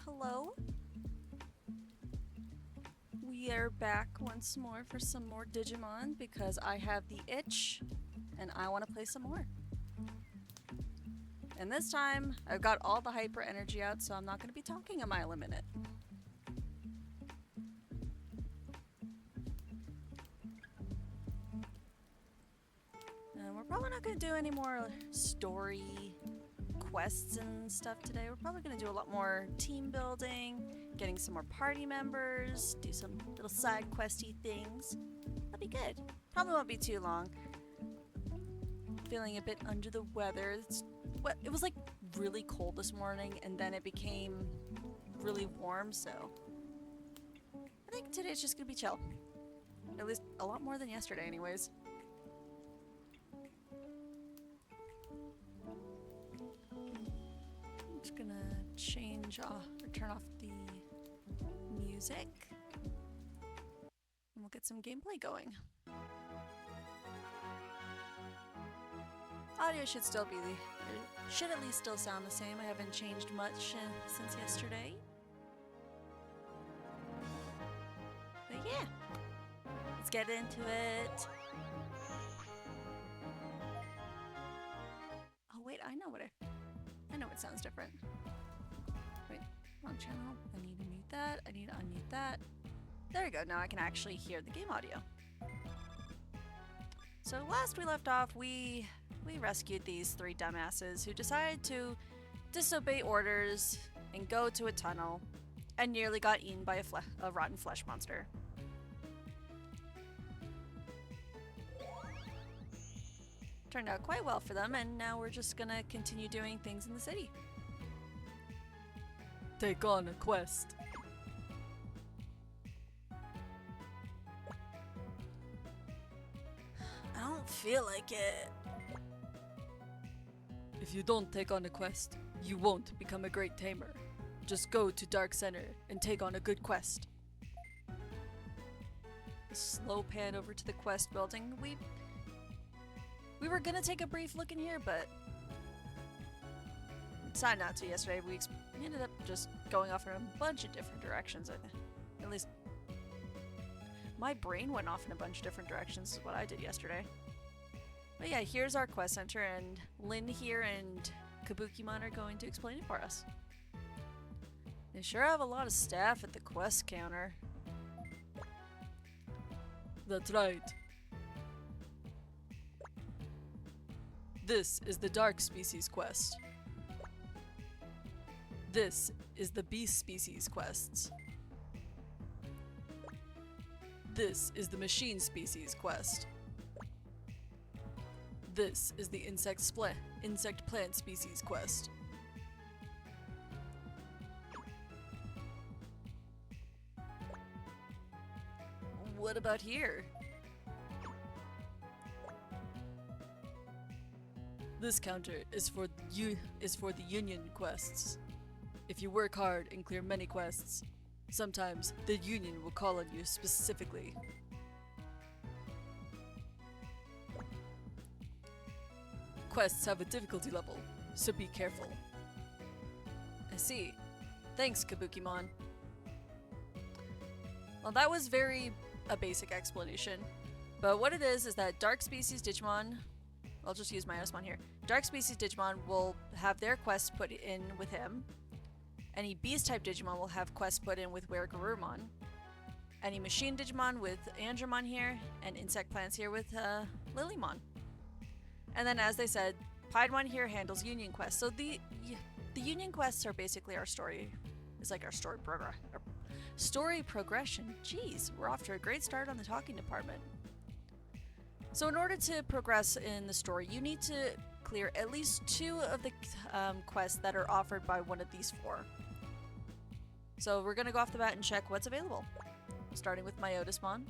hello. We are back once more for some more Digimon because I have the itch and I want to play some more. And this time, I've got all the hyper energy out, so I'm not going to be talking a mile a minute. And we're probably not going to do any more story quests and stuff today. We're probably going to do a lot more team building, getting some more party members, do some little side questy things. That'll be good. Probably won't be too long. Feeling a bit under the weather. It was like really cold this morning and then it became really warm, so I think today's just gonna be chill. At least a lot more than yesterday anyways. I'm just gonna change off or turn off the music and we'll get some gameplay going. Audio should still be should at least still sound the same. I haven't changed much since yesterday. But yeah, let's get into it. Oh wait, I know what sounds different. Wait, wrong channel. I need to mute that. I need to unmute that. There we go. Now I can actually hear the game audio. So last we left off, we rescued these three dumbasses who decided to disobey orders and go to a tunnel and nearly got eaten by a rotten flesh monster. Turned out quite well for them, and now we're just gonna continue doing things in the city. Take on a quest. I don't feel like it. If you don't take on a quest, you won't become a great tamer. Just go to Dark Center and take on a good quest. A slow pan over to the quest building. We were gonna take a brief look in here, but decided not to yesterday. We ended up just going off in a bunch of different directions. At least my brain went off in a bunch of different directions is what I did yesterday. But yeah, here's our quest center, and Lynn here and Kabukimon are going to explain it for us. They sure have a lot of staff at the quest counter. That's right. This is the Dark Species quest. This is the Beast Species quests. This is the Machine Species quest. This is the Insect Plant Species quest. What about here? This counter is for the Union quests. If you work hard and clear many quests, sometimes the Union will call on you specifically. Quests have a difficulty level, so be careful. I see. Thanks, Kabukimon. Well, that was a basic explanation. But what it is that Dark Species Digimon, I'll just use my Osmon here. Dark Species Digimon will have their quests put in with him. Any Beast-type Digimon will have quests put in with Weregarurumon. Any Machine Digimon with Andromon here, and Insect Plants here with Lilymon. And then, as they said, Piedmon here handles Union quests. So the Union quests are basically our story. It's like our story progression. Jeez, we're off to a great start on the talking department. So in order to progress in the story, you need to clear at least 2 of the quests that are offered by one of these 4. So we're gonna go off the bat and check what's available. Starting with Myotismon.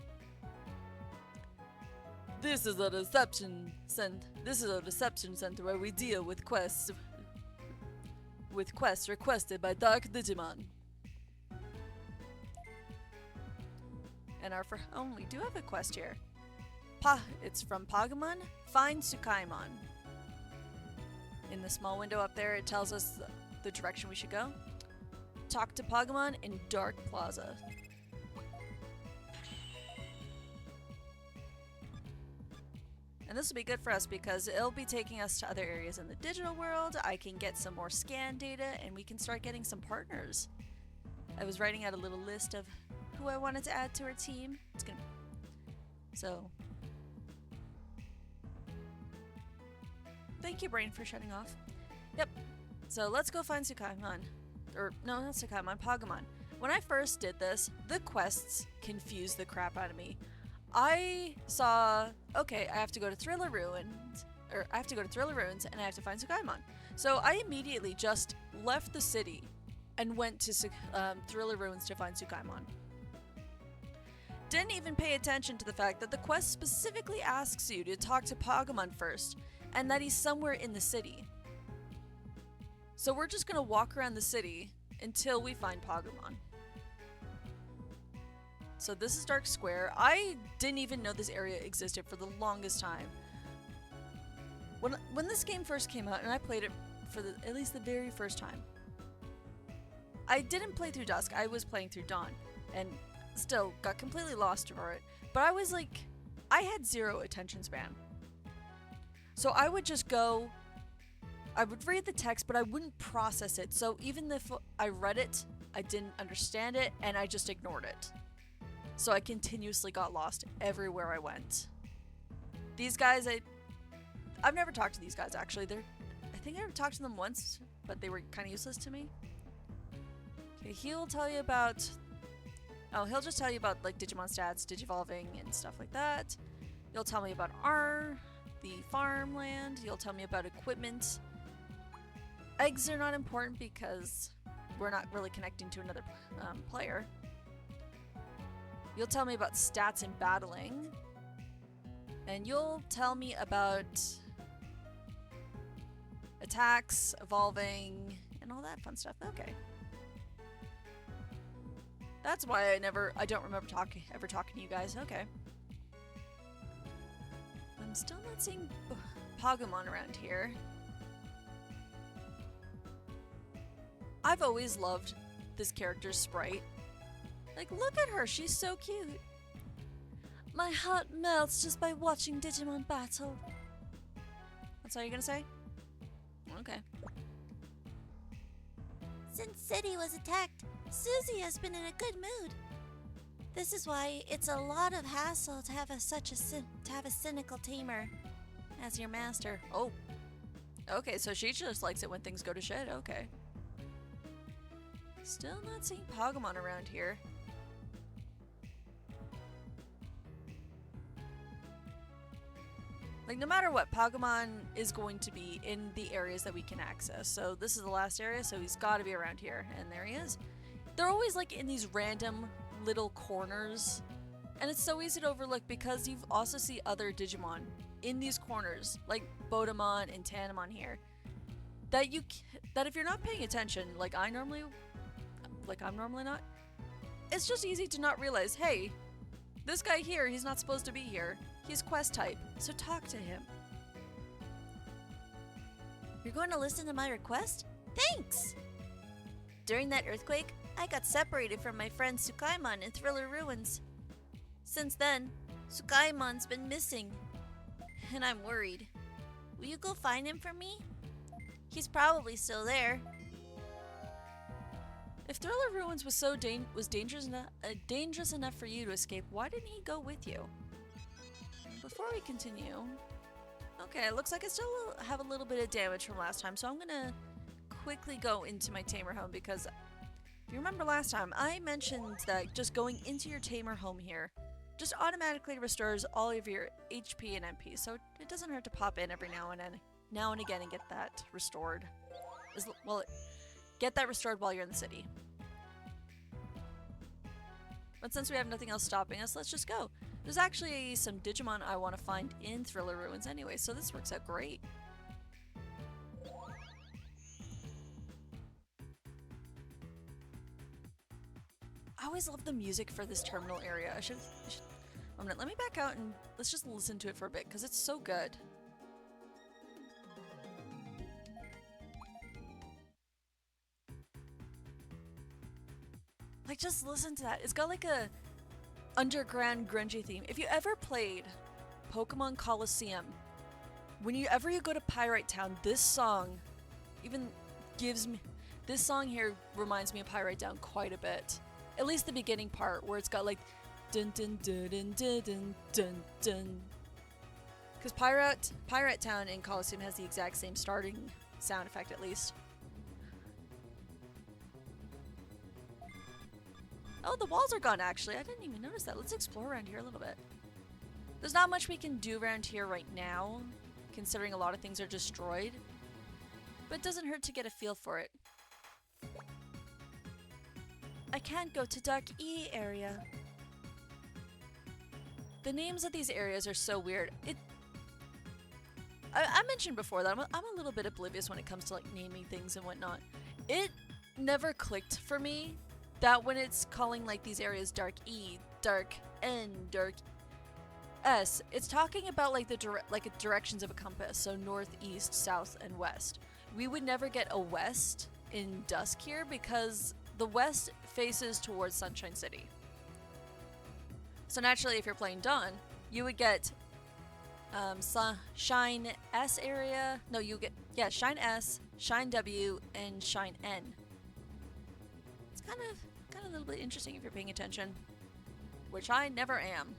This is a reception center where we deal with quests requested by Dark Digimon. And we do have a quest here. It's from Pagumon, find Tsukaimon. In the small window up there, it tells us the direction we should go. talk to Pokemon in Dark Plaza. And this will be good for us because it'll be taking us to other areas in the digital world. I can get some more scan data and we can start getting some partners. I was writing out a little list of who I wanted to add to our team. So thank you, brain, for shutting off. Yep. So let's go find Sukaimon. Or no, not Sukaimon, Pokemon. When I first did this, the quests confused the crap out of me. I saw, okay, I have to go to Thriller Ruins, and I have to find Sukaimon. So I immediately just left the city and went to Thriller Ruins to find Sukaimon. Didn't even pay attention to the fact that the quest specifically asks you to talk to Pokemon first, and that he's somewhere in the city. So we're just gonna walk around the city until we find Pokemon. So this is Dark Square. I didn't even know this area existed for the longest time. When this game first came out, and I played it for at least the very first time, I didn't play through Dusk. I was playing through Dawn, and still got completely lost for it. But I was like, I had zero attention span. So I would just go, I would read the text, but I wouldn't process it. So even if I read it, I didn't understand it, and I just ignored it. So I continuously got lost everywhere I went. These guys, I've never talked to these guys, actually. I think I've talked to them once, but they were kind of useless to me. Okay, he'll tell you about... Oh, he'll just tell you about, like, Digimon stats, Digivolving, and stuff like that. He'll tell me about the farmland. He'll tell me about equipment. Eggs are not important because we're not really connecting to another player. You'll tell me about stats and battling. And you'll tell me about attacks, evolving, and all that fun stuff. Okay. That's why I don't remember ever talking to you guys. Okay. I'm still not seeing Pokemon around here. I've always loved this character's sprite. Like, look at her, she's so cute. My heart melts just by watching Digimon battle. That's all you're gonna say? Okay. Since City was attacked, Susie has been in a good mood. This is why it's a lot of hassle to have a cynical tamer as your master. Oh. Okay, so she just likes it when things go to shit. Okay. Still not seeing Pokemon around here. Like, no matter what, Pokemon is going to be in the areas that we can access. So this is the last area, so he's got to be around here. And there he is. They're always, like, in these random little corners. And it's so easy to overlook because you also see other Digimon in these corners, like Bodemon and Tanemon here. That if you're not paying attention, I'm normally not, it's just easy to not realize, hey, this guy here, he's not supposed to be here. He's quest type, so talk to him. You're going to listen to my request? Thanks! During that earthquake, I got separated from my friend Sukaimon in Thriller Ruins. Since then, Sukaimon's been missing, and I'm worried. Will you go find him for me? He's probably still there. If Thriller Ruins was dangerous enough for you to escape, why didn't he go with you? Before we continue, okay, it looks like I still have a little bit of damage from last time, so I'm gonna quickly go into my tamer home because if you remember last time, I mentioned that just going into your tamer home here just automatically restores all of your HP and MP, so it doesn't hurt to pop in every now and again and get that restored. Get that restored while you're in the city. But since we have nothing else stopping us, let's just go. There's actually some Digimon I want to find in Thriller Ruins anyway, so this works out great. I always love the music for this terminal area. Let me back out and let's just listen to it for a bit because it's so good. Like, just listen to that. It's got like a underground grungy theme. If you ever played Pokemon Coliseum, whenever you go to Pyrite Town, this song even gives me... This song here reminds me of Pyrite Town quite a bit. At least the beginning part, where it's got like dun dun dun dun dun dun dun dun. Because Pyrite Town in Coliseum has the exact same starting sound effect, at least. Oh, the walls are gone, actually. I didn't even notice that. Let's explore around here a little bit. There's not much we can do around here right now, considering a lot of things are destroyed. But it doesn't hurt to get a feel for it. I can't go to Dark E area. The names of these areas are so weird. I mentioned before that I'm a little bit oblivious when it comes to like naming things and whatnot. It never clicked for me that when it's calling like these areas Dark E, Dark N, Dark S, it's talking about like the directions of a compass, so north, east, south, and west. We would never get a west in Dusk here because the west faces towards Sunshine City. So naturally, if you're playing Dawn, you would get Shine S area. No, you get Shine S, Shine W, and Shine N. It's kind of a little bit interesting if you're paying attention, which I never am.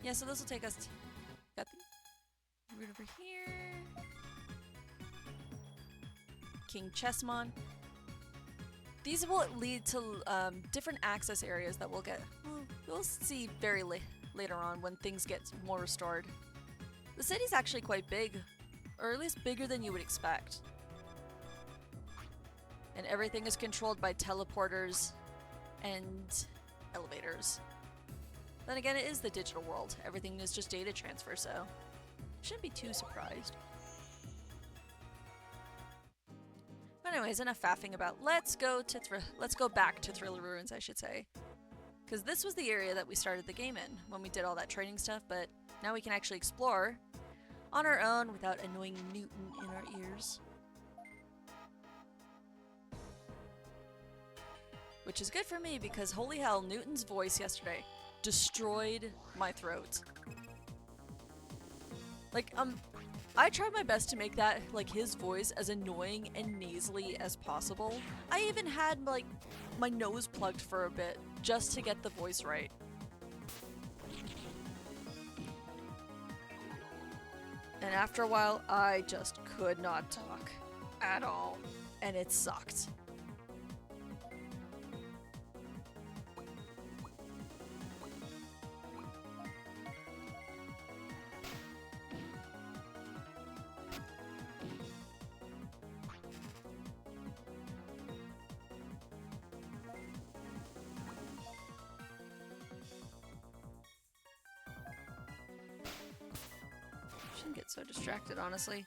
Yeah, so this will take us. Got the route over here. King Chessmon. These will lead to different access areas that we'll get. We'll see very later on when things get more restored. The city's actually quite big, or at least bigger than you would expect. And everything is controlled by teleporters and elevators. Then again, it is the digital world. Everything is just data transfer, so shouldn't be too surprised. But anyways, enough faffing about. Let's go back to Thriller Ruins, I should say. Because this was the area that we started the game in when we did all that training stuff, but now we can actually explore on our own without annoying Newton in our ears. Which is good for me because holy hell, Newton's voice yesterday destroyed my throat. Like, I tried my best to make that, like, his voice as annoying and nasally as possible. I even had, like, my nose plugged for a bit just to get the voice right. And after a while, I just could not talk at all. And it sucked. Get so distracted, honestly.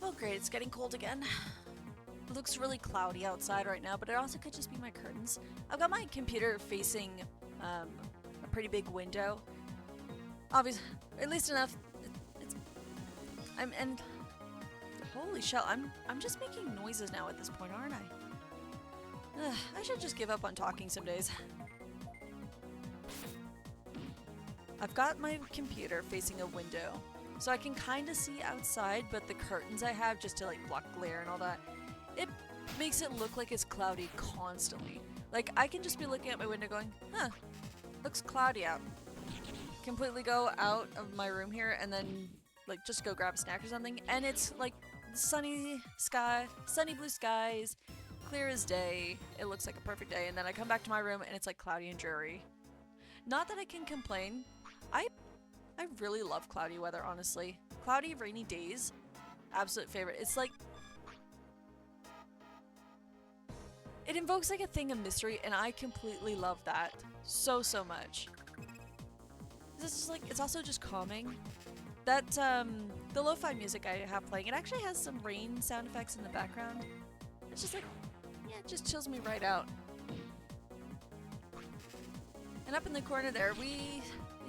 Oh great, it's getting cold again. It looks really cloudy outside right now, but it also could just be my curtains. I've got my computer facing a pretty big window. Obviously, at least enough. And holy shell, I'm just making noises now at this point, aren't I? I should just give up on talking some days. I've got my computer facing a window, so I can kind of see outside, but the curtains I have just to like block glare and all that, it makes it look like it's cloudy constantly. Like, I can just be looking at my window going, huh, looks cloudy out. Completely go out of my room here and then like just go grab a snack or something, and it's like sunny sky, sunny blue skies, clear as day. It looks like a perfect day, and then I come back to my room and it's like cloudy and dreary. Not that I can complain. I really love cloudy weather, honestly. Cloudy, rainy days, absolute favorite. It's like it invokes like a thing of mystery, and I completely love that so much. This is like, it's also just calming. That, the lo-fi music I have playing, it actually has some rain sound effects in the background. It's just like, yeah, it just chills me right out. And up in the corner there, we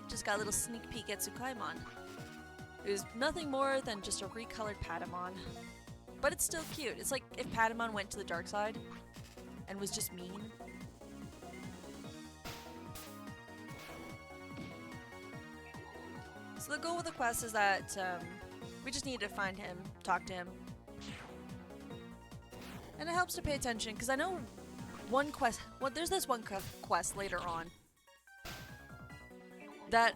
just got a little sneak peek at Tsukaimon. It was nothing more than just a recolored Patamon. But it's still cute. It's like if Patamon went to the dark side and was just mean. So the goal with the quest is that we just need to find him, talk to him. And it helps to pay attention, because I know one quest, well, there's this one quest later on that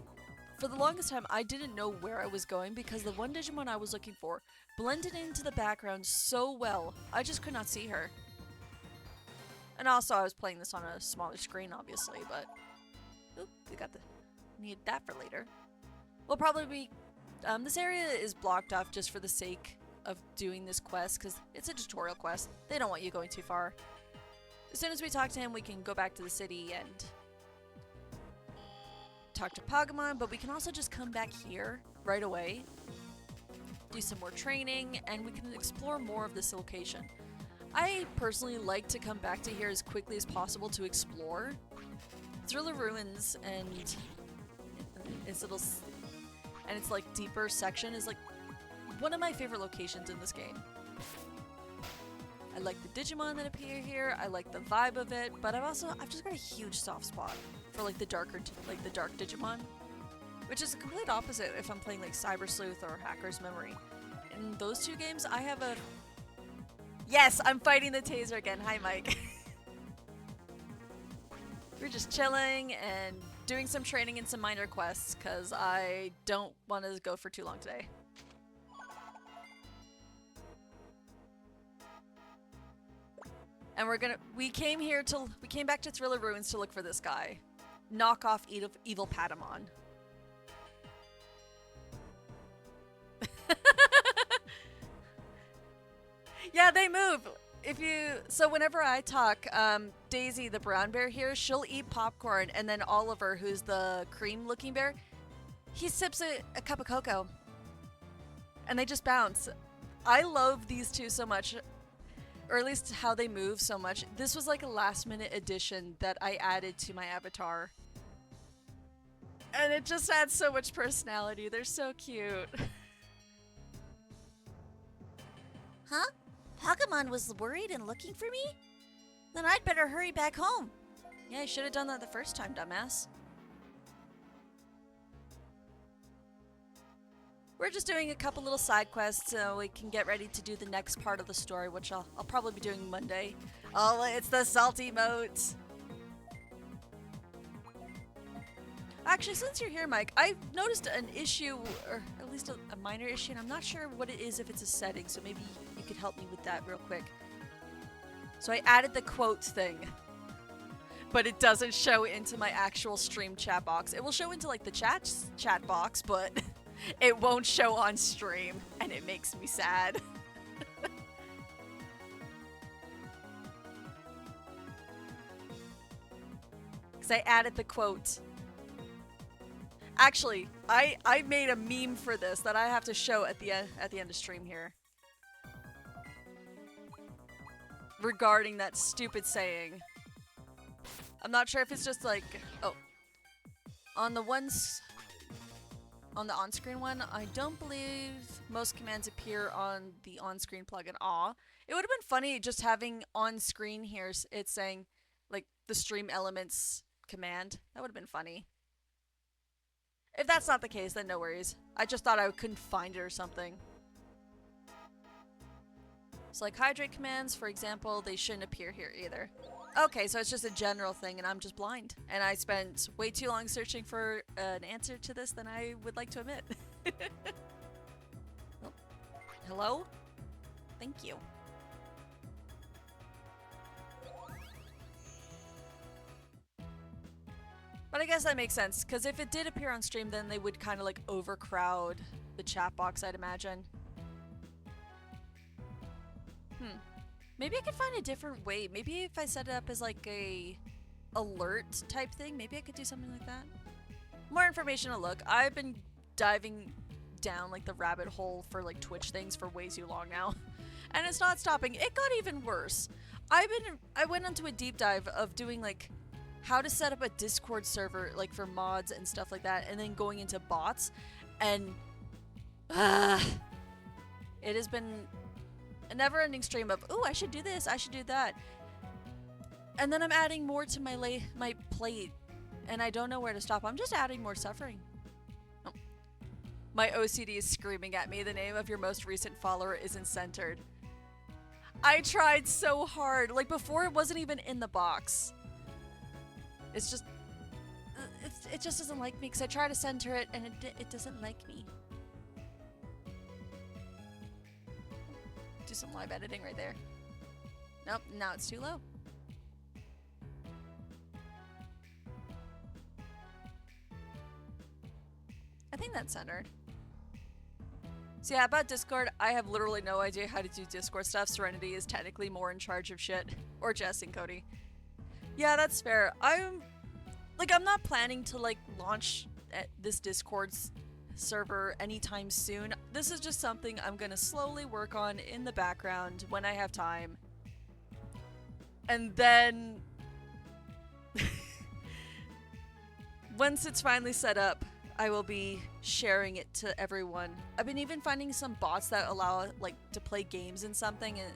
for the longest time I didn't know where I was going, because the one Digimon I was looking for blended into the background so well, I just could not see her. And also I was playing this on a smaller screen, obviously, but oop, we got the need that for later. We'll probably be this area is blocked off just for the sake of doing this quest, because it's a tutorial quest. They don't want you going too far. As soon as we talk to him, we can go back to the city and talk to Pagamon, but we can also just come back here right away, do some more training, and we can explore more of this location. I personally like to come back to here as quickly as possible to explore. Thriller Ruins and its little and its like deeper section is like one of my favorite locations in this game. I like the Digimon that appear here, I like the vibe of it, but I've just got a huge soft spot for like the dark Digimon, which is a complete opposite if I'm playing like Cyber Sleuth or Hacker's Memory. In those two games, I have a... Yes, I'm fighting the taser again. Hi, Mike. We're just chilling and doing some training and some minor quests, because I don't want to go for too long today. And we came back to Thriller Ruins to look for this guy. Knock off evil Patamon. Yeah, they move. So whenever I talk, Daisy, the brown bear here, she'll eat popcorn, and then Oliver, who's the cream-looking bear, he sips a cup of cocoa. And they just bounce. I love these two so much. Or at least how they move so much. This was like a last-minute addition that I added to my avatar. And it just adds so much personality. They're so cute. Huh? Pagamon was worried and looking for me? Then I'd better hurry back home. Yeah, I should have done that the first time, dumbass. We're just doing a couple little side quests so we can get ready to do the next part of the story, which I'll probably be doing Monday. Oh, it's the salty emotes. Actually, since you're here, Mike, I've noticed an issue, or at least a minor issue, and I'm not sure what it is, if it's a setting, so maybe you could help me with that real quick. So I added the quotes thing, but it doesn't show into my actual stream chat box. It will show into like the chat box, but it won't show on stream, and it makes me sad. Because I added the quote. Actually, I made a meme for this that I have to show at the end of stream here. Regarding that stupid saying. I'm not sure if it's just like, oh. On the on-screen one, I don't believe most commands appear on the on-screen plugin. Aw. It would have been funny just having on-screen here, it's saying, like, the stream elements command. That would have been funny. If that's not the case, then no worries. I just thought I couldn't find it or something. So like hydrate commands, for example, they shouldn't appear here either. Okay, so it's just a general thing and I'm just blind. And I spent way too long searching for an answer to this than I would like to admit. Oh. Hello? Thank you. But I guess that makes sense, because if it did appear on stream, then they would kind of like overcrowd the chat box, I'd imagine. Maybe I could find a different way. Maybe if I set it up as like a alert type thing, maybe I could do something like that. More information to look. I've been diving down like the rabbit hole for like Twitch things for way too long now. And it's not stopping. It got even worse. I went onto a deep dive of doing like how to set up a Discord server, like for mods and stuff like that, and then going into bots, and it has been a never-ending stream of, ooh, I should do this, I should do that. And then I'm adding more to my plate, and I don't know where to stop. I'm just adding more suffering. Oh. My OCD is screaming at me, the name of your most recent follower isn't centered. I tried so hard. Like, before it wasn't even in the box. It's just... It just doesn't like me, because I try to center it, and it doesn't like me. Do some live editing right there. Nope, now it's too low. I think that's centered. So yeah, about Discord, I have literally no idea how to do Discord stuff. Serenity is technically more in charge of shit. Or Jess and Cody. Yeah, that's fair. I'm not planning to, like, launch this Discord server anytime soon. This is just something I'm gonna slowly work on in the background when I have time. And then... once it's finally set up, I will be sharing it to everyone. I've been even finding some bots that allow, like, to play games and something, and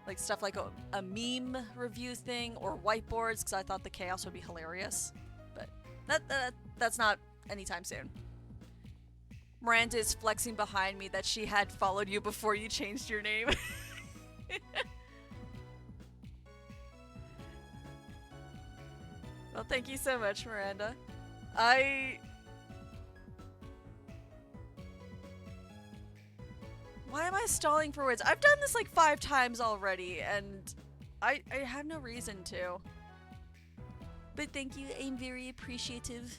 like stuff like a meme review thing or whiteboards, because I thought the chaos would be hilarious. But that's not anytime soon. Miranda is flexing behind me that she had followed you before you changed your name. Well, thank you so much, Miranda. Why am I stalling for words? I've done this like 5 times already, and I have no reason to. But thank you, I'm very appreciative.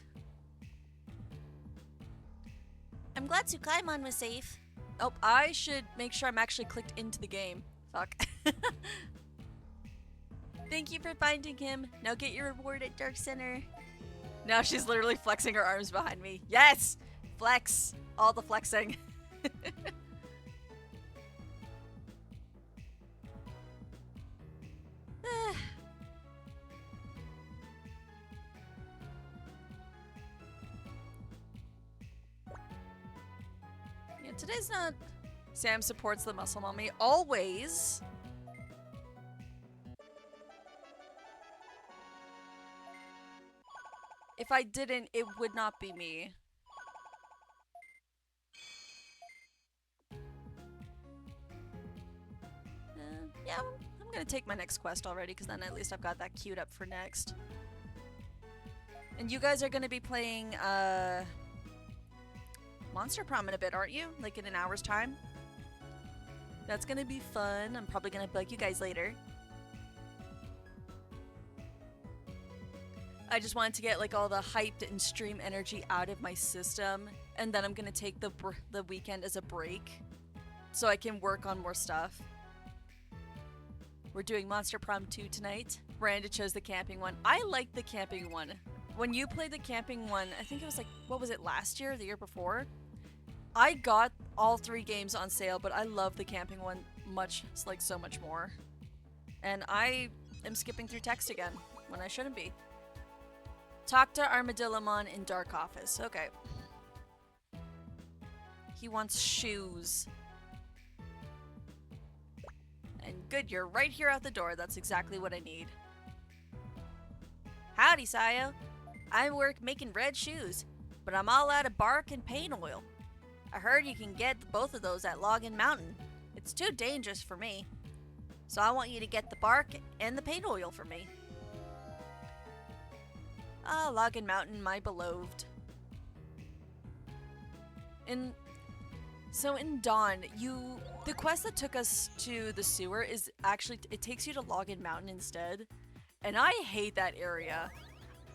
I'm glad Tsukaimon was safe. Oh, I should make sure I'm actually clicked into the game. Fuck. Thank you for finding him. Now get your reward at Dark Center. Now she's literally flexing her arms behind me. Yes! Flex! All the flexing. Yeah, today's not... Sam supports the muscle mommy. Always! If I didn't, it would not be me. Yeah, I'm gonna take my next quest already, because then at least I've got that queued up for next. And you guys are gonna be playing, Monster Prom in a bit, aren't you? Like in an hour's time? That's gonna be fun. I'm probably gonna bug you guys later. I just wanted to get like all the hyped and stream energy out of my system, and then I'm gonna take the weekend as a break so I can work on more stuff. We're doing Monster Prom 2 tonight. Miranda chose the camping one. I like the camping one. When you played the camping one, I think it was like, what was it, last year, the year before? I got all 3 games on sale, but I love the camping one so much more. And I am skipping through text again when I shouldn't be. Talk to Armadillomon in Dark Office. Okay. He wants shoes. And good, you're right here out the door. That's exactly what I need. Howdy, Sayo. I work making red shoes, but I'm all out of bark and paint oil. I heard you can get both of those at Login Mountain. It's too dangerous for me. So I want you to get the bark and the paint oil for me. Ah, Login Mountain, my beloved. So in Dawn, the quest that took us to the sewer is actually, it takes you to Login Mountain instead. And I hate that area.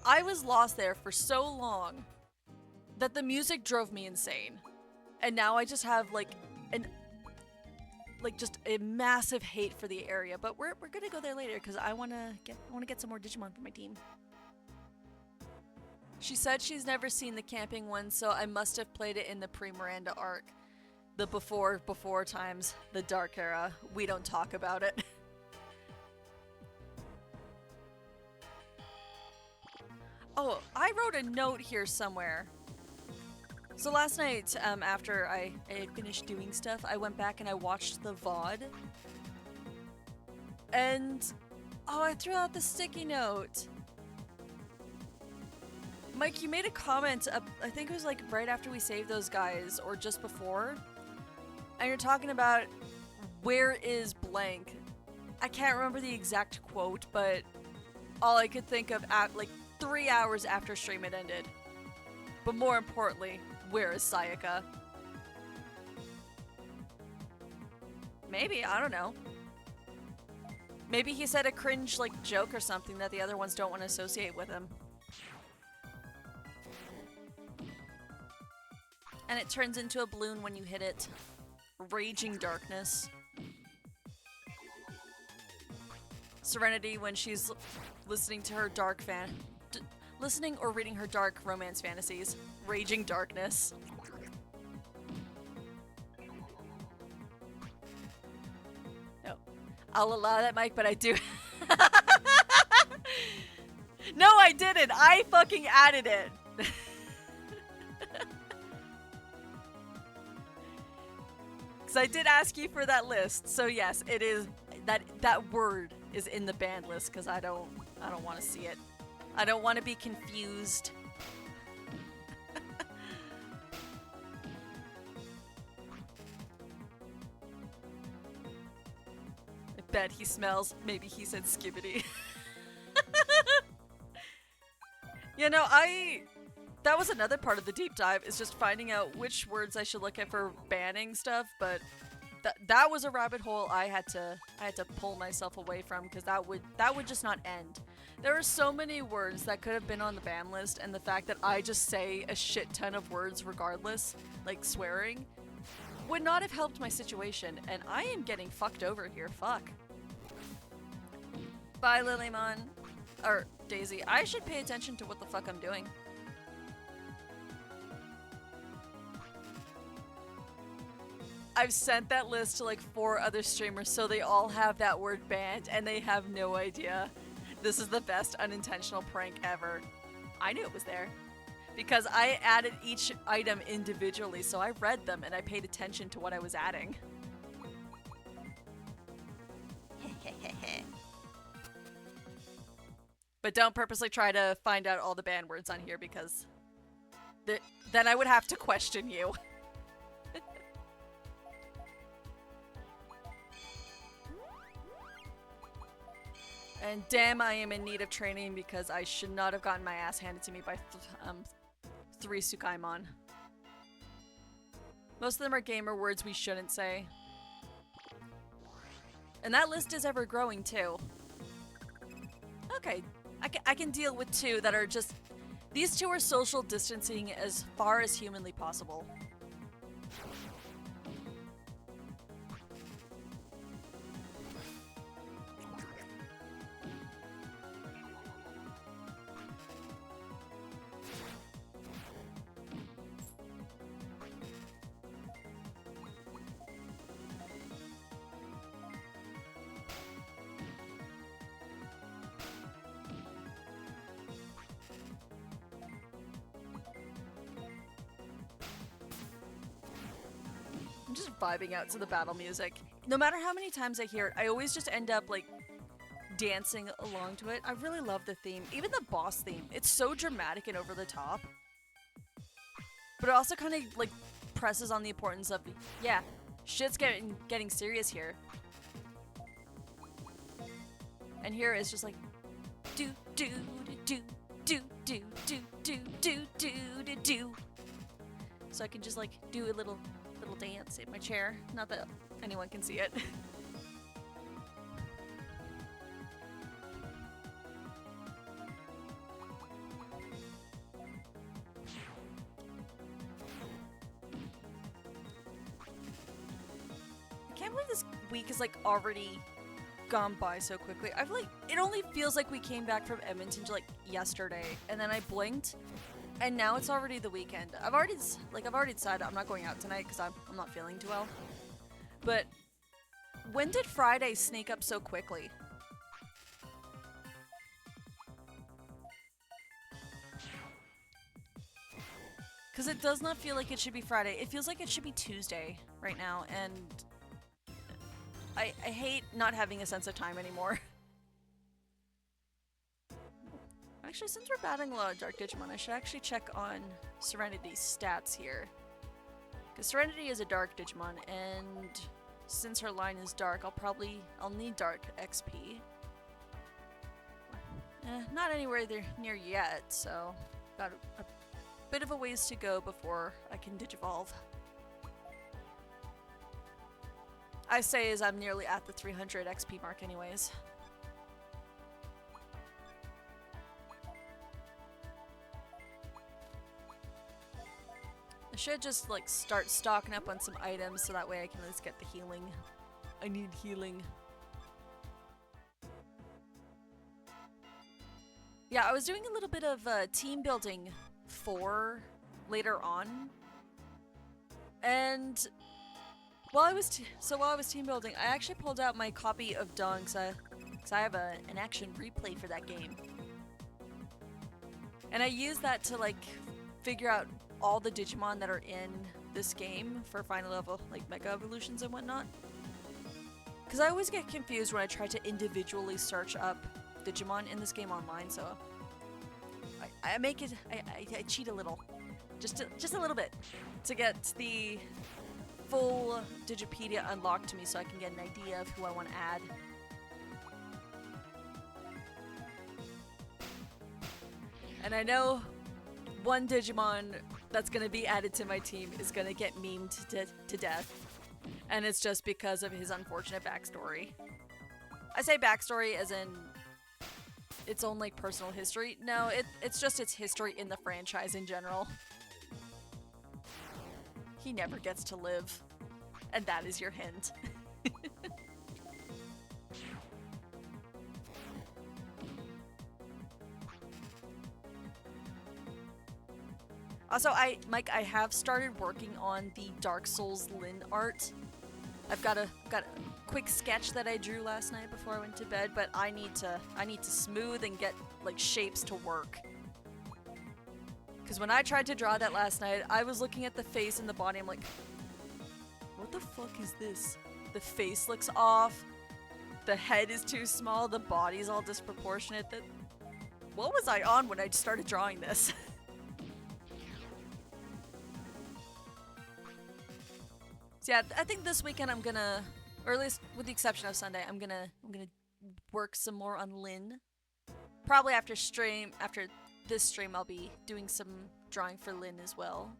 I was lost there for so long that the music drove me insane. And now I just have just a massive hate for the area. But we're gonna go there later because I wanna get some more Digimon for my team. She said she's never seen the camping one, so I must have played it in the pre-Miranda arc. The before times, the dark era. We don't talk about it. Oh, I wrote a note here somewhere. So last night, after I finished doing stuff, I went back and I watched the VOD. And, oh, I threw out the sticky note. Mike, you made a comment, I think it was like right after we saved those guys, or just before. And you're talking about, where is blank? I can't remember the exact quote, but all I could think of at like 3 hours after stream had ended. But more importantly, where is Sayaka? Maybe, I don't know. Maybe he said a cringe like joke or something that the other ones don't want to associate with him. And it turns into a balloon when you hit it. Raging darkness. Serenity when she's listening to her listening or reading her dark romance fantasies. Raging darkness. No. I'll allow that, Mike, but I do. No, I didn't. I fucking added it. Because I did ask you for that list. So yes, it is that word is in the banned list because I don't want to see it. I don't want to be confused. I bet he smells. Maybe he said skibbity. You know, that was another part of the deep dive, is just finding out which words I should look at for banning stuff, but that was a rabbit hole I had to pull myself away from, because that would just not end. There are so many words that could have been on the ban list, and the fact that I just say a shit ton of words regardless, like swearing, would not have helped my situation, and I am getting fucked over here. Fuck. Bye, Lilymon. Or Daisy. I should pay attention to what the fuck I'm doing. I've sent that list to like 4 other streamers, so they all have that word banned, and they have no idea. This is the best unintentional prank ever. I knew it was there. Because I added each item individually, so I read them and I paid attention to what I was adding. But don't purposely try to find out all the banned words on here, because then I would have to question you. And damn, I am in need of training, because I should not have gotten my ass handed to me by 3 Tsukaimon. Most of them are gamer words we shouldn't say. And that list is ever growing too. Okay, I can deal with 2 that are just... These 2 are social distancing as far as humanly possible. I'm just vibing out to the battle music. No matter how many times I hear it, I always just end up like dancing along to it. I really love the theme. Even the boss theme. It's so dramatic and over the top. But it also kind of like presses on the importance of, yeah, shit's getting serious here. And here it's just like do do do do do do do do do do do. So I can just like do a little dance in my chair. Not that anyone can see it. I can't believe this week is like already gone by so quickly. I've like, it only feels like we came back from Edmonton like yesterday, and then I blinked and now it's already the weekend. I've already decided I'm not going out tonight because I'm not feeling too well. But when did Friday sneak up so quickly? Because it does not feel like it should be Friday. It feels like it should be Tuesday right now, and I hate not having a sense of time anymore. Actually, since we're battling a lot of Dark Digimon, I should actually check on Serenity's stats here. Because Serenity is a Dark Digimon, and since her line is Dark, I'll need Dark XP. Not anywhere near yet, so got a bit of a ways to go before I can Digivolve. I say as I'm nearly at the 300 XP mark anyways. I should just like start stocking up on some items so that way I can at least get the healing. I need healing. Yeah, I was doing a little bit of team building for later on, and while I was team building, I actually pulled out my copy of Dawn because I have an action replay for that game, and I used that to like figure out all the Digimon that are in this game for final level, like Mega Evolutions and whatnot. Because I always get confused when I try to individually search up Digimon in this game online, so I cheat a little, just a little bit, to get the full Digipedia unlocked to me so I can get an idea of who I want to add. And I know one Digimon that's going to be added to my team is going to get memed to death. And it's just because of his unfortunate backstory. I say backstory as in its own like personal history. No, it's just its history in the franchise in general. He never gets to live. And that is your hint. Also, Mike, I have started working on the Dark Souls Lyn art. I've got a quick sketch that I drew last night before I went to bed, but I need to smooth and get like shapes to work. Because when I tried to draw that last night, I was looking at the face and the body. I'm like, what the fuck is this? The face looks off. The head is too small. The body's all disproportionate. What was I on when I started drawing this? So yeah, I think this weekend I'm gonna, or at least with the exception of Sunday, I'm gonna work some more on Lyn. Probably after this stream, I'll be doing some drawing for Lyn as well.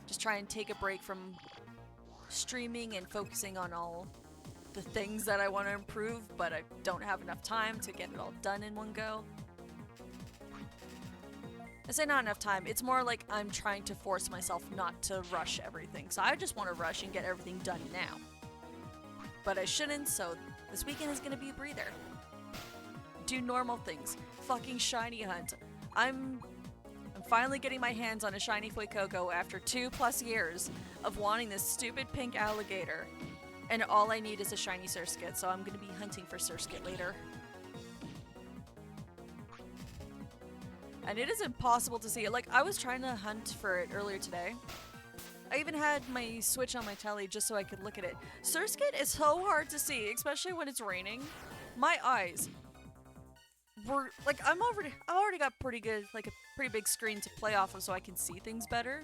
Just try and take a break from streaming and focusing on all the things that I want to improve, but I don't have enough time to get it all done in one go. I say not enough time, it's more like I'm trying to force myself not to rush everything. So I just want to rush and get everything done now. But I shouldn't, so this weekend is gonna be a breather. Do normal things. Fucking shiny hunt. I'm finally getting my hands on a shiny Fuecoco after 2+ years of wanting this stupid pink alligator. And all I need is a shiny Surskit, so I'm gonna be hunting for Surskit later. And it is impossible to see it. Like, I was trying to hunt for it earlier today. I even had my Switch on my telly just so I could look at it. Surskit is so hard to see, especially when it's raining. My eyes were, like, I've already got pretty good, like, a pretty big screen to play off of so I can see things better.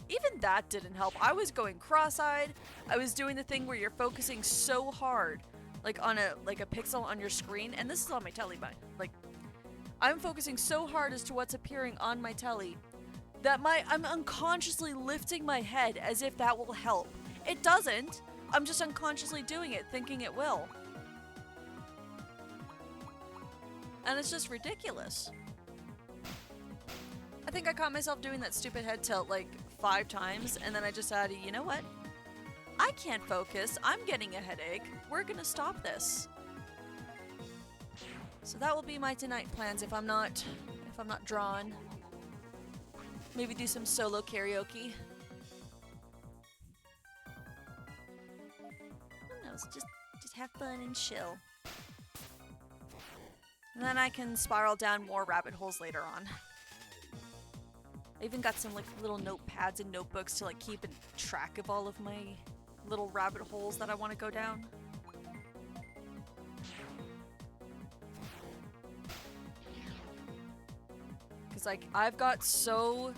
Even that didn't help. I was going cross-eyed. I was doing the thing where you're focusing so hard, like, on a pixel on your screen. And this is on my telly, but, like, I'm focusing so hard as to what's appearing on my telly that I'm unconsciously lifting my head as if that will help. It doesn't. I'm just unconsciously doing it, thinking it will. And it's just ridiculous. I think I caught myself doing that stupid head tilt like 5 times, and then I just decided, you know what? I can't focus. I'm getting a headache. We're gonna stop this. So that will be my tonight plans if I'm not drawn. Maybe do some solo karaoke. Who knows? Just have fun and chill. And then I can spiral down more rabbit holes later on. I even got some like little notepads and notebooks to like keep track of all of my little rabbit holes that I want to go down. Because like I've got so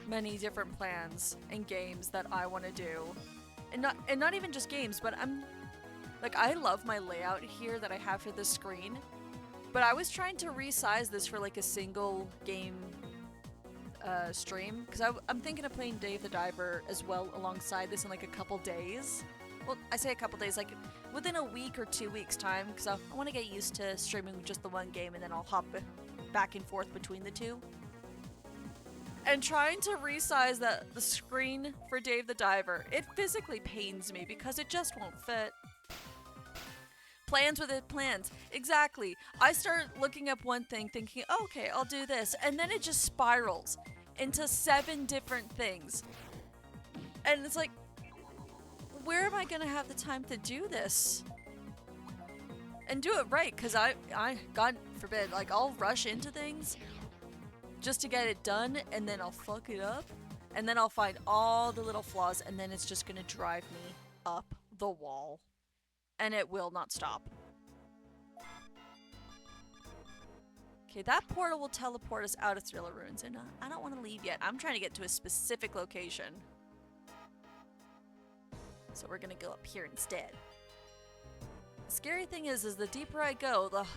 many different plans and games that I want to do, and not even just games, but I'm like, I love my layout here that I have for this screen, but I was trying to resize this for like a single game stream, because I'm thinking of playing Dave the Diver as well alongside this in like a couple days. Well, I say a couple days, like within a week or 2 weeks time, because I want to get used to streaming just the one game and then I'll hop back and forth between the two. And trying to resize the screen for Dave the Diver, it physically pains me because it just won't fit. Plans within plans. Exactly. I start looking up one thing thinking, oh, okay, I'll do this. And then it just spirals into 7 different things. And it's like, where am I going to have the time to do this? And do it right, because I, God forbid, like, I'll rush into things just to get it done, and then I'll fuck it up, and then I'll find all the little flaws, and then it's just gonna drive me up the wall. And it will not stop. Okay, that portal will teleport us out of Thriller Ruins, and I don't want to leave yet. I'm trying to get to a specific location. So we're gonna go up here instead. The scary thing is the deeper I go, the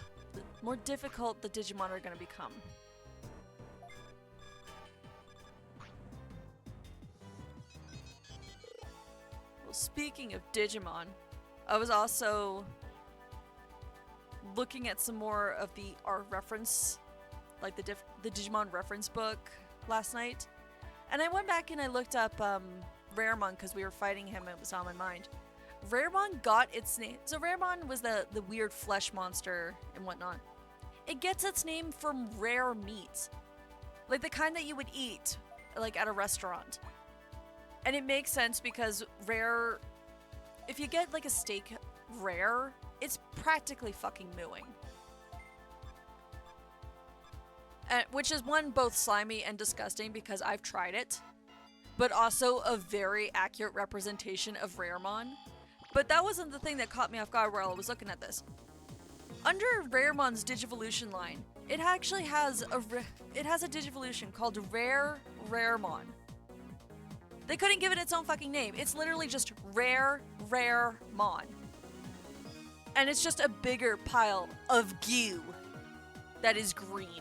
more difficult the Digimon are gonna become. Speaking of Digimon, I was also looking at some more of the art reference, like the Digimon reference book last night, and I went back and I looked up Raremon because we were fighting him. It was on my mind. Raremon got its name. So Raremon was the weird flesh monster and whatnot. It gets its name from rare meat, like the kind that you would eat, like at a restaurant. And it makes sense because rare, if you get like a steak rare, it's practically fucking mooing. Which is one, both slimy and disgusting because I've tried it, but also a very accurate representation of Raremon. But that wasn't the thing that caught me off guard while I was looking at this. Under Raremon's Digivolution line, it actually has a Digivolution called Raremon. They couldn't give it its own fucking name. It's literally just Raremon. And it's just a bigger pile of goo that is green.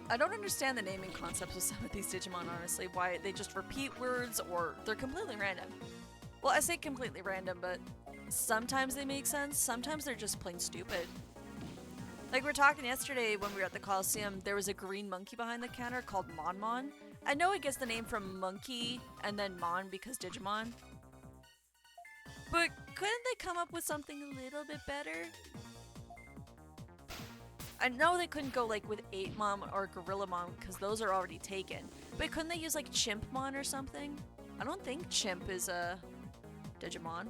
I don't understand the naming concepts of some of these Digimon, honestly. Why they just repeat words or they're completely random. Well, I say completely random, but sometimes they make sense, sometimes they're just plain stupid. Like we were talking yesterday when we were at the Coliseum, there was a green monkey behind the counter called Mon. I know it gets the name from monkey and then Mon because Digimon. But couldn't they come up with something a little bit better? I know they couldn't go like with 8-Mon or Gorillamon because those are already taken. But couldn't they use like Chimpmon or something? I don't think Chimp is a Digimon.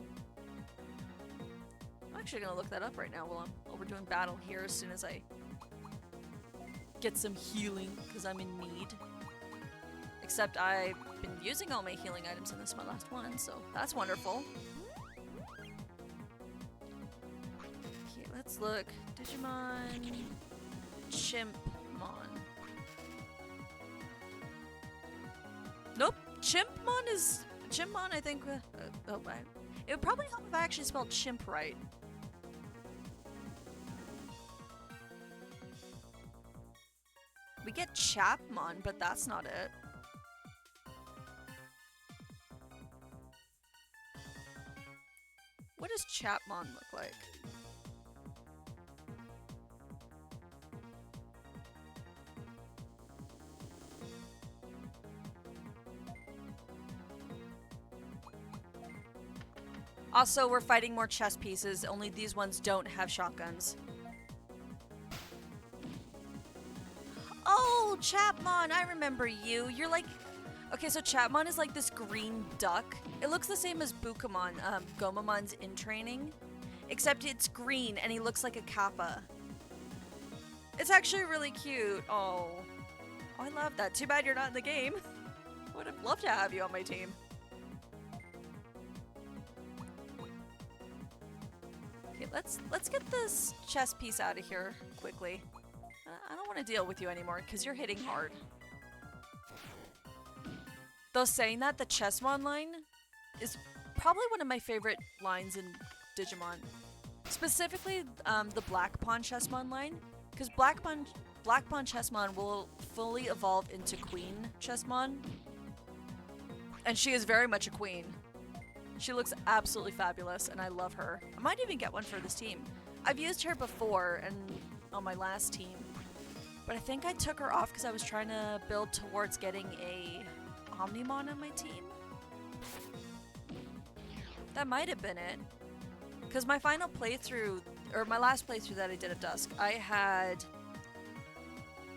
I'm actually gonna look that up right now while we're doing battle here as soon as I get some healing because I'm in need. Except I've been using all my healing items and this is my last one, so that's wonderful. Okay, let's look. Digimon Chimpmon. Nope, Chimpmon I think, it would probably help if I actually spelled chimp right. We get Chapmon, but that's not it. What does Chapmon look like? Also, we're fighting more chess pieces, only these ones don't have shotguns. Oh, Chapmon, I remember you. You're like... Okay, so Chapmon is like this green duck. It looks the same as Bukamon, Gomamon's in training. except it's green and he looks like a kappa. It's actually really cute. Oh, I love that. Too bad you're not in the game. I would have loved to have you on my team. Okay, let's get this chess piece out of here quickly. I don't want to deal with you anymore because you're hitting hard. Though saying that, the Chessmon line is probably one of my favorite lines in Digimon. Specifically, the Black Pawn Chessmon line, because Black Pawn Chessmon will fully evolve into Queen Chessmon, and she is very much a queen. She looks absolutely fabulous, and I love her. I might even get one for this team. I've used her before and on my last team, but I think I took her off because I was trying to build towards getting a Omnimon on my team. That might have been it. Because my final playthrough, or my last playthrough that I did of Dusk, I had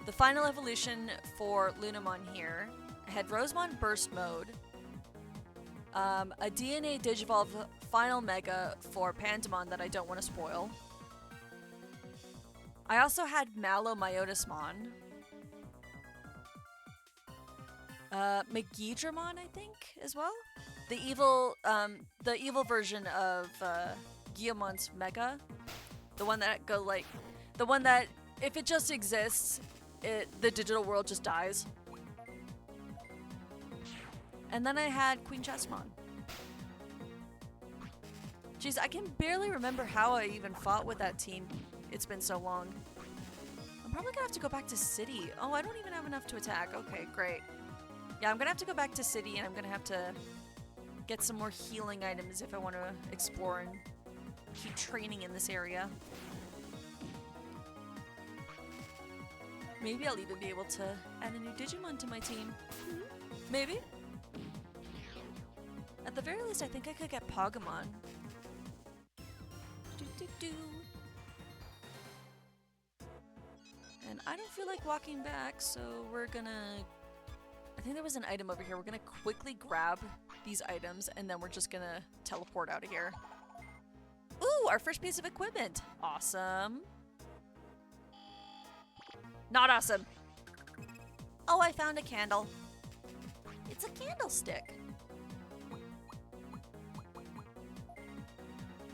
the final evolution for Lunamon here. I had Rosemon Burst Mode. A DNA Digivolve Final Mega for Pandemon that I don't want to spoil. I also had Mallow Myotismon. Megidramon, I think, as well. The evil version of Guillomon's Mega. The one that if it just exists, the digital world just dies. And then I had Queen Chessmon. Jeez, I can barely remember how I even fought with that team. It's been so long. I'm probably gonna have to go back to City. Oh, I don't even have enough to attack. Okay, great. Yeah, I'm gonna have to go back to City, and I'm gonna have to get some more healing items if I want to explore and keep training in this area. Maybe I'll even be able to add a new Digimon to my team. Maybe. At the very least, I think I could get Pokemon. And I don't feel like walking back, so we're gonna... I think there was an item over here. We're gonna quickly grab these items, and then we're just gonna teleport out of here. Ooh, our first piece of equipment. Awesome. Not awesome. Oh, I found a candle. It's a candlestick.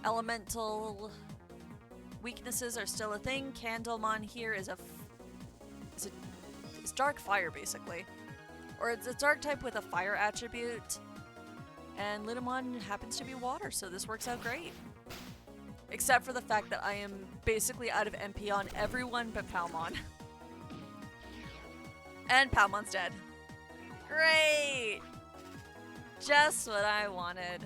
Elemental weaknesses are still a thing. Candlemon here is it's dark fire, basically. Or it's a dark type with a fire attribute. And Lunamon happens to be water, so this works out great. Except for the fact that I am basically out of MP on everyone but Palmon. And Palmon's dead. Great! Just what I wanted.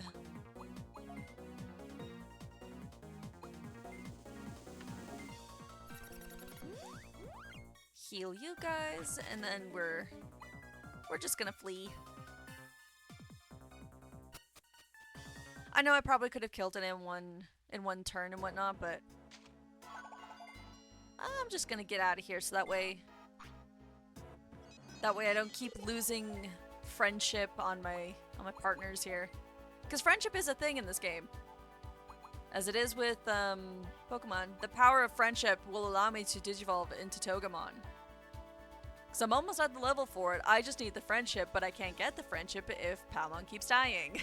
Heal you guys, and then we're just gonna flee. I know I probably could have killed it in one turn and whatnot, but I'm just gonna get out of here so that way I don't keep losing friendship on my partners here. Because friendship is a thing in this game. As it is with Pokemon, the power of friendship will allow me to digivolve into Togemon. So I'm almost at the level for it. I just need the friendship, but I can't get the friendship if Palmon keeps dying.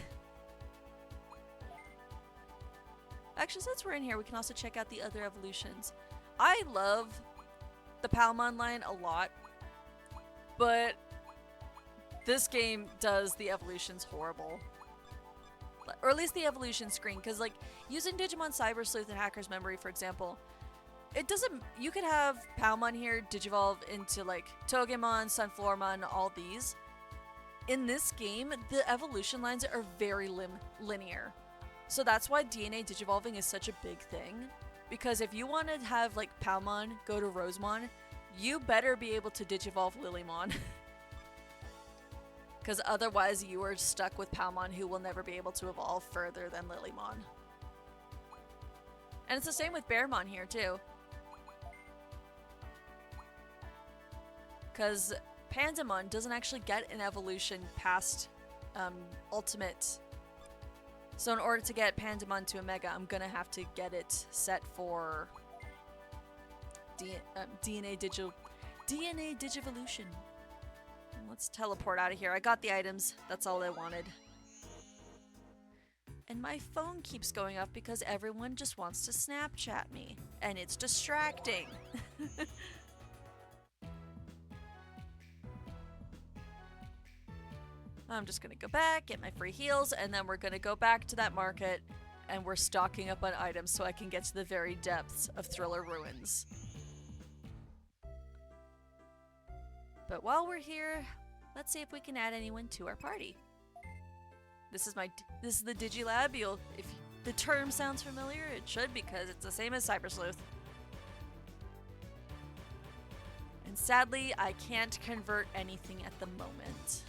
Actually, since we're in here, we can also check out the other evolutions. I love the Palmon line a lot, but this game does the evolutions horrible. Or at least the evolution screen, because like using Digimon Cyber Sleuth and Hacker's Memory, for example, it doesn't. You could have Palmon here digivolve into like Togemon, Sunflormon, all these. In this game, the evolution lines are very linear, so that's why DNA digivolving is such a big thing. Because if you want to have like Palmon go to Rosemon, you better be able to digivolve Lilymon. Because otherwise you are stuck with Palmon, who will never be able to evolve further than Lilymon. And it's the same with Bearmon here too. Because Pandemon doesn't actually get an evolution past Ultimate So in order to get Pandemon to a Mega, I'm gonna have to get it set for DNA Digivolution. Let's teleport out of here. I got the items. That's all I wanted. And my phone keeps going off because everyone just wants to Snapchat me. And it's distracting. I'm just gonna go back, get my free heals, and then we're gonna go back to that market and we're stocking up on items so I can get to the very depths of Thriller Ruins. But while we're here, let's see if we can add anyone to our party. This is the Digilab. If the term sounds familiar, it should, because it's the same as Cyber Sleuth. And sadly, I can't convert anything at the moment.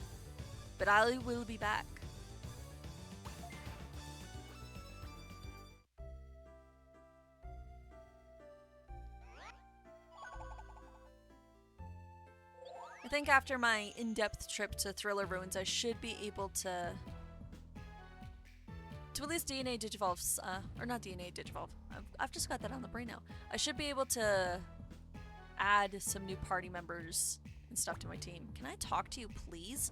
But I will be back. I think after my in-depth trip to Thriller Ruins, I should be able to at least DNA Digivolve, or not DNA Digivolve. I've just got that on the brain now. I should be able to add some new party members and stuff to my team. Can I talk to you, please?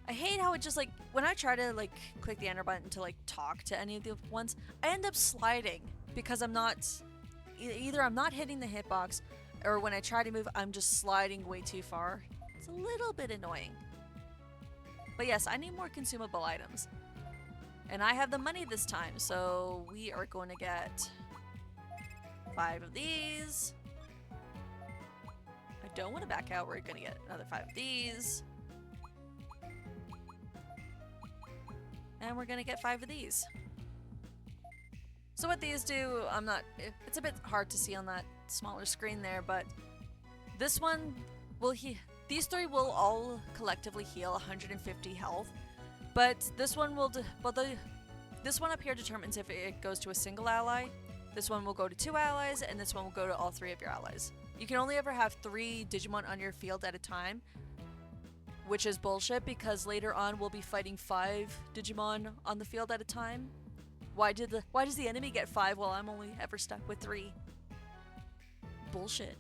I hate how it just, like, when I try to, like, click the enter button to, like, talk to any of the ones, I end up sliding because I'm not, either I'm not hitting the hitbox, or when I try to move, I'm just sliding way too far. It's a little bit annoying. But yes, I need more consumable items. And I have the money this time, so we are going to get 5 of these. I don't want to back out. We're going to get another 5 of these. And we're going to get 5 of these. So what these do, it's a bit hard to see on that smaller screen there, but this one will these 3 will all collectively heal 150 health. But this one will, this one up here determines if it goes to a single ally, this one will go to 2 allies, and this one will go to all 3 of your allies. You can only ever have 3 Digimon on your field at a time, which is bullshit because later on we'll be fighting 5 Digimon on the field at a time. Why does the enemy get 5 while I'm only ever stuck with 3? Bullshit.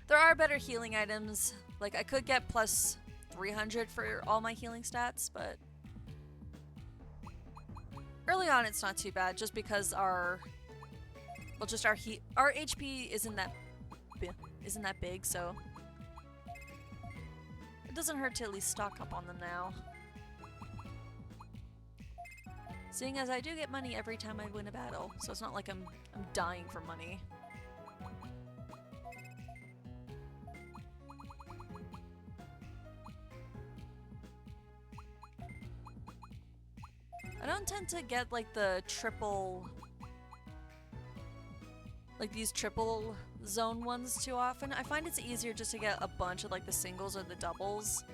There are better healing items. Like, I could get plus 300 for all my healing stats, but early on it's not too bad just because our HP isn't that big, so it doesn't hurt to at least stock up on them now. Seeing as I do get money every time I win a battle, so it's not like I'm dying for money. I don't tend to get like the triple, like these triple zone ones too often. I find it's easier just to get a bunch of like the singles or the doubles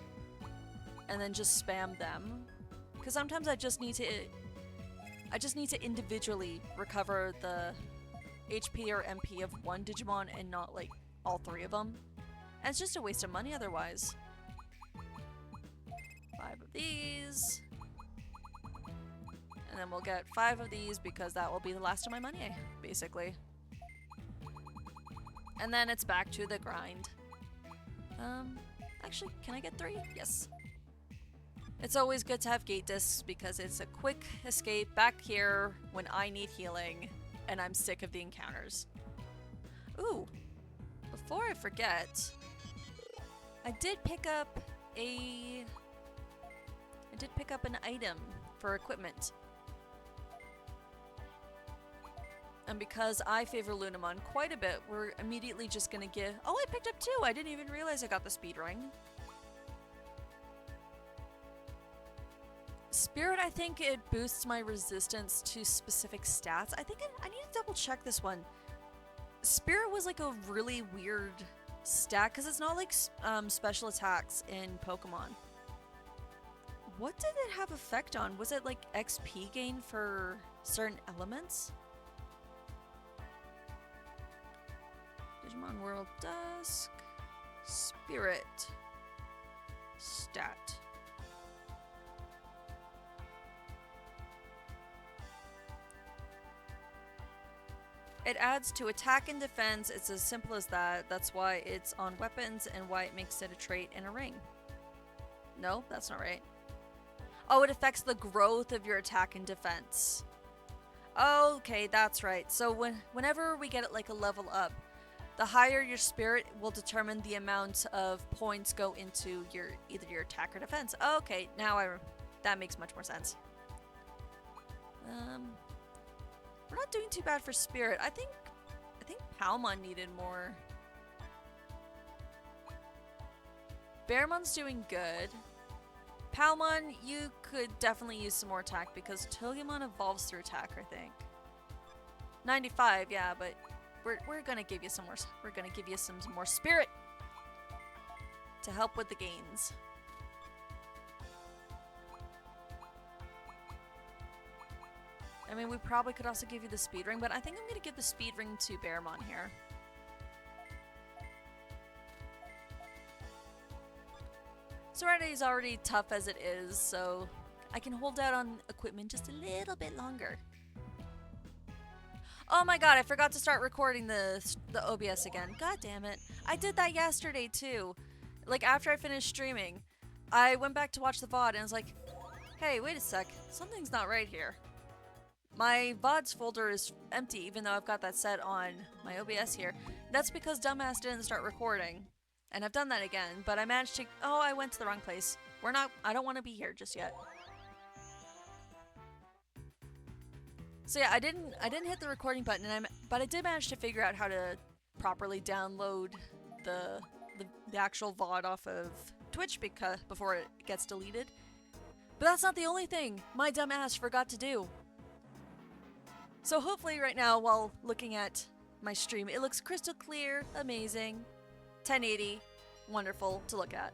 and then just spam them. Because sometimes I just need to individually recover the HP or MP of one Digimon and not like all 3 of them. And it's just a waste of money otherwise. 5 of these. And then we'll get 5 of these because that will be the last of my money, basically. And then it's back to the grind. Actually, can I get 3? Yes. It's always good to have gate discs because it's a quick escape back here when I need healing and I'm sick of the encounters. Ooh, before I forget, I did pick up an item for equipment. And because I favor Lunamon quite a bit, we're immediately just gonna give... Oh, I picked up 2! I didn't even realize I got the speed ring. Spirit, I think it boosts my resistance to specific stats. I think I need to double check this one. Spirit was like a really weird stat because it's not like special attacks in Pokemon. What did it have effect on? Was it like XP gain for certain elements? Digimon World Dusk. Spirit. Stat. It adds to attack and defense. It's as simple as that. That's why it's on weapons and why it makes it a trait in a ring. No, that's not right. Oh, it affects the growth of your attack and defense. Okay, that's right. So whenever we get it like a level up, the higher your spirit will determine the amount of points go into either your attack or defense. Okay, now that makes much more sense. We're not doing too bad for spirit. I think Palmon needed more. Bearmon's doing good. Palmon, you could definitely use some more attack because Togemon evolves through attack, I think. 95, yeah, but we're gonna give you some more. We're gonna give you some more spirit to help with the gains. I mean, we probably could also give you the speed ring, but I think I'm gonna give the speed ring to Bearmon here. Serenity is already tough as it is, so I can hold out on equipment just a little bit longer. Oh my god, I forgot to start recording the OBS again. God damn it. I did that yesterday too. Like after I finished streaming, I went back to watch the VOD and I was like, hey, wait a sec, something's not right here. My VODs folder is empty even though I've got that set on my OBS here. That's because dumbass didn't start recording. And I've done that again, but I managed to... Oh, I went to the wrong place. I don't want to be here just yet. So yeah, I didn't hit the recording button, but I did manage to figure out how to properly download the actual VOD off of Twitch before it gets deleted. But that's not the only thing my dumb ass forgot to do. So hopefully right now, while looking at my stream, it looks crystal clear, amazing, 1080, wonderful to look at.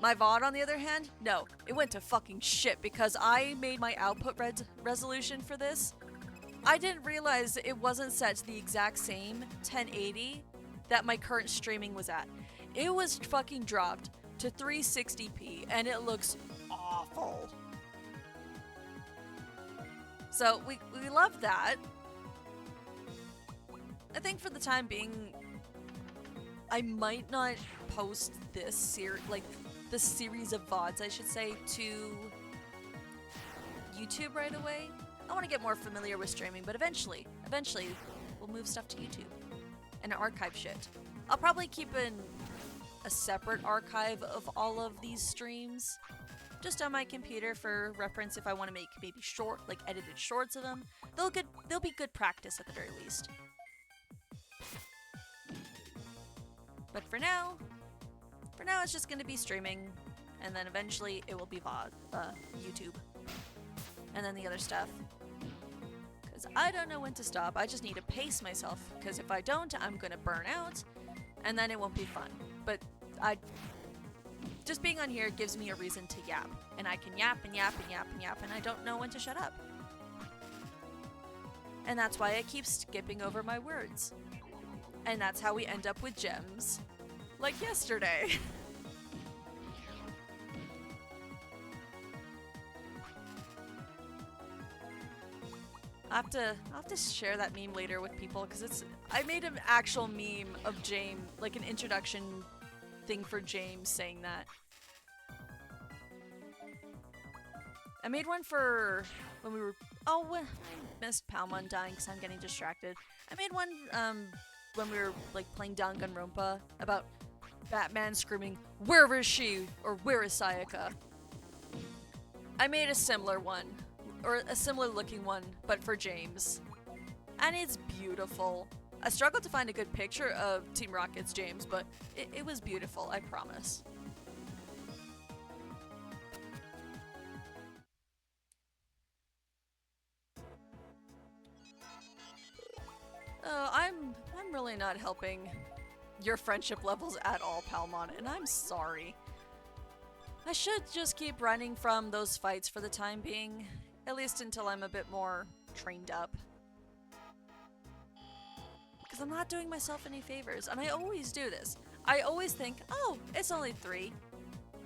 My VOD, on the other hand, no, it went to fucking shit because I made my output resolution for this. I didn't realize it wasn't set to the exact same 1080 that my current streaming was at. It was fucking dropped to 360p and it looks awful. So we love that. I think for the time being, I might not post this series of VODs, I should say, to YouTube right away. I want to get more familiar with streaming, but eventually we'll move stuff to YouTube and archive shit. I'll probably keep a separate archive of all of these streams just on my computer for reference if I want to make maybe edited shorts of them. They'll be good practice at the very least. But for now it's just going to be streaming, and then eventually it will be YouTube, and then the other stuff. Because I don't know when to stop. I just need to pace myself, because if I don't, I'm going to burn out, and then it won't be fun. But just being on here gives me a reason to yap, and I can yap and yap and yap and yap, and I don't know when to shut up. And that's why I keep skipping over my words. And that's how we end up with gems. Like yesterday. I'll have to share that meme later with people because I made an actual meme of James, like an introduction thing for James saying that. I made one for when we were... Oh, I missed Palmon dying because I'm getting distracted. I made one when we were like playing Danganronpa about Batman screaming, "Where is she?" or "Where is Sayaka?" I made a similar one, or a similar looking one, but for James. And it's beautiful. I struggled to find a good picture of Team Rocket's James, but it was beautiful, I promise. Oh, I'm really not helping your friendship levels at all, Palmon, and I'm sorry. I should just keep running from those fights for the time being, at least until I'm a bit more trained up. Because I'm not doing myself any favors, and I always do this. I always think, oh, it's only 3.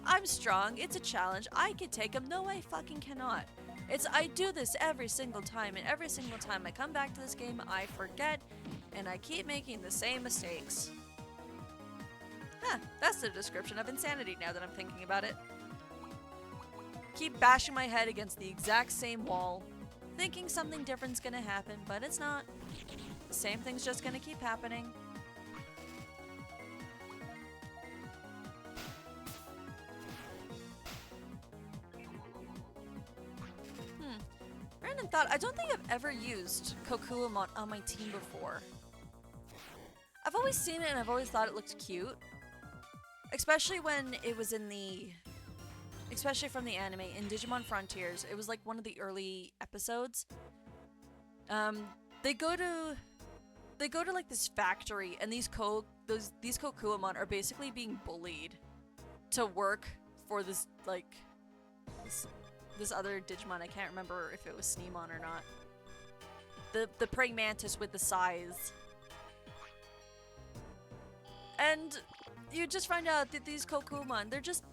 I'm strong, it's a challenge, I can take them. No, I fucking cannot. I do this every single time, and every single time I come back to this game, I forget, and I keep making the same mistakes. Huh, that's the description of insanity now that I'm thinking about it. Keep bashing my head against the exact same wall, thinking something different's gonna happen, but it's not. The same thing's just gonna keep happening. Random thought, I don't think I've ever used Kokuamon on my team before. I've always seen it and I've always thought it looked cute. Especially when it was in the... Especially from the anime, in Digimon Frontiers. It was like one of the early episodes. They go to like this factory, and these Kokuamon are basically being bullied to work for this like this other Digimon. I can't remember if it was Sneemon or not. The praying mantis with the size. And you just find out that these Kokuamon, they're just,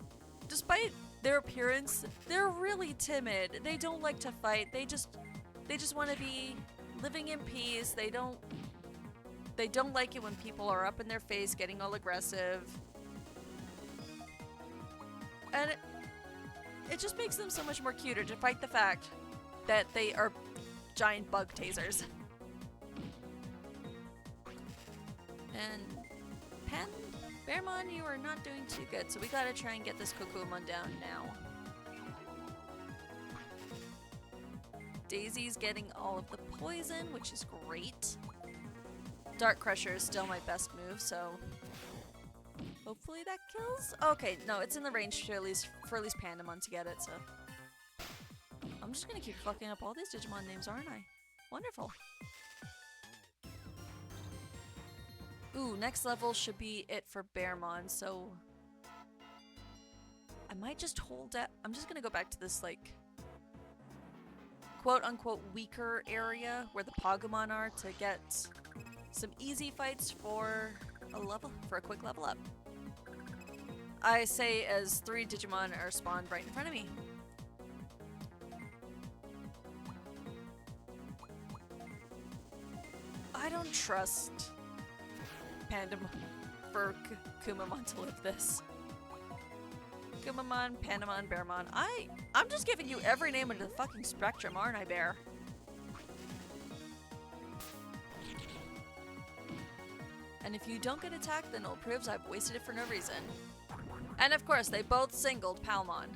despite their appearance, they're really timid. They don't like to fight. They just want to be living in peace. They don't like it when people are up in their face getting all aggressive. And it just makes them so much more cuter, despite the fact that they are giant bug tasers. And Bearmon, you are not doing too good, so we gotta try and get this Kokuamon down now. Daisy's getting all of the poison, which is great. Dark Crusher is still my best move, so hopefully that kills? Okay, no, it's in the range for at least Pandamon to get it, so I'm just gonna keep fucking up all these Digimon names, aren't I? Wonderful. Ooh, next level should be it for Bearmon, so I might just hold it. I'm just gonna go back to this, like, quote-unquote weaker area where the Pagumon are to get some easy fights for a quick level up. I say as 3 Digimon are spawned right in front of me. I don't trust Pandamon for Kumamon to live this. Kumamon, Pandamon, Bearmon. I'm just giving you every name under the fucking spectrum, aren't I, Bear? And if you don't get attacked, then it proves I've wasted it for no reason. And of course, they both singled Palmon.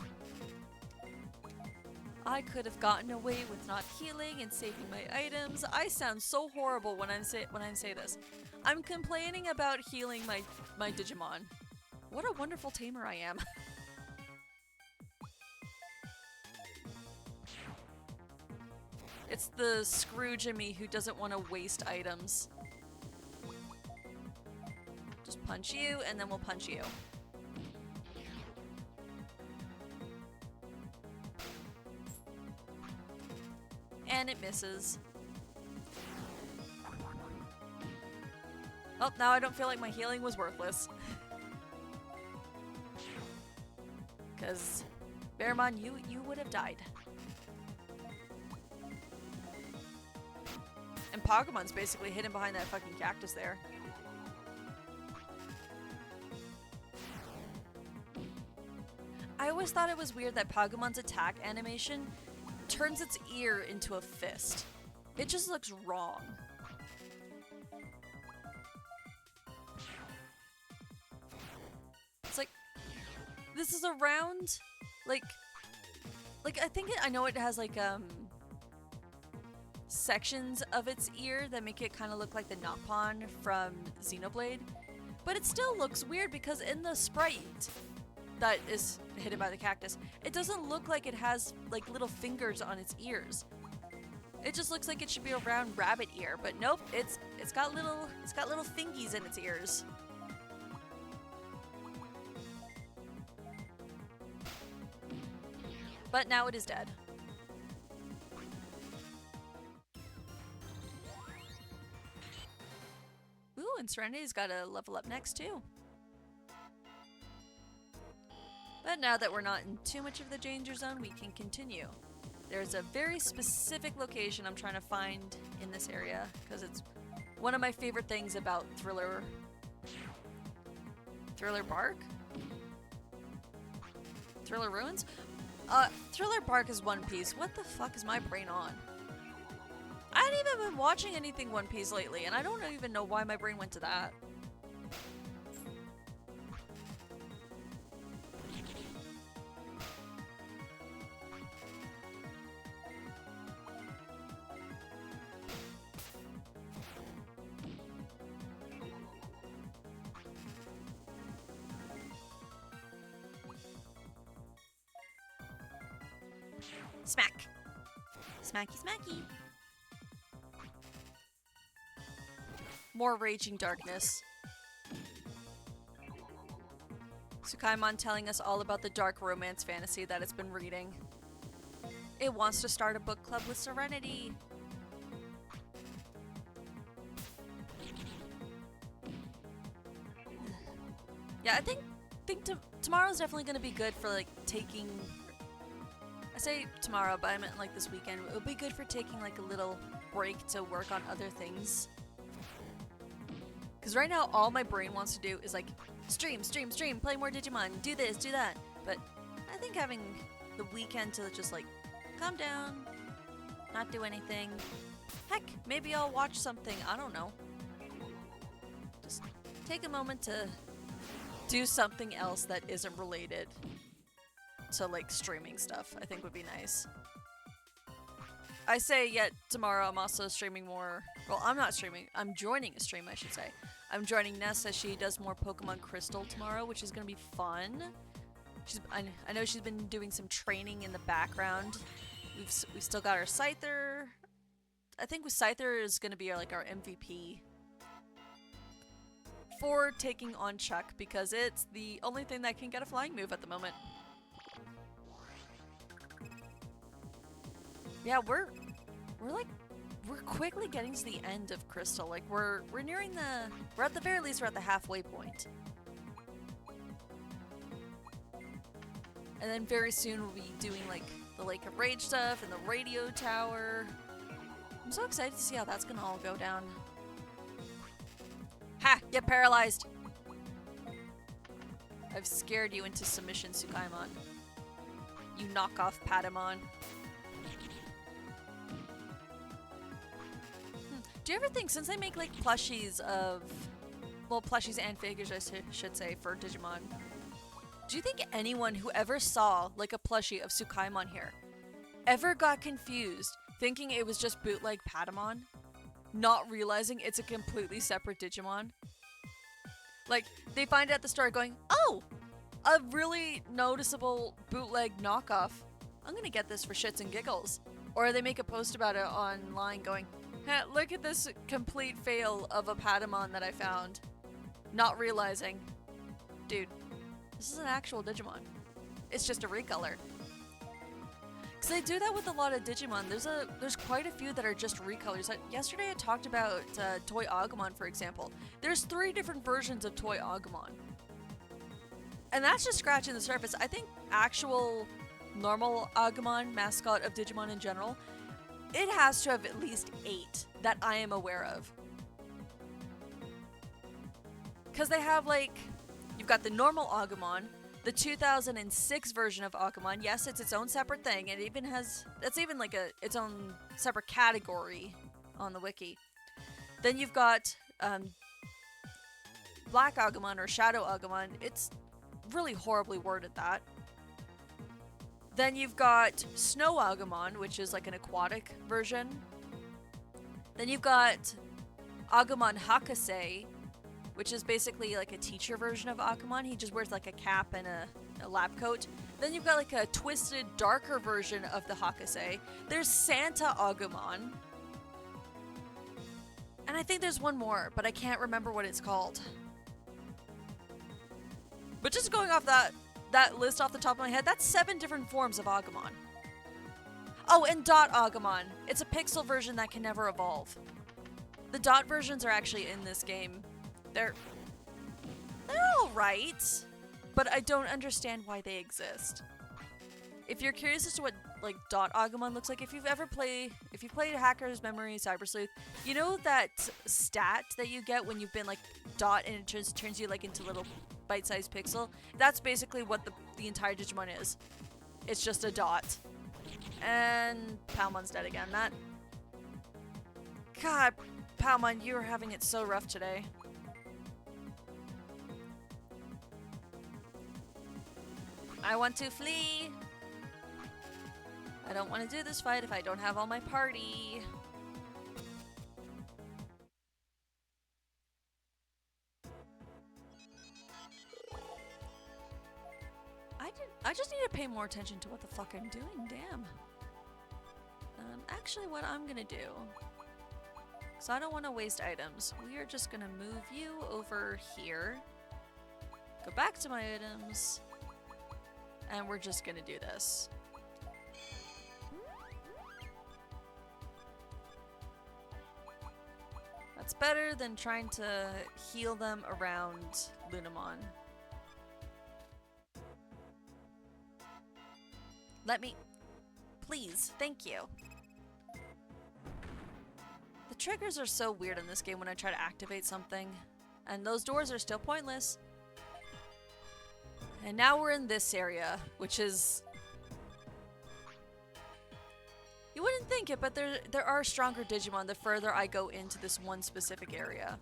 I could have gotten away with not healing and saving my items. I sound so horrible when I say this. I'm complaining about healing my Digimon. What a wonderful tamer I am. It's the Scrooge in me who doesn't want to waste items. Just punch you, and then we'll punch you. And it misses. Oh, now I don't feel like my healing was worthless. Because, Bearmon, you would have died. And Pagumon's basically hidden behind that fucking cactus there. I always thought it was weird that Pagumon's attack animation turns its ear into a fist. It just looks wrong. It's like, this is around, like I think I know it has like sections of its ear that make it kind of look like the Knockpon from Xenoblade, but it still looks weird because in the sprite that is hidden by the cactus, it doesn't look like it has like little fingers on its ears. It just looks like it should be a round rabbit ear, but nope, it's got little thingies in its ears. But now it is dead. Ooh, and Serenity's got to level up next too. But now that we're not in too much of the danger zone, we can continue. There's a very specific location I'm trying to find in this area because it's one of my favorite things about Thriller Bark? Thriller Ruins? Thriller Bark is One Piece. What the fuck is my brain on? I haven't even been watching anything One Piece lately, and I don't even know why my brain went to that. Smack. Smacky, smacky. More raging darkness. Tsukaimon telling us all about the dark romance fantasy that it's been reading. It wants to start a book club with Serenity. Yeah, I think tomorrow's definitely going to be good for like taking... I say tomorrow, but I meant like this weekend. It'll be good for taking like a little break to work on other things. Because right now, all my brain wants to do is like stream, play more Digimon, do this, do that. But I think having the weekend to just like calm down, not do anything. Heck, maybe I'll watch something. I don't know. Just take a moment to do something else that isn't related to like streaming stuff. I think would be nice. I say yet tomorrow I'm also streaming more. Well, I'm not streaming. I'm joining a stream, I should say. I'm joining Ness as she does more Pokemon Crystal tomorrow, which is going to be fun. I know she's been doing some training in the background. We've still got our Scyther. I think with Scyther is going to be our MVP for taking on Chuck because it's the only thing that can get a flying move at the moment. Yeah, we're quickly getting to the end of Crystal. Like we're nearing we're at the very least we're at the halfway point. And then very soon we'll be doing like the Lake of Rage stuff and the radio tower. I'm so excited to see how that's gonna all go down. Ha! Get paralyzed! I've scared you into submission, Tsukaimon. You knockoff Patamon. Do you ever think, since they make like plushies of, well, plushies and figures I should say for Digimon, do you think anyone who ever saw like a plushie of Tsukaimon here ever got confused thinking it was just bootleg Patamon, not realizing it's a completely separate Digimon? Like, they find it at the store going, oh, a really noticeable bootleg knockoff. I'm gonna get this for shits and giggles. Or they make a post about it online going, hey, look at this complete fail of a Patamon that I found. Not realizing, dude, this is an actual Digimon. It's just a recolor. Because they do that with a lot of Digimon. There's quite a few that are just recolors. Yesterday I talked about Toy Agumon, for example. There's 3 different versions of Toy Agumon. And that's just scratching the surface. I think actual normal Agumon, mascot of Digimon in general, it has to have at least 8 that I am aware of. Because they have like, you've got the normal Agumon, the 2006 version of Agumon. Yes, it's its own separate thing. It even has, that's even like its own separate category on the wiki. Then you've got Black Agumon or Shadow Agumon. It's really horribly worded, that. Then you've got Snow Agumon, which is like an aquatic version. Then you've got Agumon Hakase, which is basically like a teacher version of Agumon. He just wears like a cap and a lab coat. Then you've got like a twisted, darker version of the Hakase. There's Santa Agumon. And I think there's one more, but I can't remember what it's called. But just going off that list off the top of my head, that's 7 different forms of Agumon. Oh, and Dot Agumon. It's a pixel version that can never evolve. The Dot versions are actually in this game. They're alright, but I don't understand why they exist. If you're curious as to what like dot Agumon looks like. If you played Hacker's Memory Cyber Sleuth, you know that stat that you get when you've been like dot and it turns you like into little bite-sized pixel. That's basically what the entire Digimon is. It's just a dot. And Palmon's dead again. That God, Palmon, you are having it so rough today. I want to flee. I don't want to do this fight if I don't have all my party. I just need to pay more attention to what the fuck I'm doing, damn. Actually what I'm gonna do, so I don't want to waste items, we are just gonna move you over here, go back to my items, and we're just gonna do this. That's better than trying to heal them around Lunamon. Let me... Please, thank you. The triggers are so weird in this game when I try to activate something. And those doors are still pointless. And now we're in this area, which is... You wouldn't think it, but there are stronger Digimon the further I go into this one specific area.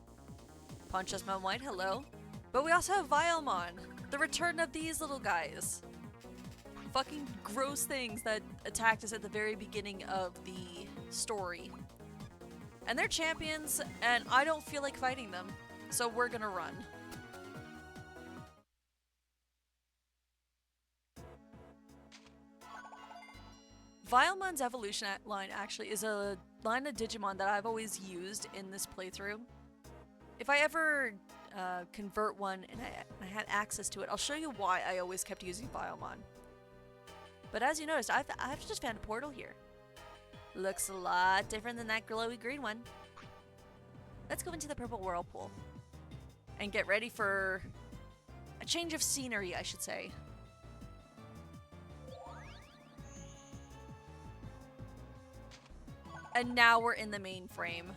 Ponchesmon White, hello. But we also have Vilemon, the return of these little guys. Fucking gross things that attacked us at the very beginning of the story. And they're champions, and I don't feel like fighting them, so we're gonna run. Vilemon's evolution line actually is a line of Digimon that I've always used in this playthrough. If I ever convert one and I had access to it, I'll show you why I always kept using Vilemon. But as you noticed, I've just found a portal here. Looks a lot different than that glowy green one. Let's go into the purple whirlpool and get ready for a change of scenery, I should say. And now we're in the main frame.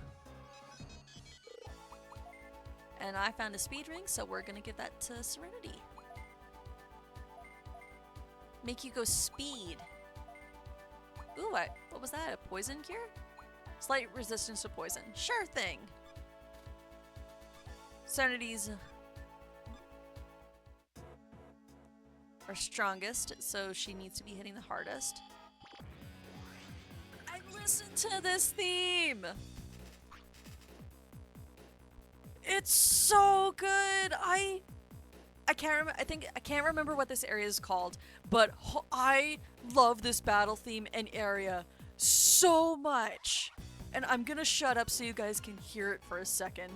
And I found a speed ring, so we're gonna give that to Serenity. Make you go speed. Ooh, what was that? A poison cure? Slight resistance to poison. Sure thing. Serenity's our strongest, so she needs to be hitting the hardest. I listened to this theme. It's so good. I can't remember. I can't remember what this area is called, but I love this battle theme and area so much. And I'm gonna shut up so you guys can hear it for a second.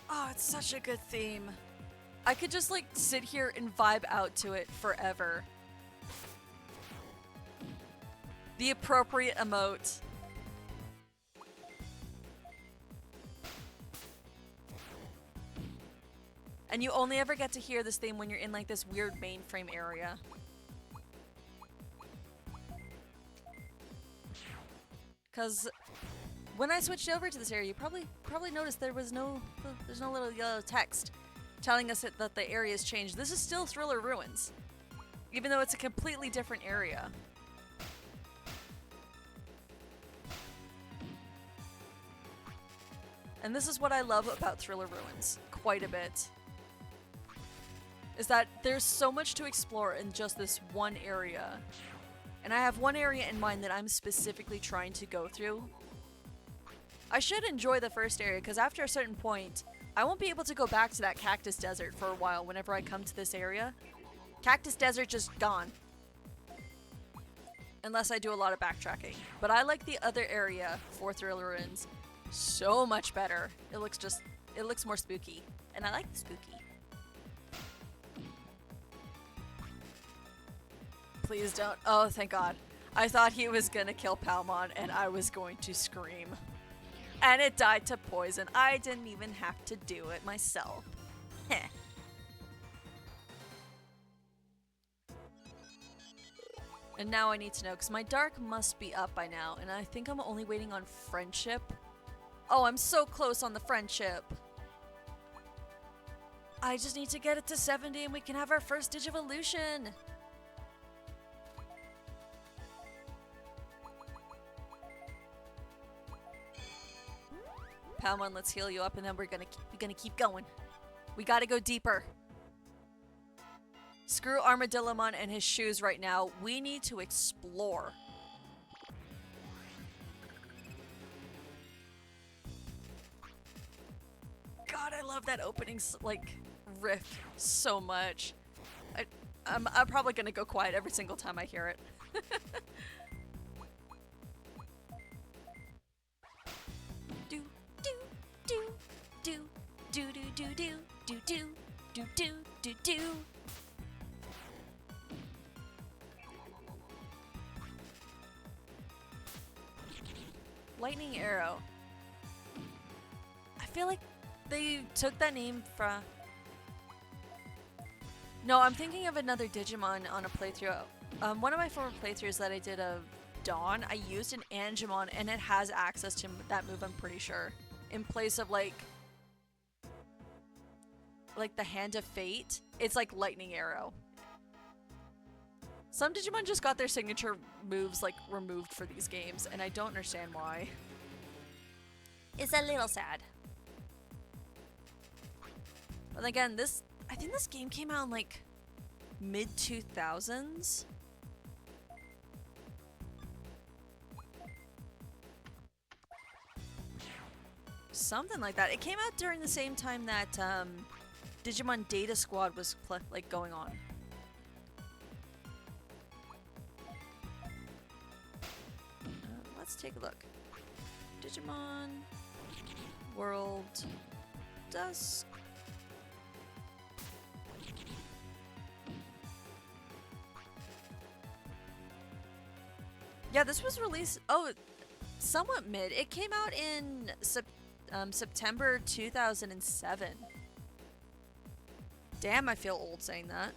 Oh, it's such a good theme. I could just like sit here and vibe out to it forever. The appropriate emote. And you only ever get to hear this theme when you're in like this weird mainframe area. Cause when I switched over to this area, you probably noticed there's no little yellow text telling us that the area has changed. This is still Thriller Ruins, even though it's a completely different area. And this is what I love about Thriller Ruins quite a bit, is that there's so much to explore in just this one area. And I have one area in mind that I'm specifically trying to go through. I should enjoy the first area, because after a certain point, I won't be able to go back to that Cactus Desert for a while whenever I come to this area. Cactus Desert just gone. Unless I do a lot of backtracking. But I like the other area for Thriller Ruins so much better. It looks more spooky. And I like the spooky. Please don't. Oh, thank God. I thought he was gonna kill Palmon and I was going to scream. And it died to poison. I didn't even have to do it myself. Heh. And now I need to know, because my dark must be up by now, and I think I'm only waiting on friendship. Oh, I'm so close on the friendship. I just need to get it to 70 and we can have our first Digivolution. Palmon, let's heal you up and then we're gonna keep going. We gotta go deeper. Screw Armadillomon and his shoes right now. We need to explore. God, I love that opening like riff so much. I'm probably gonna go quiet every single time I hear it. do do do do do do do do do do do do do do. Lightning Arrow. I feel like they took that name from... No, I'm thinking of another Digimon on a playthrough. One of my former playthroughs that I did of Dawn, I used an Angemon and it has access to that move, I'm pretty sure. In place of like the Hand of Fate, it's like Lightning Arrow. Some Digimon just got their signature moves like removed for these games, and I don't understand why. It's a little sad. But again, I think this game came out in like mid-2000s. Something like that. It came out during the same time that Digimon Data Squad was like going on. Let's take a look. Digimon World Dusk. Yeah, this was released, somewhat mid. It came out in September 2007. Damn, I feel old saying that.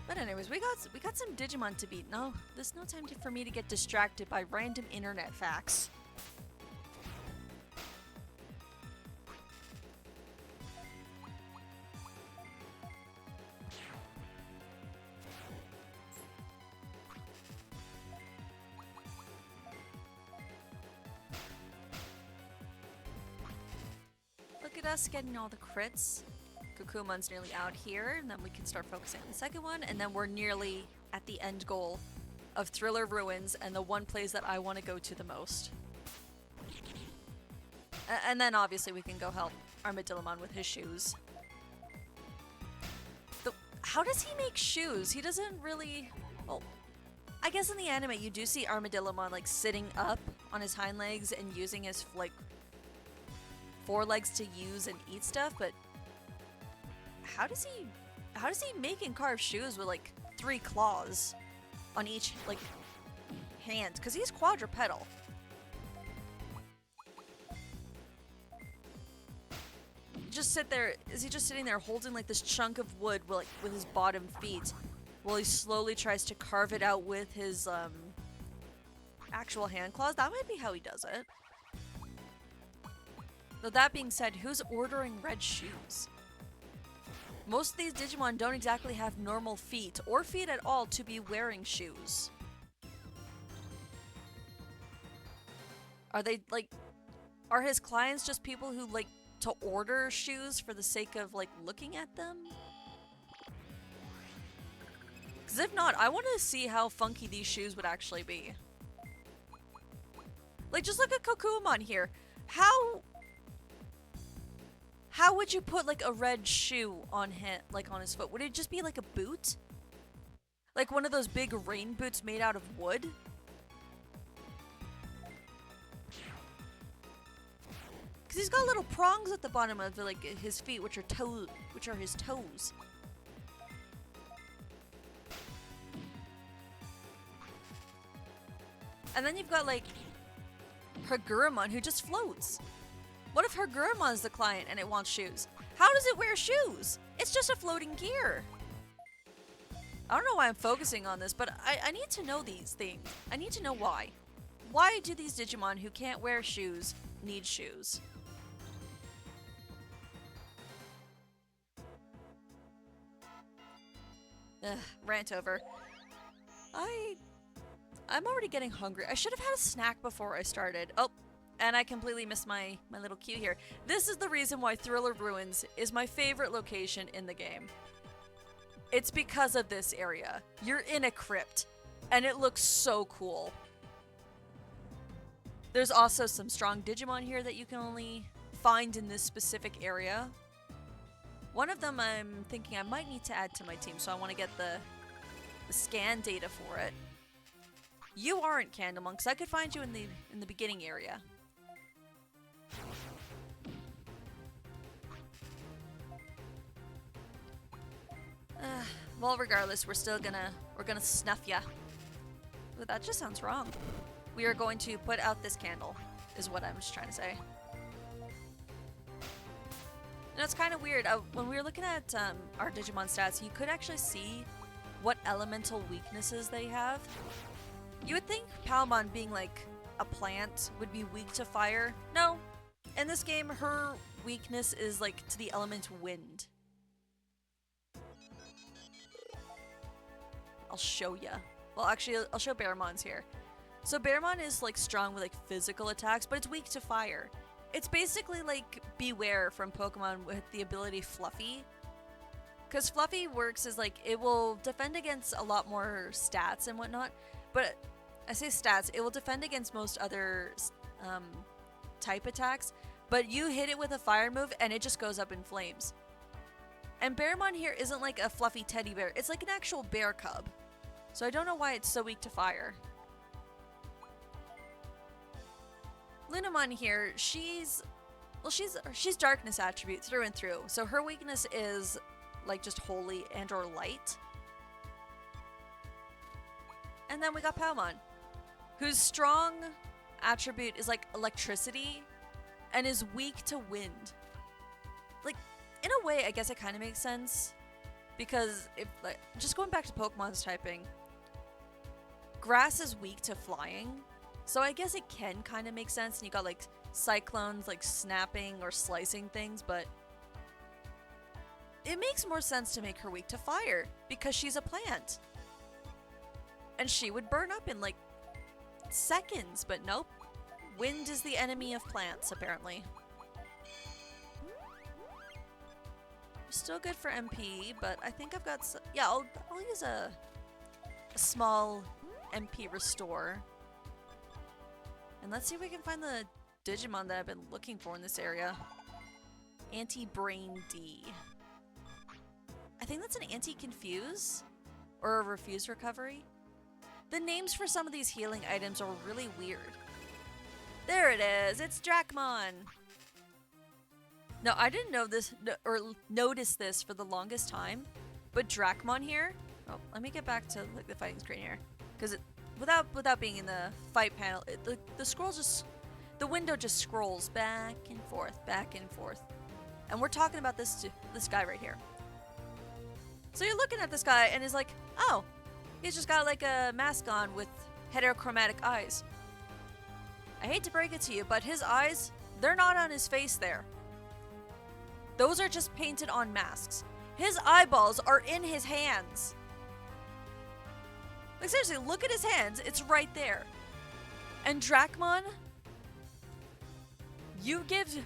But anyways, we got some Digimon to beat. No, there's no time for me to get distracted by random internet facts. Look at us getting all the crits. Kukumon's nearly out here, and then we can start focusing on the second one, and then we're nearly at the end goal of Thriller Ruins and the one place that I want to go to the most. And then obviously we can go help Armadillomon with his shoes. How does he make shoes? He doesn't really... Well, I guess in the anime you do see Armadillomon like sitting up on his hind legs and using his like forelegs to use and eat stuff, but how does he make and carve shoes with like 3 claws on each like hand? Because he's quadrupedal. Just sit there. Is he just sitting there holding like this chunk of wood with his bottom feet while he slowly tries to carve it out with his actual hand claws? That might be how he does it. Though that being said, who's ordering red shoes? Most of these Digimon don't exactly have normal feet, or feet at all, to be wearing shoes. Are they, like... Are his clients just people who like to order shoes for the sake of, like, looking at them? Because if not, I want to see how funky these shoes would actually be. Like, just look at Kokuumon here. How would you put, like, a red shoe on him, like, on his foot? Would it just be, like, a boot? Like one of those big rain boots made out of wood? Because he's got little prongs at the bottom of like his feet, which are his toes. And then you've got like Hagurumon who just floats. What if Hagurumon's the client and it wants shoes? How does it wear shoes? It's just a floating gear. I don't know why I'm focusing on this, but I need to know these things. I need to know why. Why do these Digimon who can't wear shoes need shoes? Ugh, rant over. I'm already getting hungry. I should have had a snack before I started. Oh, and I completely missed my little cue here. This is the reason why Thriller Ruins is my favorite location in the game. It's because of this area. You're in a crypt, and it looks so cool. There's also some strong Digimon here that you can only find in this specific area. One of them I'm thinking I might need to add to my team, so I want to get the scan data for it. You aren't Candlemon, because I could find you in the beginning area. Well, regardless, we're gonna snuff ya. But that just sounds wrong. We are going to put out this candle, is what I'm just trying to say. And it's kind of weird. When we were looking at our Digimon stats, you could actually see what elemental weaknesses they have. You would think Palmon being like a plant would be weak to fire. No. In this game, her weakness is like to the element wind. I'll show ya. Well, actually, I'll show Bearmon's here. So Bearmon is like strong with like physical attacks, but it's weak to fire. It's basically like Beware from Pokemon with the ability Fluffy. Because Fluffy works as like, it will defend against a lot more stats and whatnot. But I say stats, it will defend against most other type attacks. But you hit it with a fire move and it just goes up in flames. And Bearmon here isn't like a fluffy teddy bear. It's like an actual bear cub. So I don't know why it's so weak to fire. Lunamon here, she's darkness attribute through and through. So her weakness is like just holy and or light. And then we got Palmon, whose strong attribute is like electricity and is weak to wind. Like, in a way, I guess it kind of makes sense. Because if, like, just going back to Pokemon's typing, grass is weak to flying. So I guess it can kind of make sense. And you got like cyclones like snapping or slicing things, but it makes more sense to make her weak to fire because she's a plant. And she would burn up in like seconds, but nope. Wind is the enemy of plants, apparently. Still good for MP, but I think I've got yeah, I'll use a small MP restore. And let's see if we can find the Digimon that I've been looking for in this area. Anti-Brain D. I think that's an anti-confuse or a refuse recovery. The names for some of these healing items are really weird. There it is. It's Dracmon. No, I didn't know this or notice this for the longest time, but Dracmon here. Oh, let me get back to like the fighting screen here, because without being in the fight panel, the window just scrolls back and forth, and we're talking about this guy right here. So you're looking at this guy and he's like, oh, he's just got like a mask on with heterochromatic eyes. I hate to break it to you, but his eyes, they're not on his face there. Those are just painted on masks. His eyeballs are in his hands. Like seriously, look at his hands. It's right there. And Dracmon,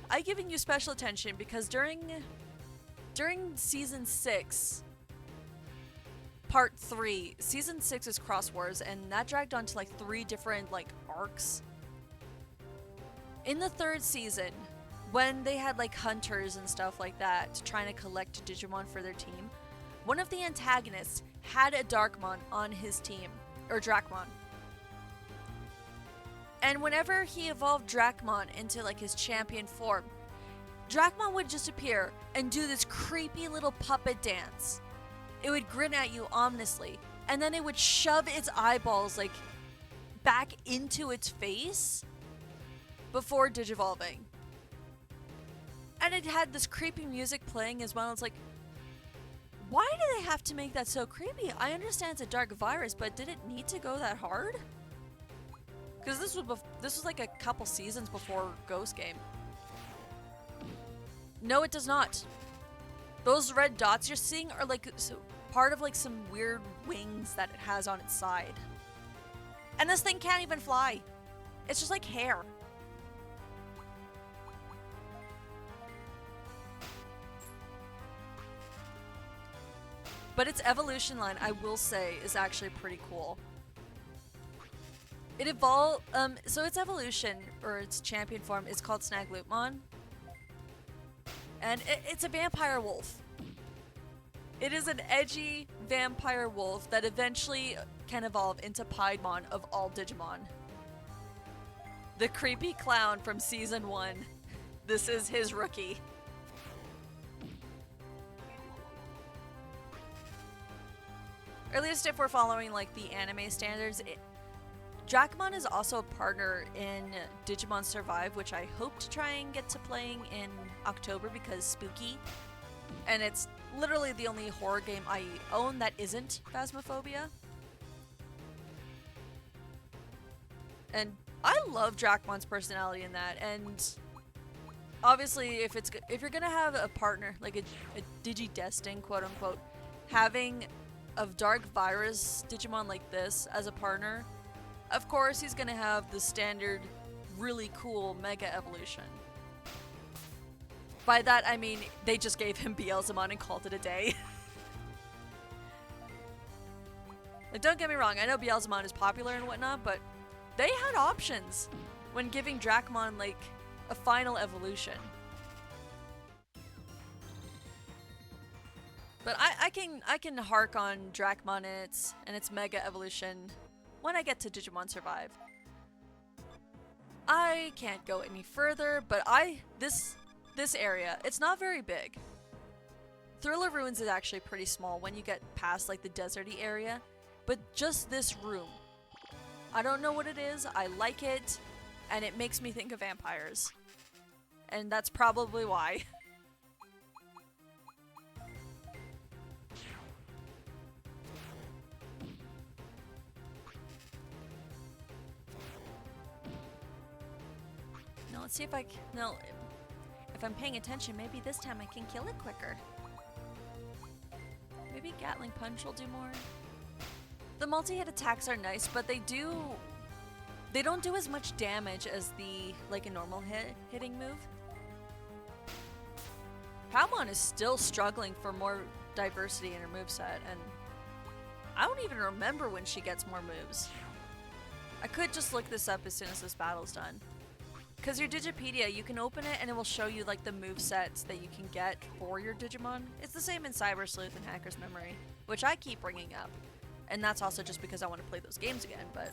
I've given you special attention because during season 6, part 3, season 6 is Cross Wars, and that dragged on to like 3 different like arcs. In the 3rd season, when they had like hunters and stuff like that trying to collect Digimon for their team, one of the antagonists had a Darkmon on his team, or Dracmon. And whenever he evolved Dracmon into like his champion form, Dracmon would just appear and do this creepy little puppet dance. It would grin at you ominously, and then it would shove its eyeballs like back into its face before digivolving. And it had this creepy music playing as well. It's like, why do they have to make that so creepy? I understand it's a dark virus, but did it need to go that hard? Because this was like a couple seasons before Ghost Game. No, it does not. Those red dots you're seeing are like part of like some weird wings that it has on its side. And this thing can't even fly. It's just like hair. But its evolution line, I will say, is actually pretty cool. It evolved, so its evolution, or its champion form, is called Snagloopmon. And it's a vampire wolf. It is an edgy vampire wolf that eventually can evolve into Piedmon of all Digimon. The creepy clown from Season 1. This is his rookie. Or at least if we're following like the anime standards. Dracmon is also a partner in Digimon Survive, which I hope to try and get to playing in October because spooky. And it's literally the only horror game I own that isn't Phasmophobia. And I love Dracmon's personality in that. And obviously, if you're gonna have a partner, like a Digidestined, quote unquote, having a dark virus Digimon like this as a partner, of course he's gonna have the standard really cool Mega Evolution. By that I mean they just gave him Beelzemon and called it a day. Like, don't get me wrong, I know Beelzemon is popular and whatnot, but they had options when giving Dracmon like a final evolution. But I can hark on Dracmon and its Mega Evolution when I get to Digimon Survive. I can't go any further, but this area, it's not very big. Thriller Ruins is actually pretty small when you get past like the deserty area, but just this room. I don't know what it is, I like it, and it makes me think of vampires. And that's probably why. Let's see if if I'm paying attention, maybe this time I can kill it quicker. Maybe Gatling Punch will do more. The multi-hit attacks are nice, but they don't do as much damage as a normal hitting move. Palmon is still struggling for more diversity in her moveset, and I don't even remember when she gets more moves. I could just look this up as soon as this battle's done. Because your Digipedia, you can open it and it will show you like the movesets that you can get for your Digimon. It's the same in Cyber Sleuth and Hacker's Memory, which I keep bringing up. And that's also just because I want to play those games again, but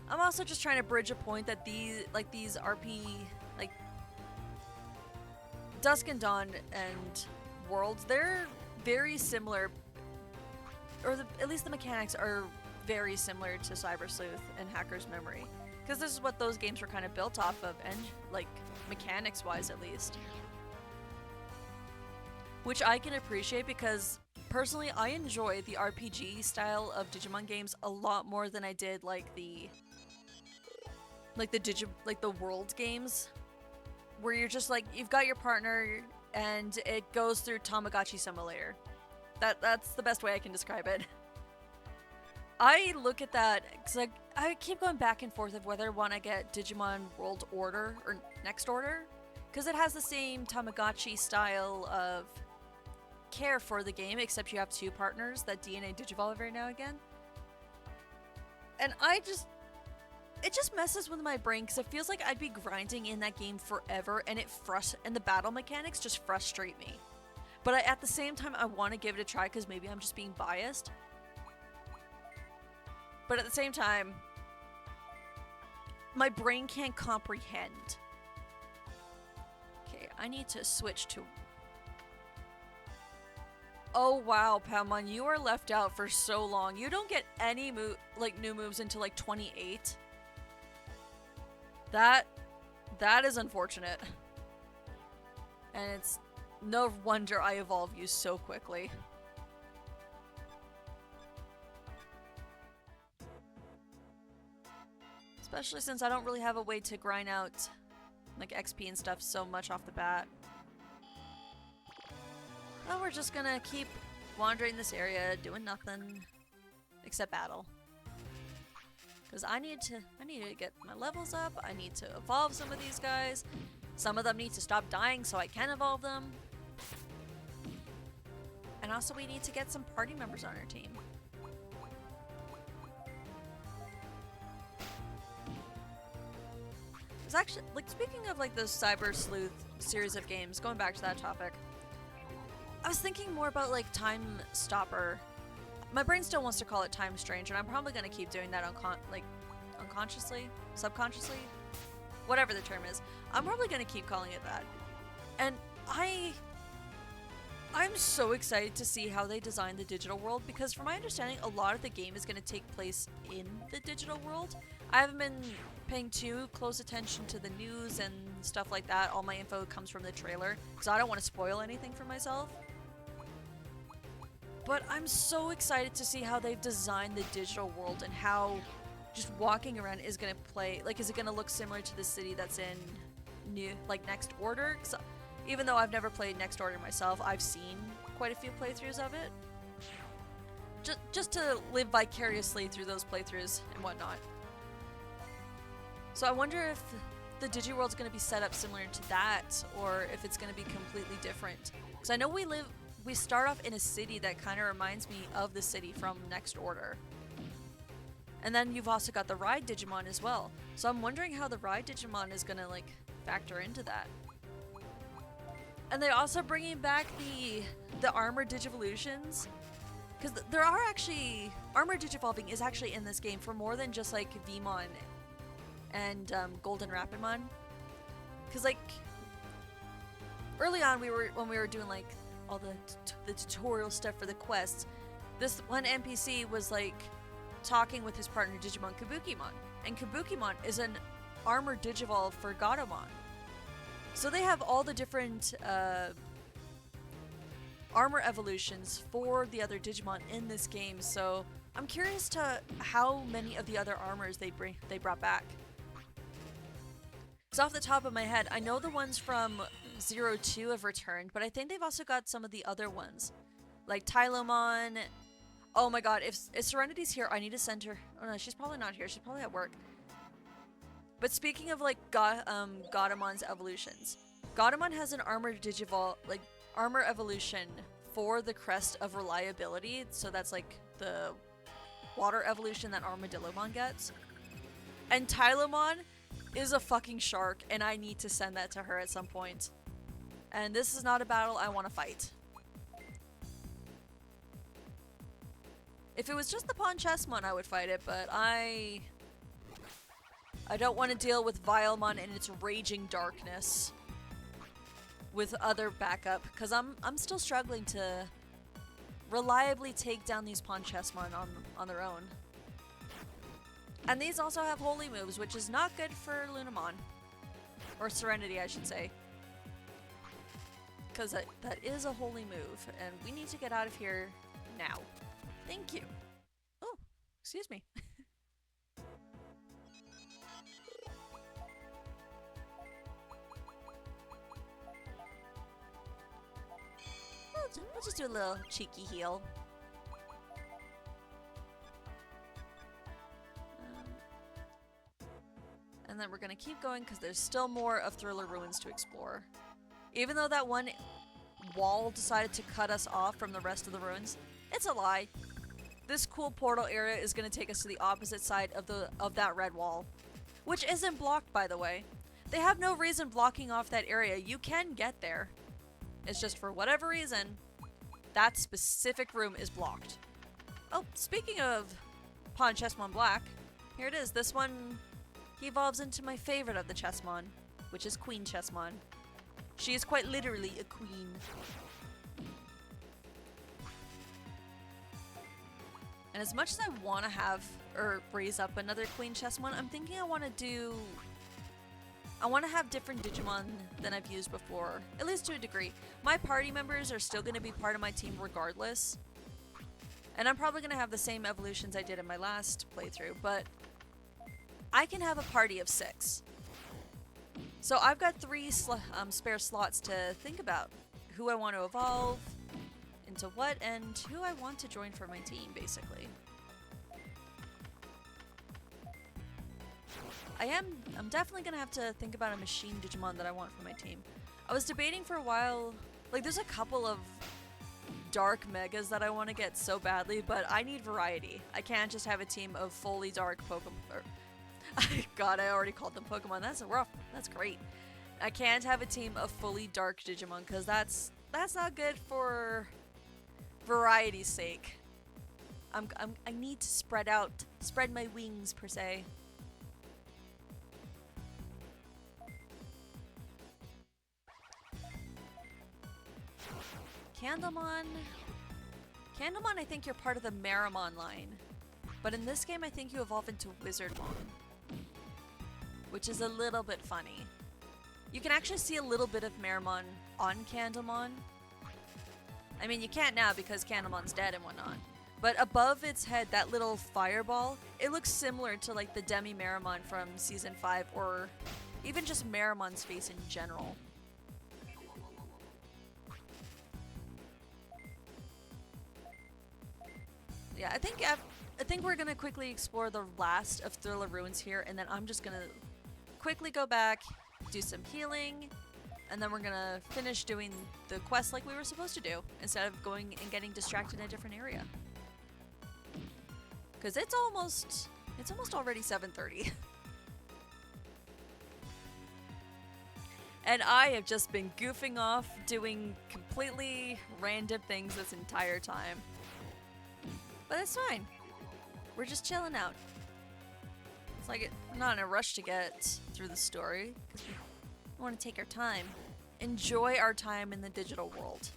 I'm also just trying to bridge a point that these RP, like Dusk and Dawn and Worlds, they're very similar, or at least the mechanics are very similar to Cyber Sleuth and Hacker's Memory. Because this is what those games were kind of built off of, and like mechanics-wise at least. Which I can appreciate because personally I enjoy the RPG style of Digimon games a lot more than I did like the World games, where you're just like you've got your partner and it goes through Tamagotchi Simulator. That's the best way I can describe it. I look at that because I keep going back and forth of whether I want to get Digimon World Order or Next Order, because it has the same Tamagotchi style of care for the game, except you have two partners that DNA Digivolve every now and again. And it just messes with my brain because it feels like I'd be grinding in that game forever, and and the battle mechanics just frustrate me. But at the same time, I want to give it a try because maybe I'm just being biased. But at the same time, my brain can't comprehend. I need to switch to... Oh wow, Pamon, you are left out for so long. You don't get any new moves until like 28. That is unfortunate. And it's no wonder I evolve you so quickly. Especially since I don't really have a way to grind out like XP and stuff so much off the bat. Well, we're just gonna keep wandering this area, doing nothing except battle. Because I need to get my levels up, I need to evolve some of these guys. Some of them need to stop dying so I can evolve them. And also we need to get some party members on our team. It's actually, like, speaking of like those Cyber Sleuth series of games, going back to that topic, I was thinking more about like Time Stopper. My brain still wants to call it Time Strange, and I'm probably gonna keep doing that unconsciously, subconsciously, whatever the term is. I'm probably gonna keep calling it that. And I'm so excited to see how they design the digital world, because from my understanding, a lot of the game is gonna take place in the digital world. I haven't been paying too close attention to the news and stuff like that. All my info comes from the trailer, because I don't want to spoil anything for myself. But I'm so excited to see how they've designed the digital world and how just walking around is going to play. Like, is it going to look similar to the city that's in Next Order? 'Cause even though I've never played Next Order myself, I've seen quite a few playthroughs of it. Just to live vicariously through those playthroughs and whatnot. So I wonder if the Digiworld's going to be set up similar to that, or if it's going to be completely different. Because I know we start off in a city that kind of reminds me of the city from Next Order. And then you've also got the Ride Digimon as well. So I'm wondering how the Ride Digimon is going to like factor into that. And they're also bringing back the Armor Digivolutions. Because there are actually... Armor Digivolving is actually in this game for more than just like Vmon and Golden Rapidmon. Because like early on when we were doing like all the tutorial stuff for the quests, this one NPC was like talking with his partner Digimon Kabukimon, and Kabukimon is an Armor Digivolve for Gatomon. So they have all the different armor evolutions for the other Digimon in this game, so I'm curious to how many of the other armors they brought back. So off the top of my head, I know the ones from 02 have returned, but I think they've also got some of the other ones. Like Tylomon. Oh my god, if Serenity's here, I need to send her. Oh no, she's probably not here. She's probably at work. But speaking of like Gatomon's evolutions, Gatomon has an armor armor evolution for the Crest of Reliability. So that's like the water evolution that Armadillomon gets. And Tylomon is a fucking shark, and I need to send that to her at some point. And this is not a battle I want to fight. If it was just the Pawn Chessmon, I would fight it, but I don't want to deal with Vilemon and its raging darkness with other backup, because I'm still struggling to reliably take down these Pawn Chessmon on their own. And these also have holy moves, which is not good for Lunamon. Or Serenity, I should say. Because that is a holy move, and we need to get out of here now. Thank you. Oh, excuse me. We'll just do a little cheeky heal. And then we're gonna keep going because there's still more of Thriller Ruins to explore. Even though that one wall decided to cut us off from the rest of the ruins, it's a lie. This cool portal area is gonna take us to the opposite side of that red wall, which isn't blocked, by the way. They have no reason blocking off that area. You can get there. It's just for whatever reason, that specific room is blocked. Oh, speaking of Pawn Chessmon Black, here it is. This one, he evolves into my favorite of the Chessmon, which is Queen Chessmon. She is quite literally a queen. And as much as I want to have, or raise up another Queen Chessmon, I'm thinking I want to have different Digimon than I've used before, at least to a degree. My party members are still going to be part of my team regardless. And I'm probably going to have the same evolutions I did in my last playthrough, but I can have a party of 6. So I've got 3 spare slots to think about. Who I want to evolve, into what, and who I want to join for my team, basically. I'm definitely gonna have to think about a machine Digimon that I want for my team. I was debating for a while, like there's a couple of dark megas that I want to get so badly, but I need variety. I can't just have a team of fully dark Pokemon. God, I already called them Pokemon. That's rough. That's great. I can't have a team of fully dark Digimon because that's not good for variety's sake. I need to spread my wings per se. Candlemon, I think you're part of the Marimon line, but in this game I think you evolve into Wizardmon, which is a little bit funny. You can actually see a little bit of Marimon on Candlemon. I mean, you can't now because Candlemon's dead and whatnot, but above its head, that little fireball, it looks similar to like the Demi Marimon from Season 5, or even just Marimon's face in general. Yeah, I think we're gonna quickly explore the last of Thriller Ruins here, and then I'm just gonna quickly go back, do some healing, and then we're gonna finish doing the quest like we were supposed to do, instead of going and getting distracted in a different area. Cause it's almost already 7:30. And I have just been goofing off, doing completely random things this entire time. But it's fine. We're just chilling out. It's like I'm not in a rush to get through the story, because we want to take our time. Enjoy our time in the digital world.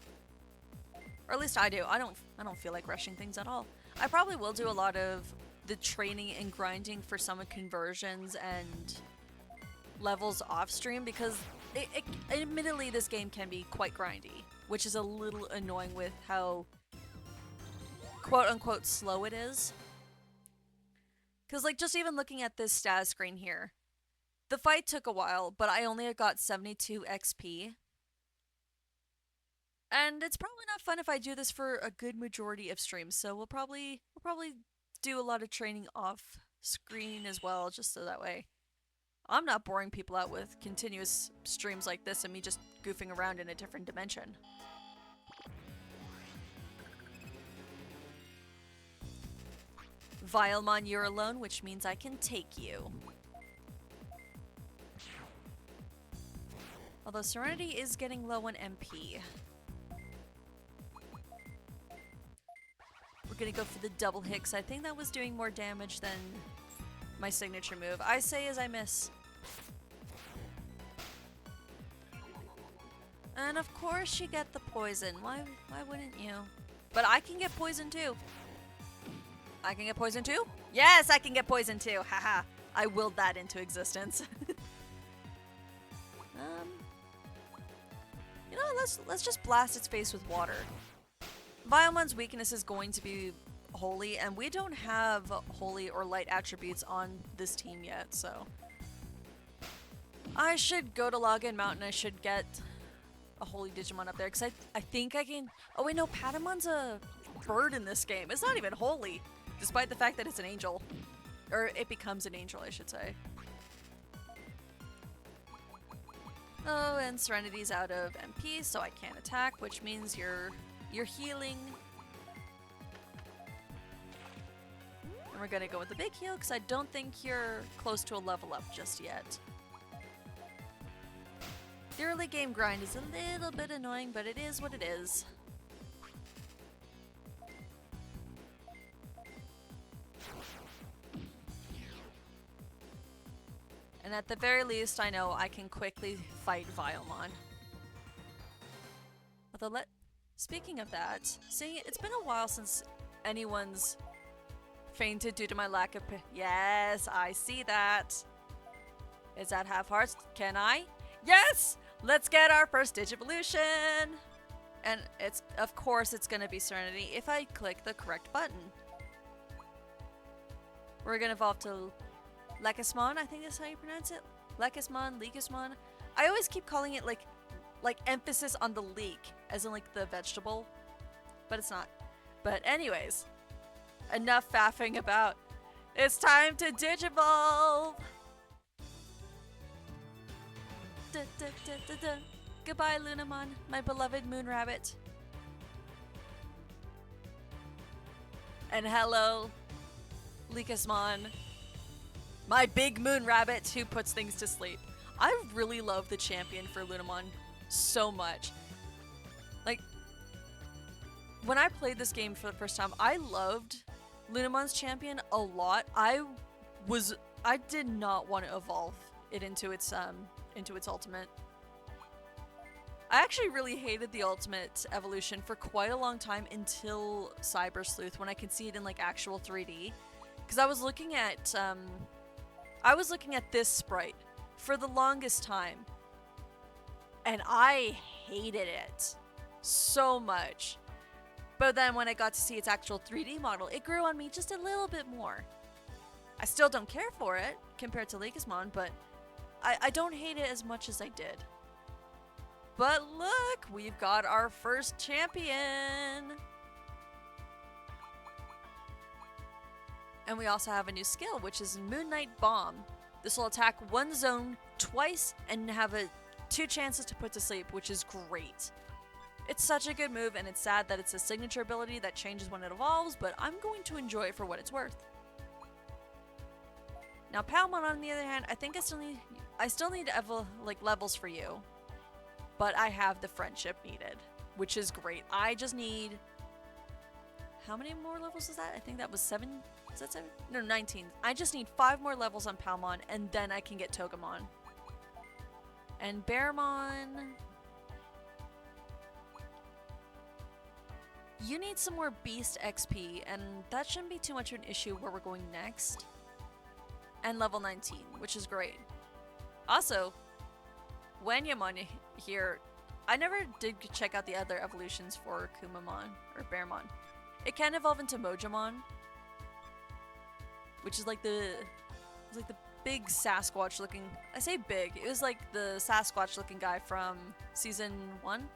Or at least I do. I don't feel like rushing things at all. I probably will do a lot of the training and grinding for some conversions and levels off stream, because admittedly this game can be quite grindy, which is a little annoying with how quote-unquote slow it is. Because, like, just even looking at this status screen here, the fight took a while, but I only got 72 XP. And it's probably not fun if I do this for a good majority of streams, so we'll probably do a lot of training off screen as well, just so that way I'm not boring people out with continuous streams like this and me just goofing around in a different dimension. Vilemon, you're alone, which means I can take you. Although Serenity is getting low on MP. We're gonna go for the double hit, 'cause I think that was doing more damage than my signature move. I say as I miss. And of course you get the poison. Why wouldn't you? But I can get poison too. I can get poison too? Yes, I can get poison too. Haha. I willed that into existence. You know, let's just blast its face with water. Vilemon's weakness is going to be holy, and we don't have holy or light attributes on this team yet, so I should go to Login Mountain. I should get a holy Digimon up there, because I think I can. Oh wait, no, Patamon's a bird in this game. It's not even holy, despite the fact that it's an angel. Or it becomes an angel, I should say. Oh, and Serenity's out of MP, so I can't attack, which means you're healing. And we're gonna go with the big heal, because I don't think you're close to a level up just yet. The early game grind is a little bit annoying, but it is what it is. And at the very least, I know I can quickly fight Vilemon. Although speaking of that, see, it's been a while since anyone's fainted due to my lack of yes, I see that. Is that half hearts? Can I? Yes! Let's get our first Digivolution! And it's, of course, it's gonna be Serenity if I click the correct button. We're gonna evolve to Lekismon, I think that's how you pronounce it. Lekismon. I always keep calling it like emphasis on the leek, as in like the vegetable, but it's not. But anyways, enough faffing about. It's time to Digivolve! Goodbye, Lunamon, my beloved moon rabbit. And hello, Lekismon, my big moon rabbit who puts things to sleep. I really love the champion for Lunamon so much. Like, when I played this game for the first time, I loved Lunamon's champion a lot. I did not want to evolve it into its ultimate. I actually really hated the ultimate evolution for quite a long time until Cyber Sleuth, when I could see it in like actual 3D. Because I was looking at this sprite for the longest time, and I hated it so much. But then when I got to see its actual 3D model, it grew on me just a little bit more. I still don't care for it compared to Lekismon, but I don't hate it as much as I did. But look, we've got our first champion! And we also have a new skill, which is Moon Knight Bomb. This will attack one zone twice and have 2 chances to put to sleep, which is great. It's such a good move, and it's sad that it's a signature ability that changes when it evolves, but I'm going to enjoy it for what it's worth. Now Palmon, on the other hand, I think I still need levels for you. But I have the friendship needed, which is great. I just need... How many more levels is that? I think that was 7. Is that 7? No, 19. I just need 5 more levels on Palmon, and then I can get Togemon. And Bearmon... You need some more Beast XP, and that shouldn't be too much of an issue where we're going next. And level 19, which is great. Also, Wanyamon here, I never did check out the other evolutions for Kumamon or Bearmon. It can evolve into Mojamon, which is like the big Sasquatch looking. I say big. It was like the Sasquatch looking guy from season 1,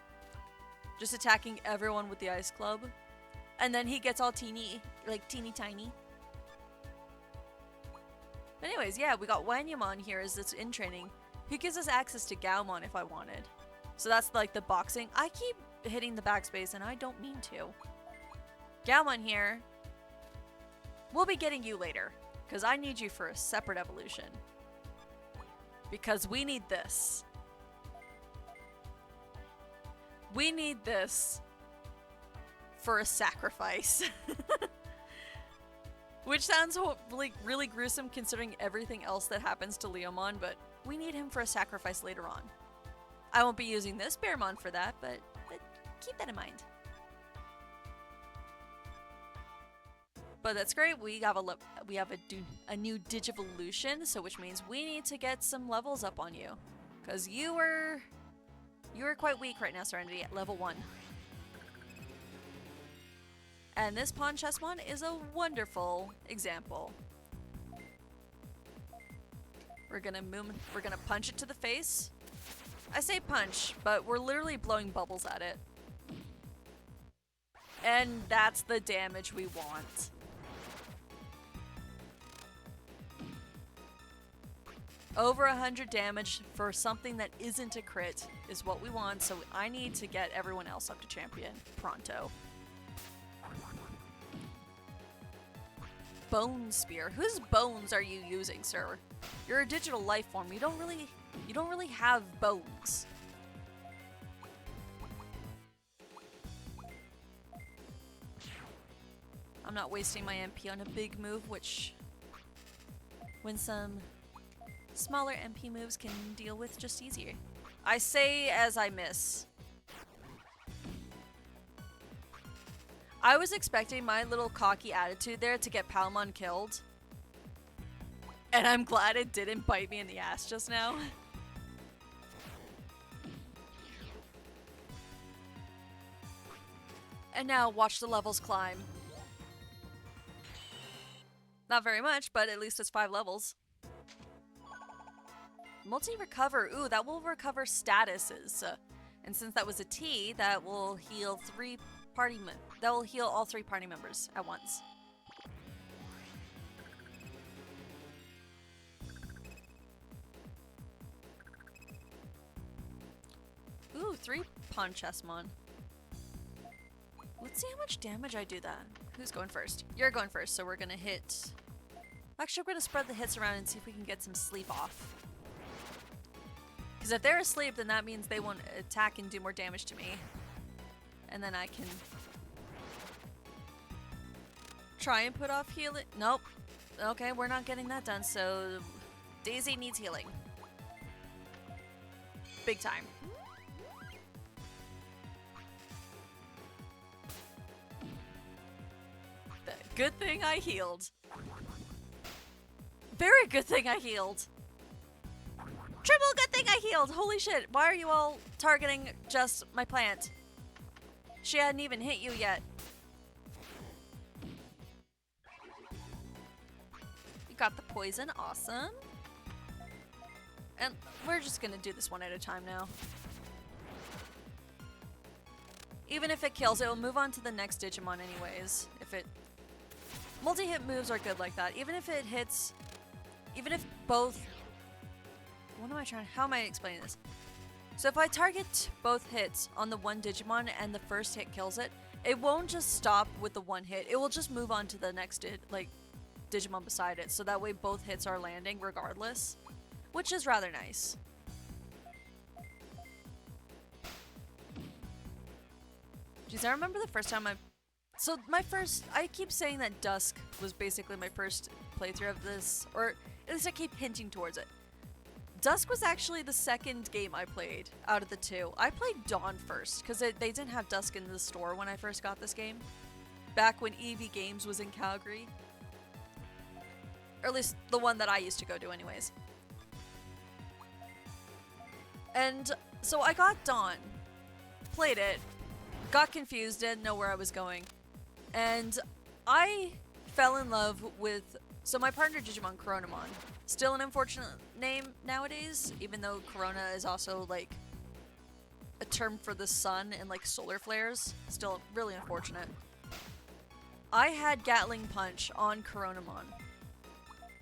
just attacking everyone with the Ice Club, and then he gets all teeny tiny. But anyways, yeah, we got Wanyamon here as it's in training. He gives us access to Gaomon if I wanted. So that's like the boxing. I keep hitting the backspace and I don't mean to. Gaomon here. We'll be getting you later, because I need you for a separate evolution. Because we need this. We need this for a sacrifice. Which sounds really gruesome considering everything else that happens to Leomon, but we need him for a sacrifice later on. I won't be using this Bearmon for that, but keep that in mind. But that's great. We have a new Digivolution, so which means we need to get some levels up on you, because you are quite weak right now, Serenity, at level 1. And this Pawn Chessmon is a wonderful example. We're gonna punch it to the face. I say punch, but we're literally blowing bubbles at it. And that's the damage we want. Over 100 damage for something that isn't a crit is what we want, so I need to get everyone else up to champion pronto. Bone Spear. Whose bones are you using, sir? You're a digital life form. You don't really have bones. I'm not wasting my MP on a big move, which when some smaller MP moves can deal with just easier. I say as I miss. I was expecting my little cocky attitude there to get Palmon killed. And I'm glad it didn't bite me in the ass just now. And now watch the levels climb. Not very much, but at least it's 5 levels. Multi-recover. Ooh, that will recover statuses. And since that was a T, that will heal that will heal all 3 party members at once. Ooh, 3 Ponchesmon. Let's see how much damage I do that. Who's going first? You're going first, so we're gonna hit... Actually, we're gonna spread the hits around and see if we can get some sleep off. Because if they're asleep, then that means they won't attack and do more damage to me. And then I can... try and put off healing. Nope. Okay, we're not getting that done, so... Daisy needs healing. Big time. Good thing I healed. Very good thing I healed. Triple good thing I healed. Holy shit. Why are you all targeting just my plant? She hadn't even hit you yet. You got the poison. Awesome. And we're just gonna do this one at a time now. Even if it kills, it will move on to the next Digimon anyways. If it... Multi-hit moves are good like that. Even if it hits... Even if both... What am I trying... How am I explaining this? So if I target both hits on the one Digimon and the first hit kills it, it won't just stop with the one hit. It will just move on to the next Digimon beside it. So that way both hits are landing regardless. Which is rather nice. Jeez, I remember the first time I keep saying that Dusk was basically my first playthrough of this, or at least I keep hinting towards it. Dusk was actually the second game I played out of the 2. I played Dawn first, because they didn't have Dusk in the store when I first got this game. Back when EV Games was in Calgary. Or at least the one that I used to go to anyways. And so I got Dawn, played it, got confused, didn't know where I was going. And I fell in love with... So my partner Digimon, Coronamon. Still an unfortunate name nowadays, even though Corona is also, like, a term for the sun and, like, solar flares. Still really unfortunate. I had Gatling Punch on Coronamon.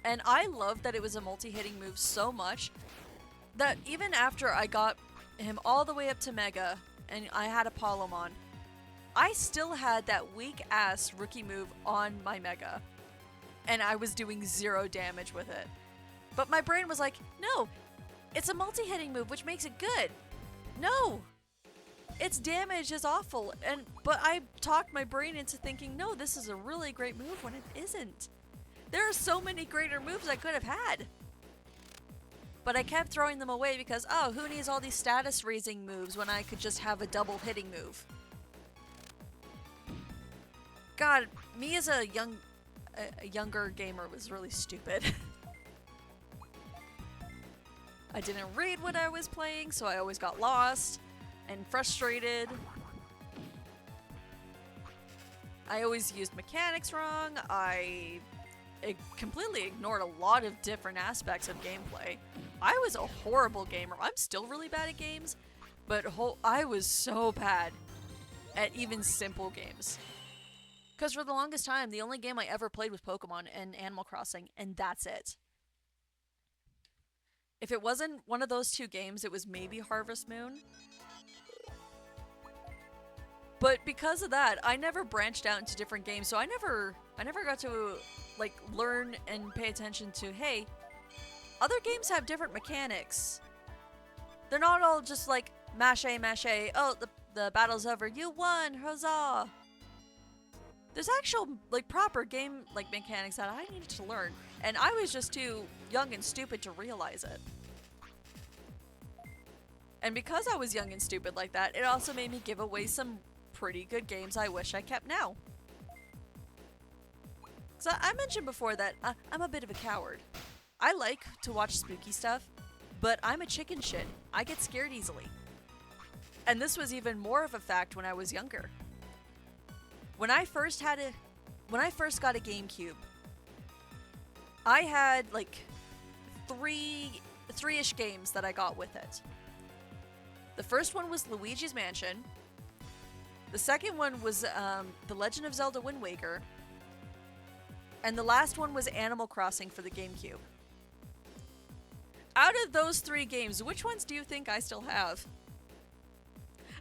And I loved that it was a multi-hitting move so much that even after I got him all the way up to Mega and I had Apollomon, I still had that weak-ass rookie move on my Mega. And I was doing 0 damage with it. But my brain was like, no, it's a multi-hitting move, which makes it good. No, its damage is awful. But I talked my brain into thinking, no, this is a really great move when it isn't. There are so many greater moves I could have had. But I kept throwing them away because, oh, who needs all these status-raising moves when I could just have a double-hitting move? God, me as a younger gamer was really stupid. I didn't read what I was playing, so I always got lost and frustrated. I always used mechanics wrong. I completely ignored a lot of different aspects of gameplay. I was a horrible gamer. I'm still really bad at games, but I was so bad at even simple games. Because for the longest time, the only game I ever played was Pokemon and Animal Crossing, and that's it. If it wasn't one of those 2 games, it was maybe Harvest Moon. But because of that, I never branched out into different games, so I never got to, like, learn and pay attention to, hey, other games have different mechanics. They're not all just like, mache, oh, the battle's over, you won, huzzah! There's actual, like, proper game, like, mechanics that I needed to learn, and I was just too young and stupid to realize it. And because I was young and stupid like that, it also made me give away some pretty good games I wish I kept now. So I mentioned before that I'm a bit of a coward. I like to watch spooky stuff, but I'm a chicken shit. I get scared easily. And this was even more of a fact when I was younger. When I first got a GameCube, I had like three-ish games that I got with it. The first one was Luigi's Mansion. The second one was The Legend of Zelda Wind Waker. And the last one was Animal Crossing for the GameCube. Out of those 3 games, which ones do you think I still have?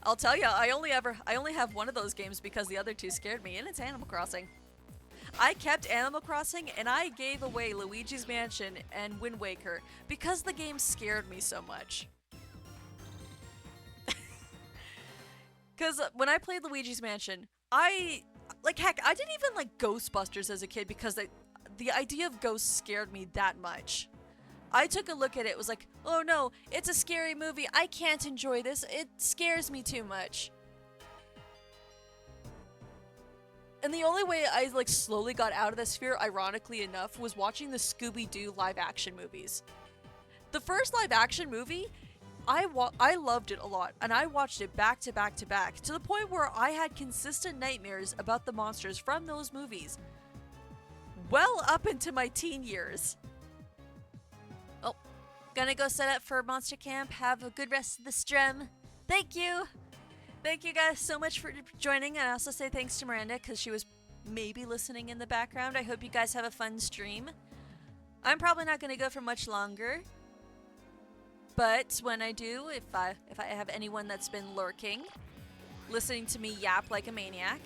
I'll tell you, I only have one of those games because the other 2 scared me, and it's Animal Crossing. I kept Animal Crossing, and I gave away Luigi's Mansion and Wind Waker because the game scared me so much. Because when I played Luigi's Mansion, I didn't even like Ghostbusters as a kid because the idea of ghosts scared me that much. I took a look at it, was like, oh no, it's a scary movie, I can't enjoy this, it scares me too much. And the only way I like slowly got out of this fear, ironically enough, was watching the Scooby-Doo live action movies. The first live action movie, I loved it a lot, and I watched it back to back to back, to the point where I had consistent nightmares about the monsters from those movies. Well up into my teen years. Oh, gonna go set up for Monster Camp. Have a good rest of the stream. Thank you! Thank you guys so much for joining, and I also say thanks to Miranda, because she was maybe listening in the background. I hope you guys have a fun stream. I'm probably not gonna go for much longer. But when I do, if I have anyone that's been lurking, listening to me yap like a maniac,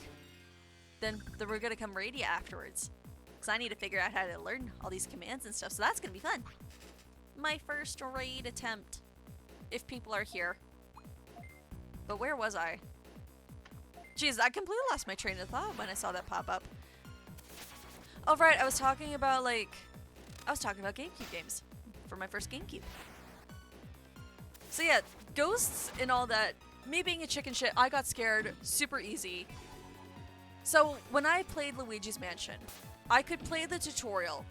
then we're gonna come raid you afterwards. Because I need to figure out how to learn all these commands and stuff, so that's gonna be fun. My first raid attempt, if people are here. But where was I? Jeez, I completely lost my train of thought when I saw that pop up. Oh right, I was talking about GameCube games for my first GameCube. So yeah, ghosts and all that, me being a chicken shit, I got scared super easy. So when I played Luigi's Mansion, I could play the tutorial,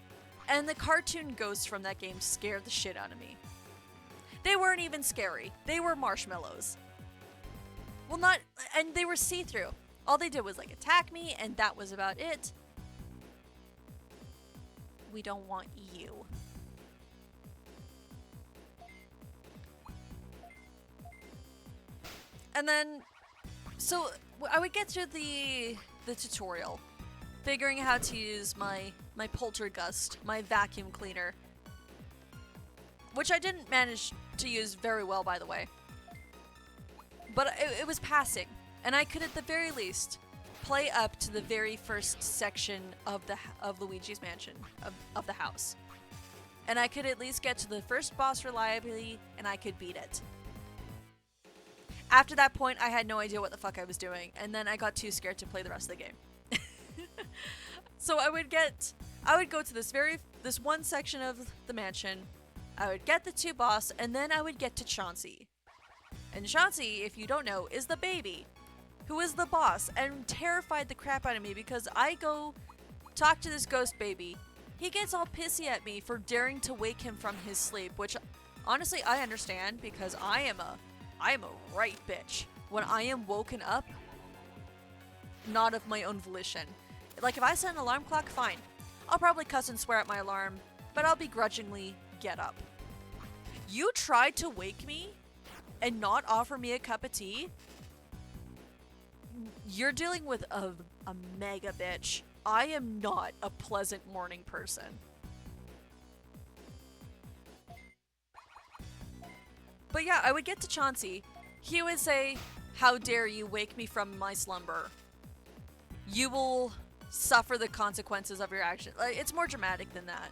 and the cartoon ghosts from that game scared the shit out of me. They weren't even scary. They were marshmallows. Well, and they were see-through. All they did was like attack me, and that was about it. We don't want you. And then, so I would get through the tutorial, figuring how to use my poltergust, my vacuum cleaner, which I didn't manage to use very well, by the way. But it was passing, and I could at the very least play up to the very first section of Luigi's Mansion, of the house. And I could at least get to the first boss reliably, and I could beat it. After that point, I had no idea what the fuck I was doing, and then I got too scared to play the rest of the game. So I would go to this one section of the mansion, I would get the 2 boss, and then I would get to Chauncey. And Chauncey, if you don't know, is the baby, who is the boss, and terrified the crap out of me because I go talk to this ghost baby. He gets all pissy at me for daring to wake him from his sleep, which honestly I understand because I am a right bitch when I am woken up, not of my own volition. Like if I set an alarm clock, fine. I'll probably cuss and swear at my alarm, but I'll begrudgingly get up. You tried to wake me and not offer me a cup of tea? You're dealing with a mega bitch. I am not a pleasant morning person. But yeah, I would get to Chauncey. He would say, "How dare you wake me from my slumber? You will suffer the consequences of your action." Like, it's more dramatic than that.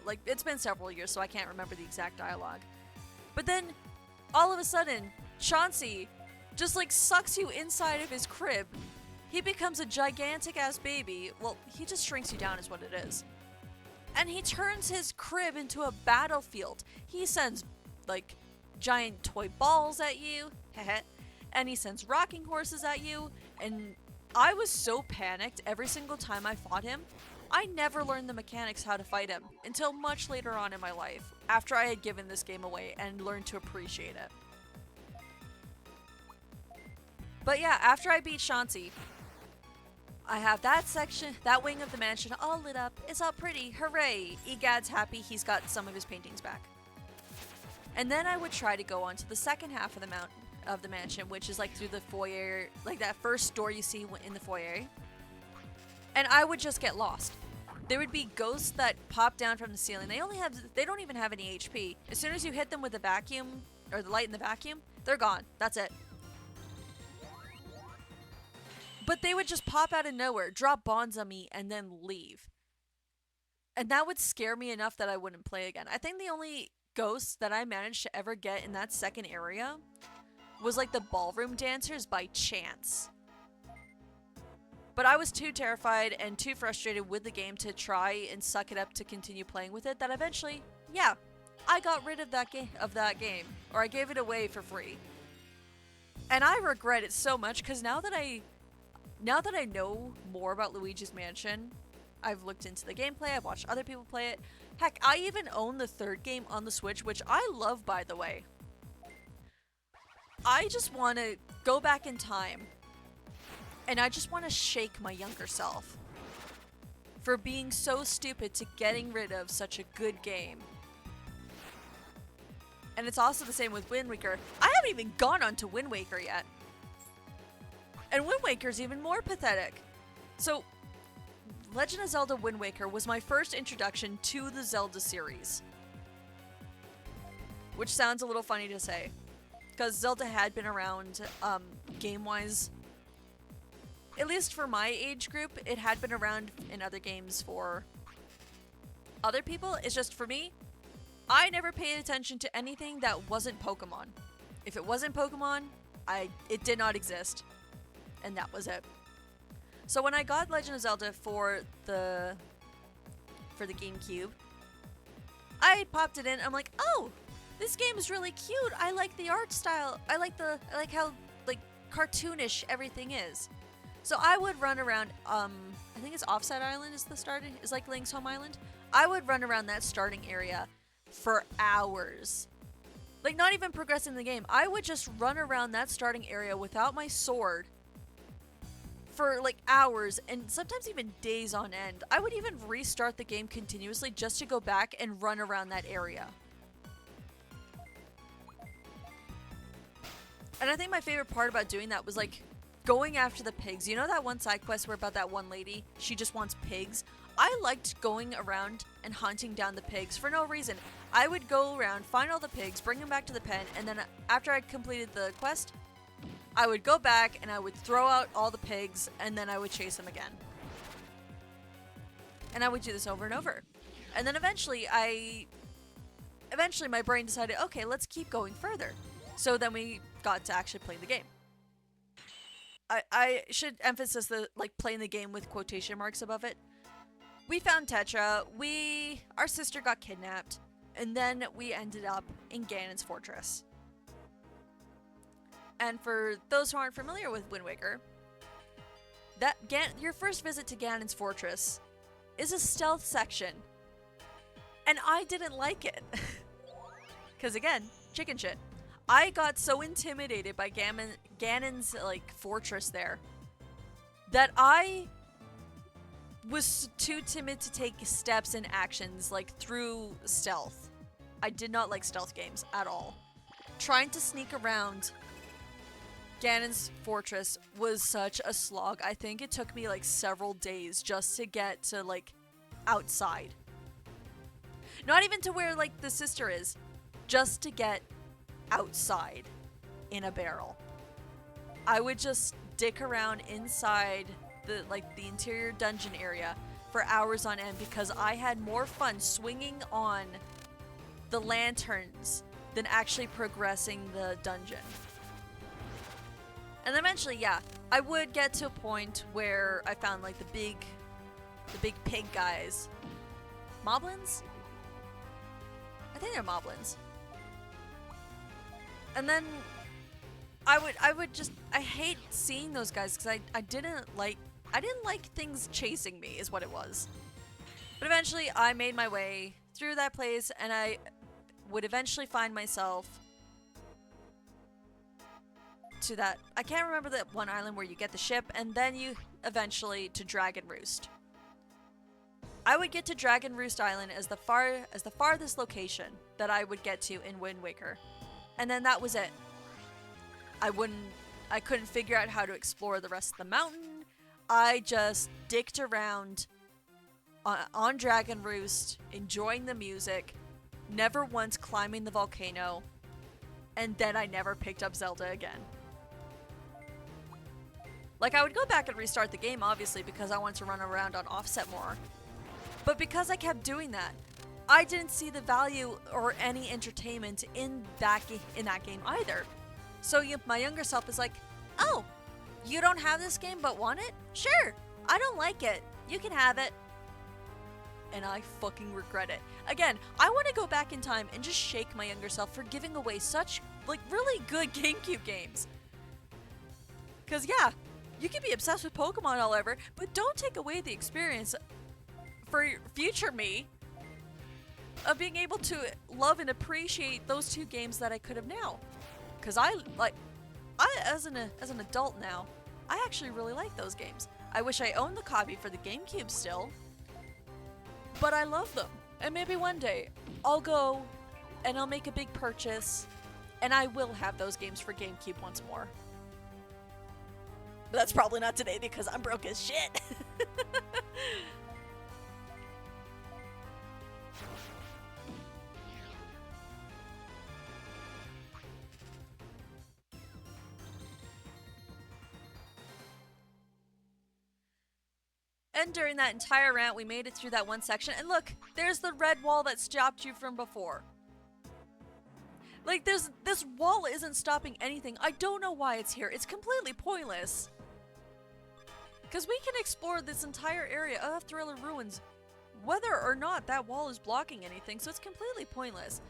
Like, it's been several years, so I can't remember the exact dialogue. But then, all of a sudden, Chauncey just, like, sucks you inside of his crib. He becomes a gigantic-ass baby. Well, he just shrinks you down is what it is. And he turns his crib into a battlefield. He sends, like, giant toy balls at you. and he sends rocking horses at you, and I was so panicked every single time I fought him. I never learned the mechanics how to fight him until much later on in my life, after I had given this game away and learned to appreciate it. But yeah, after I beat Shanti, I have that section, that wing of the mansion all lit up. It's all pretty. Hooray! Egad's happy he's got some of his paintings back. And then I would try to go on to the second half of the mansion, which is like through the foyer, like that first door you see in the foyer. And I would just get lost. There would be ghosts that pop down from the ceiling. They don't even have any HP. As soon as you hit them with the vacuum, or the light in the vacuum, they're gone. That's it. But they would just pop out of nowhere, drop bombs on me, and then leave. And that would scare me enough that I wouldn't play again. I think the only ghosts that I managed to ever get in that second area was like the ballroom dancers by chance. But I was too terrified and too frustrated with the game to try and suck it up to continue playing with it that eventually, yeah, I got rid of that game, or I gave it away for free. And I regret it so much because now that I know more about Luigi's Mansion, I've looked into the gameplay, I've watched other people play it. Heck, I even own the third game on the Switch, which I love, by the way. I just want to go back in time, and I just want to shake my younger self for being so stupid to getting rid of such a good game. And it's also the same with Wind Waker. I haven't even gone on to Wind Waker yet. And Wind Waker's even more pathetic. So, Legend of Zelda Wind Waker was my first introduction to the Zelda series. Which sounds a little funny to say, because Zelda had been around, game-wise. At least for my age group, it had been around in other games for other people. It's just for me, I never paid attention to anything that wasn't Pokemon. If it wasn't Pokemon, it did not exist. And that was it. So when I got Legend of Zelda for the GameCube, I popped it in. I'm like, oh, this game is really cute. I like the art style. I like how like cartoonish everything is. So I would run around. I think it's Offside Island is like Link's home island. I would run around that starting area for hours. Like not even progressing the game. I would just run around that starting area without my sword for like hours and sometimes even days on end. I would even restart the game continuously just to go back and run around that area. And I think my favorite part about doing that was like going after the pigs. You know that one side quest where about that one lady, she just wants pigs? I liked going around and hunting down the pigs for no reason. I would go around, find all the pigs, bring them back to the pen, and then after I'd completed the quest, I would go back and I would throw out all the pigs and then I would chase them again. And I would do this over and over. And then eventually my brain decided, okay, let's keep going further. So then we got to actually play the game. I should emphasize the like playing the game with quotation marks above it. We found Tetra, our sister got kidnapped, and then we ended up in Ganon's fortress. And for those who aren't familiar with Wind Waker, your first visit to Ganon's fortress is a stealth section. And I didn't like it. Because again, chicken shit. I got so intimidated by Ganon's like fortress there that I was too timid to take steps and actions like through stealth. I did not like stealth games at all. Trying to sneak around Ganon's fortress was such a slog. I think it took me like several days just to get to like outside. Not even to where like the sister is, just to get outside in a barrel. I would just dick around inside the interior dungeon area for hours on end because I had more fun swinging on the lanterns than actually progressing the dungeon. And eventually, yeah, I would get to a point where I found like the big pig guys. Moblins? I think they're moblins. And then I hate seeing those guys because I didn't like things chasing me is what it was. But eventually I made my way through that place and I would eventually find myself to that, I can't remember that one island where you get the ship and then you eventually to Dragon Roost. I would get to Dragon Roost Island as the farthest location that I would get to in Wind Waker. And then that was it. I couldn't figure out how to explore the rest of the mountain. I just dicked around on Dragon Roost, enjoying the music, never once climbing the volcano, and then I never picked up Zelda again. Like, I would go back and restart the game, obviously, because I wanted to run around on Offset more. But because I kept doing that, I didn't see the value or any entertainment in that game either. So my younger self is like, oh, you don't have this game but want it? Sure, I don't like it. You can have it. And I fucking regret it. Again, I want to go back in time and just shake my younger self for giving away such, like, really good GameCube games. Because, yeah, you can be obsessed with Pokemon all over, but don't take away the experience for future me of being able to love and appreciate those two games that I could have now. Because as an adult now, I actually really like those games. I wish I owned the copy for the GameCube still, but I love them. And maybe one day I'll go and I'll make a big purchase and I will have those games for GameCube once more. But that's probably not today because I'm broke as shit. And during that entire rant, we made it through that one section. And look, there's the red wall that stopped you from before. Like, this wall isn't stopping anything. I don't know why it's here. It's completely pointless. Because we can explore this entire area of Thriller Ruins, whether or not that wall is blocking anything, so it's completely pointless.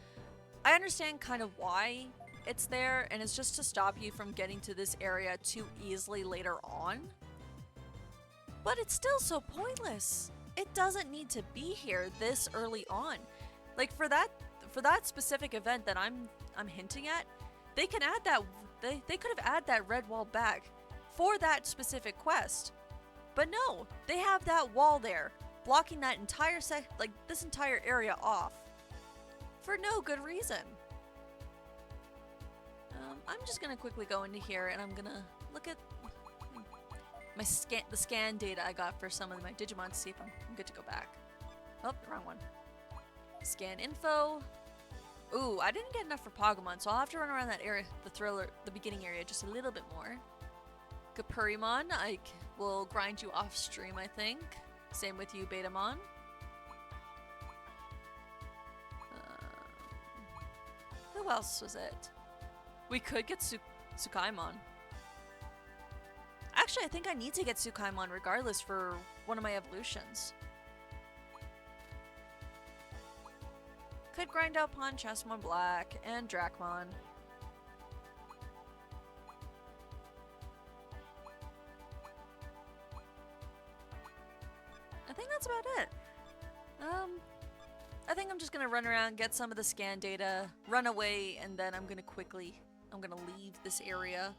I understand kind of why it's there, and it's just to stop you from getting to this area too easily later on. But it's still so pointless. It doesn't need to be here this early on. Like, for that specific event that I'm hinting at, they can add that, they could have added that red wall back for that specific quest. But no, they have that wall there, blocking that entire this entire area off for no good reason. I'm just gonna quickly go into here and I'm gonna look at the scan data I got for some of my Digimon to see if I'm good to go back. Oh, the wrong one. Scan info. Ooh, I didn't get enough for Pokemon, so I'll have to run around that area, the beginning area, just a little bit more. Gapurimon, I will grind you off stream, I think. Same with you, Betamon. Who else was it? We could get Tsukaimon. Actually, I think I need to get Tsukaimon regardless for one of my evolutions. Could grind out upon Chasmon Black and Dracmon. I think that's about it. I think I'm just gonna run around, get some of the scan data, run away, and then I'm gonna leave this area.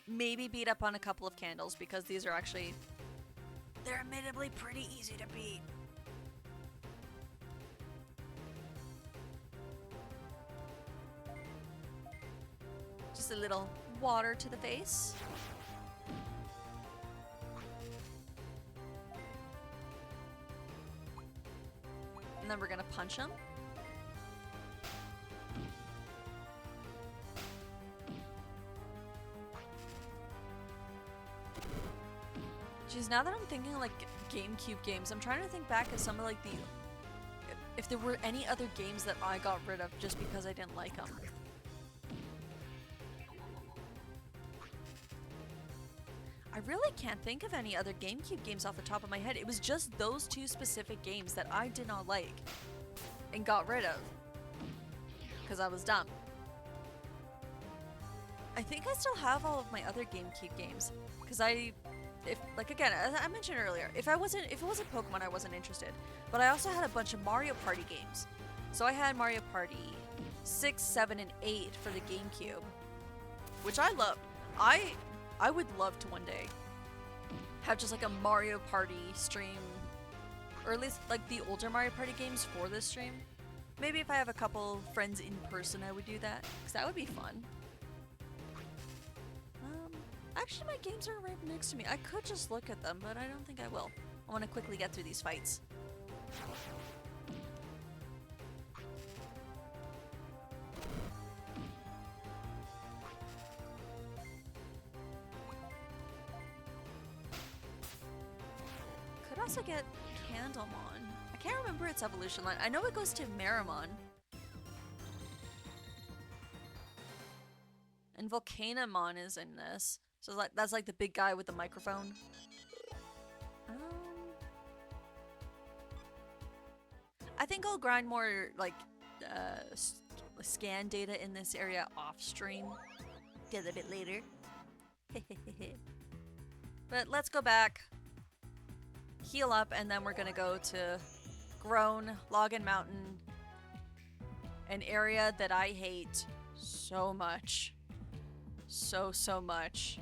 Maybe beat up on a couple of candles because these are actually, they're admittedly pretty easy to beat. Just a little water to the face. And then we're gonna punch him. Jeez, now that I'm thinking like GameCube games, I'm trying to think back of some of like if there were any other games that I got rid of just because I didn't like them. I really can't think of any other GameCube games off the top of my head. It was just those two specific games that I did not like. and got rid of because I was dumb. I think I still have all of my other GameCube games because again, as I mentioned earlier, if it wasn't Pokemon, I wasn't interested. But I also had a bunch of Mario Party games. So I had Mario Party 6, 7, and 8 for the GameCube, which I loved. I would love to one day have just like a Mario Party stream, or at least like the older Mario Party games for this stream. Maybe if I have a couple friends in person, I would do that, because that would be fun. Actually, my games are right next to me. I could just look at them, but I don't think I will. I want to quickly get through these fights. Could also get Candlemon. I can't remember its evolution line. I know it goes to Marimon. And Volcanamon is in this. So that's like the big guy with the microphone. I think I'll grind more like scan data in this area off stream. Get a bit later. But let's go back, heal up, and then we're gonna go to Groan, Login Mountain, an area that I hate so much. So much.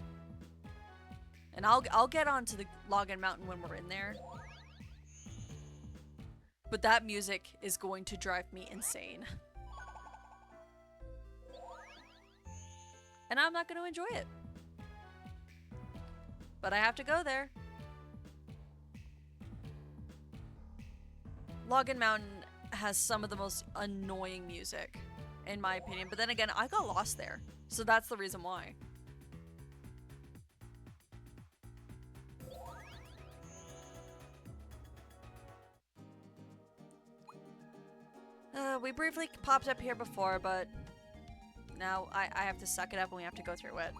And I'll get onto the Login Mountain when we're in there. But that music is going to drive me insane. And I'm not going to enjoy it. But I have to go there. Login Mountain has some of the most annoying music, in my opinion. But then again, I got lost there. So that's the reason why. We briefly popped up here before, but now I have to suck it up and we have to go through it.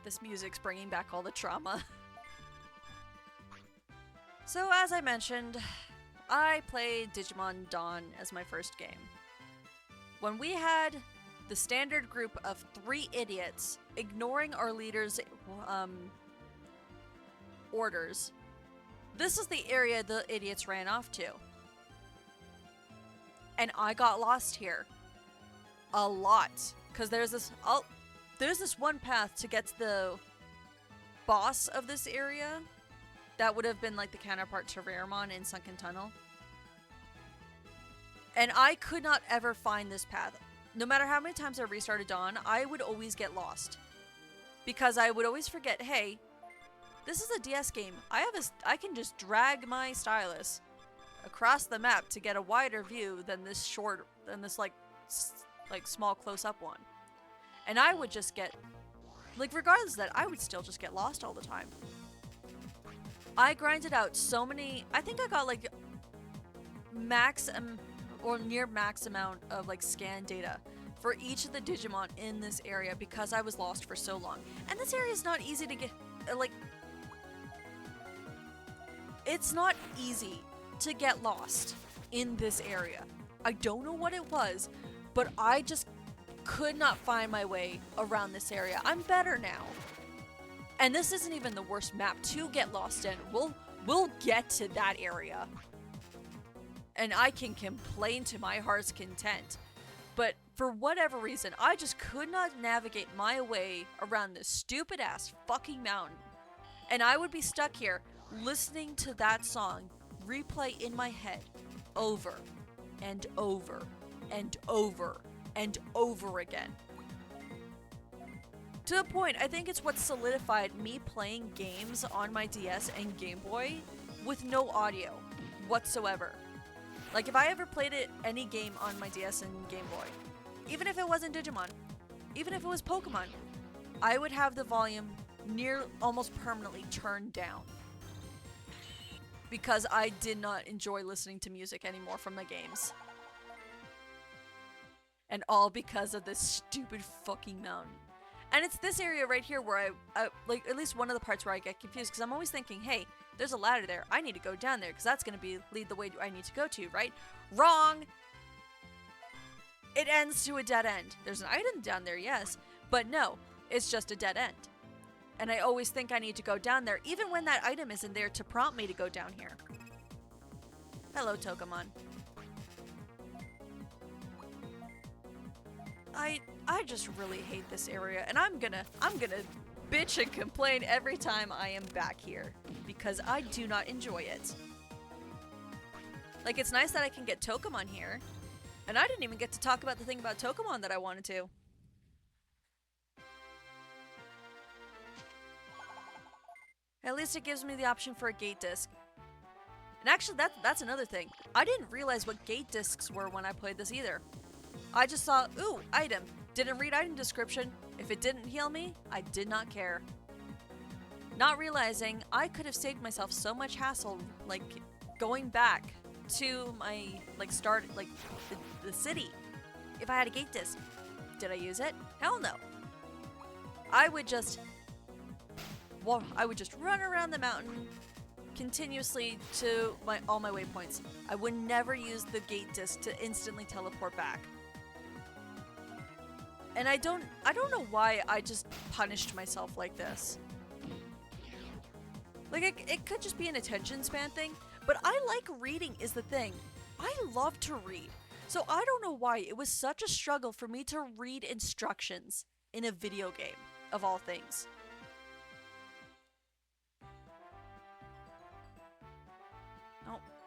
This music's bringing back all the trauma. So as I mentioned, I played Digimon Dawn as my first game. When we had the standard group of 3 idiots ignoring our leader's orders, this is the area the idiots ran off to. And I got lost here. A lot. Because there's this one path to get to the boss of this area. That would have been like the counterpart to Raremonn in Sunken Tunnel. And I could not ever find this path. No matter how many times I restarted Dawn, I would always get lost. Because I would always forget, hey, this is a DS game. I can just drag my stylus across the map to get a wider view than this like small close-up one. And I would just get, like, regardless of that, I would still just get lost all the time. I grinded out so many, I think I got like max or near max amount of like scan data for each of the Digimon in this area because I was lost for so long. And this area is not easy to get, like, it's not easy to get lost in this area. I don't know what it was, but I just could not find my way around this area. I'm better now. And this isn't even the worst map to get lost in. We'll get to that area. And I can complain to my heart's content. But for whatever reason, I just could not navigate my way around this stupid ass fucking mountain. And I would be stuck here listening to that song replay in my head over and over and over and over again. To the point, I think it's what solidified me playing games on my DS and Game Boy with no audio whatsoever. Like, if I ever played any game on my DS and Game Boy, even if it wasn't Digimon, even if it was Pokemon, I would have the volume almost permanently turned down. Because I did not enjoy listening to music anymore from the games. And all because of this stupid fucking mountain. And it's this area right here where I like, at least one of the parts where I get confused, because I'm always thinking, hey, there's a ladder there. I need to go down there, because that's going to lead the way I need to go to, right? Wrong! It ends to a dead end. There's an item down there, yes, but no, it's just a dead end. And I always think I need to go down there, even when that item isn't there to prompt me to go down here. Hello, Togemon. I just really hate this area, and I'm gonna bitch and complain every time I am back here, because I do not enjoy it. Like, it's nice that I can get Togemon here, and I didn't even get to talk about the thing about Togemon that I wanted to. At least it gives me the option for a gate disc. And actually, that's another thing. I didn't realize what gate discs were when I played this either. I just saw, ooh, item. Didn't read item description. If it didn't heal me, I did not care. Not realizing I could have saved myself so much hassle, like, going back to my, like, the city. If I had a gate disc. Did I use it? Hell no. I would just run around the mountain continuously to all my waypoints. I would never use the gate disc to instantly teleport back. And I don't know why I just punished myself like this. Like, it could just be an attention span thing, but I like reading is the thing. I love to read. So I don't know why it was such a struggle for me to read instructions in a video game, of all things.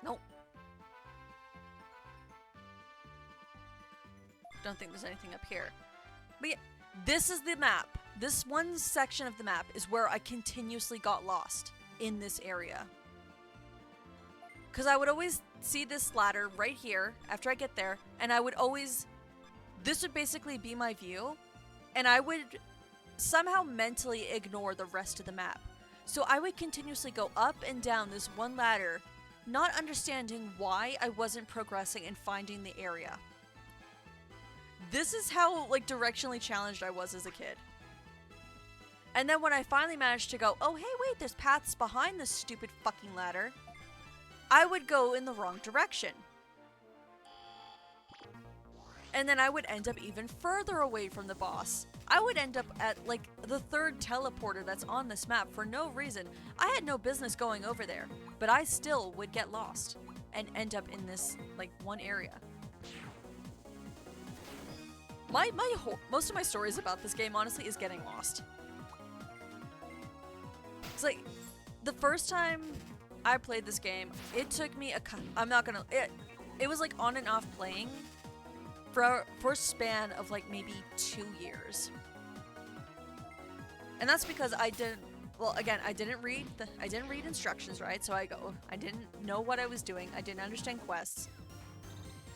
Nope. Don't think there's anything up here. But yeah, this is the map. This one section of the map is where I continuously got lost in this area. Because I would always see this ladder right here after I get there, and this would basically be my view, and I would somehow mentally ignore the rest of the map. So I would continuously go up and down this one ladder, not understanding why I wasn't progressing and finding the area. This is how, like, directionally challenged I was as a kid. And then when I finally managed to go, oh, hey, wait, there's paths behind this stupid fucking ladder, I would go in the wrong direction. And then I would end up even further away from the boss. I would end up at, like, the third teleporter that's on this map for no reason. I had no business going over there, but I still would get lost and end up in this, like, one area. Most of my stories about this game, honestly, is getting lost. It's like, the first time I played this game, it took me it was like on and off playing for a span of like maybe 2 years. And that's because I didn't read instructions, right? So I didn't know what I was doing. I didn't understand quests.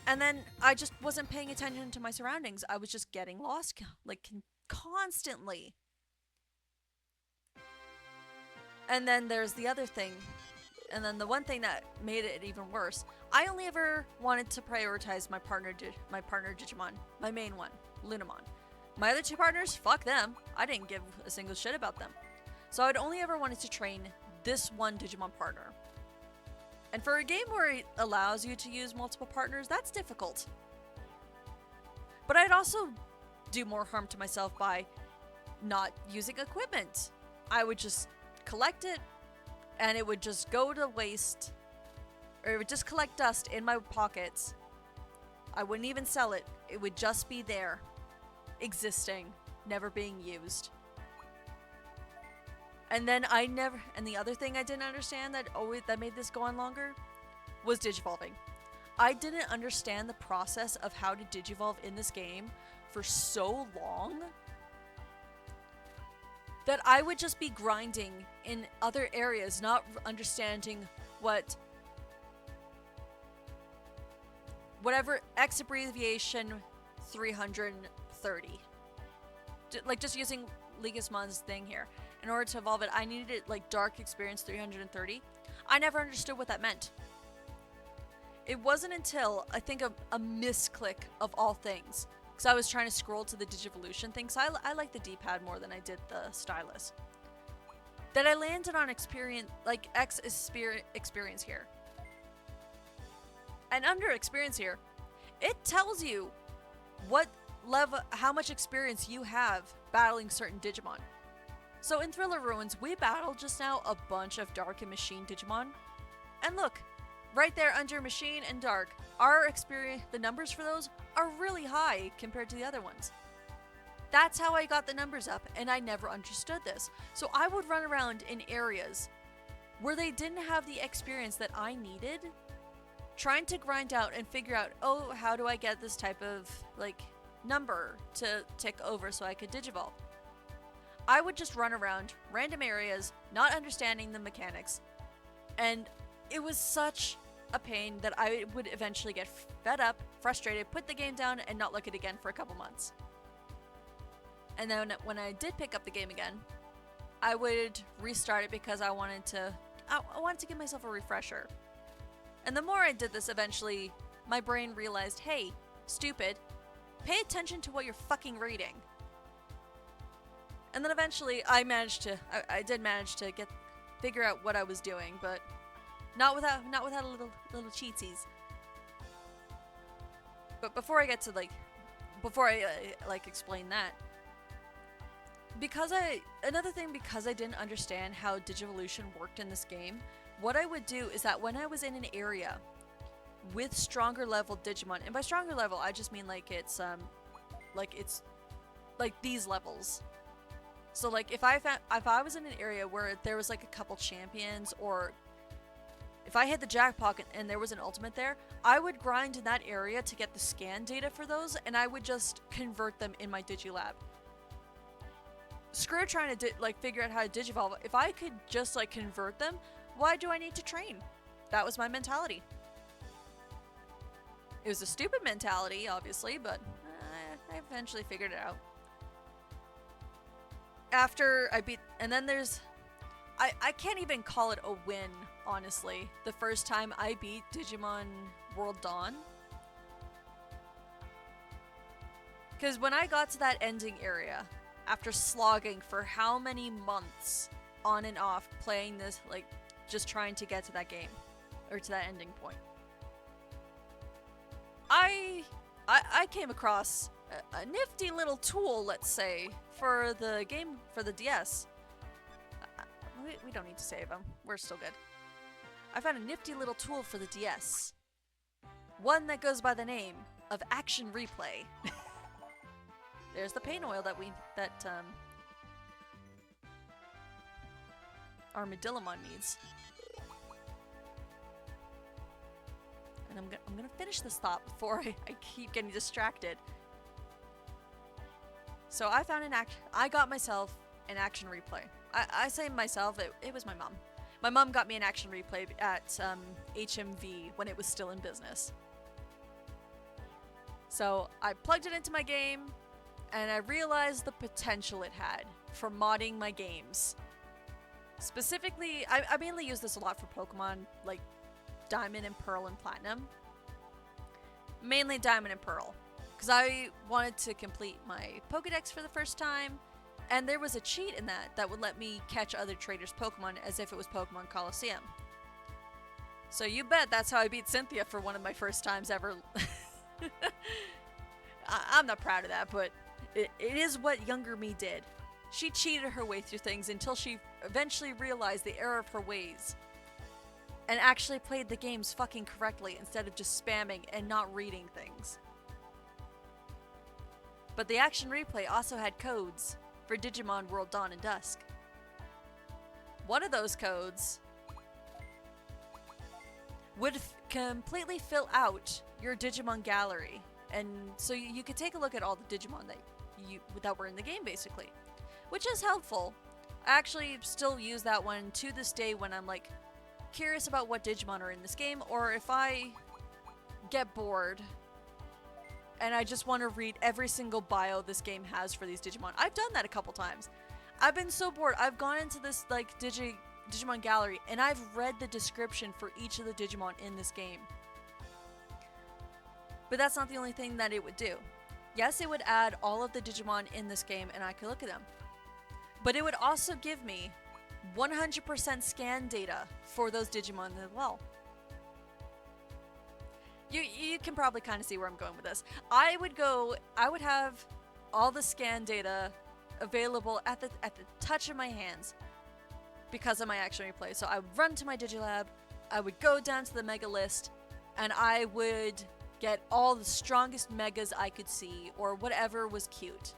And then I just wasn't paying attention to my surroundings. I was just getting lost, like, constantly. And then there's the other thing. And then the one thing that made it even worse, I only ever wanted to prioritize my partner Digimon, my main one, Lunamon. My other two partners, fuck them. I didn't give a single shit about them. So I'd only ever wanted to train this one Digimon partner. And for a game where it allows you to use multiple partners, that's difficult. But I'd also do more harm to myself by not using equipment. I would just collect it, and it would just go to waste, or it would just collect dust in my pockets. I wouldn't even sell it. It would just be there, existing, never being used. And then and the other thing I didn't understand that made this go on longer was digivolving. I didn't understand the process of how to digivolve in this game for so long that I would just be grinding in other areas, not understanding whatever X abbreviation 330. Like, just using Ligismon's thing here. In order to evolve it, I needed it like Dark Experience 330. I never understood what that meant. It wasn't until, I think, a misclick of all things, because I was trying to scroll to the Digivolution thing, so I like the D-pad more than I did the stylus. That I landed on experience, like experience here. And under experience here, it tells you what level, how much experience you have battling certain Digimon. So in Thriller Ruins, we battled just now a bunch of Dark and Machine Digimon. And look, right there under Machine and Dark, our experience, the numbers for those are really high compared to the other ones. That's how I got the numbers up, and I never understood this. So I would run around in areas where they didn't have the experience that I needed, trying to grind out and figure out, oh, how do I get this type of, like, number to tick over so I could Digivolve? I would just run around random areas, not understanding the mechanics, and it was such a pain that I would eventually get fed up, frustrated, put the game down, and not look at it again for a couple months. And then when I did pick up the game again, I would restart it because I wanted to give myself a refresher. And the more I did this, eventually my brain realized, hey, stupid, pay attention to what you're fucking reading. And then eventually I did manage to figure out what I was doing, but not without a little cheatsies. But before I get to before I explain that, because I didn't understand how Digivolution worked in this game, what I would do is that when I was in an area with stronger level Digimon, and by stronger level I just mean it's these levels. So like if I was in an area where there was like a couple champions, or if I hit the jackpot and there was an ultimate there, I would grind in that area to get the scan data for those, and I would just convert them in my Digilab. Screw trying to figure out how to Digivolve. If I could just convert them, why do I need to train? That was my mentality. It was a stupid mentality, obviously, but I eventually figured it out. After I beat, and then there's, I can't even call it a win, honestly. The first time I beat Digimon World Dawn. Because when I got to that ending area, after slogging for how many months on and off playing this, just trying to get to that game, or to that ending point, I came across a nifty little tool, let's say, for the game, for the DS. We don't need to save them. We're still good. I found a nifty little tool for the DS. One that goes by the name of Action Replay. There's the paint oil that Armadillomon needs. And I'm gonna finish this thought before I keep getting distracted. So I found I got myself an Action Replay. I say myself, it was my mom. My mom got me an Action Replay at HMV when it was still in business. So I plugged it into my game, and I realized the potential it had for modding my games. Specifically, I mainly use this a lot for Pokemon, like Diamond and Pearl and Platinum. Mainly Diamond and Pearl, because I wanted to complete my Pokedex for the first time, and there was a cheat in that would let me catch other traders' Pokemon as if it was Pokemon Coliseum. So you bet that's how I beat Cynthia for one of my first times ever. I'm not proud of that, but it is what younger me did. She cheated her way through things until she eventually realized the error of her ways, and actually played the games fucking correctly instead of just spamming and not reading things. But the Action Replay also had codes for Digimon World Dawn and Dusk. One of those codes would completely fill out your Digimon gallery, and so you could take a look at all the Digimon that were in the game, basically, which is helpful. I actually still use that one to this day when I'm curious about what Digimon are in this game, or if I get bored and I just want to read every single bio this game has for these Digimon. I've done that a couple times. I've been so bored, I've gone into this Digimon gallery and I've read the description for each of the Digimon in this game. But that's not the only thing that it would do. Yes, it would add all of the Digimon in this game and I could look at them. But it would also give me 100% scan data for those Digimon as well. You can probably kind of see where I'm going with this. I would have all the scan data available at the touch of my hands because of my action replay. So I would run to my Digilab, I would go down to the mega list, and I would get all the strongest megas I could see or whatever was cute.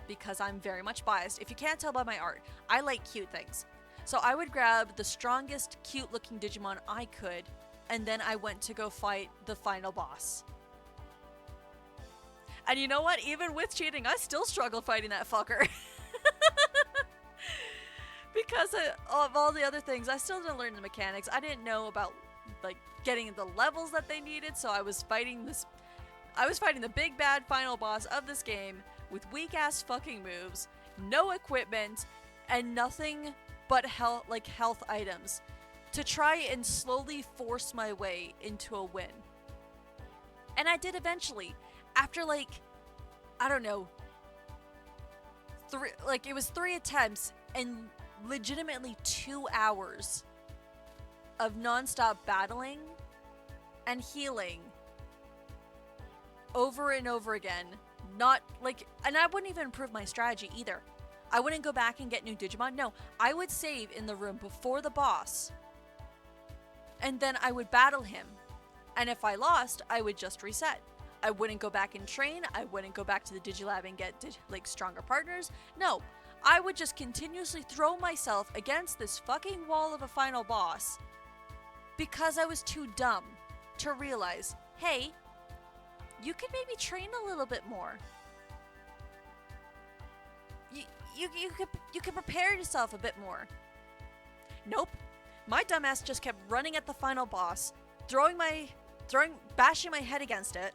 Because I'm very much biased. If you can't tell by my art, I like cute things. So I would grab the strongest cute looking Digimon I could, and then I went to go fight the final boss. And you know what? Even with cheating, I still struggle fighting that fucker. Because of all the other things, I still didn't learn the mechanics. I didn't know about like getting the levels that they needed, so I was fighting the big bad final boss of this game with weak ass fucking moves, no equipment, and nothing but health items to try and slowly force my way into a win. And I did eventually. After I don't know, it was 3 attempts and legitimately 2 hours of non-stop battling and healing over and over again. And I wouldn't even improve my strategy either. I wouldn't go back and get new Digimon. No, I would save in the room before the boss. And then I would battle him. And if I lost, I would just reset. I wouldn't go back and train. I wouldn't go back to the Digilab and get stronger partners. No, I would just continuously throw myself against this fucking wall of a final boss because I was too dumb to realize, hey, you could maybe train a little bit more. You could prepare yourself a bit more. Nope. My dumbass just kept running at the final boss, bashing my head against it,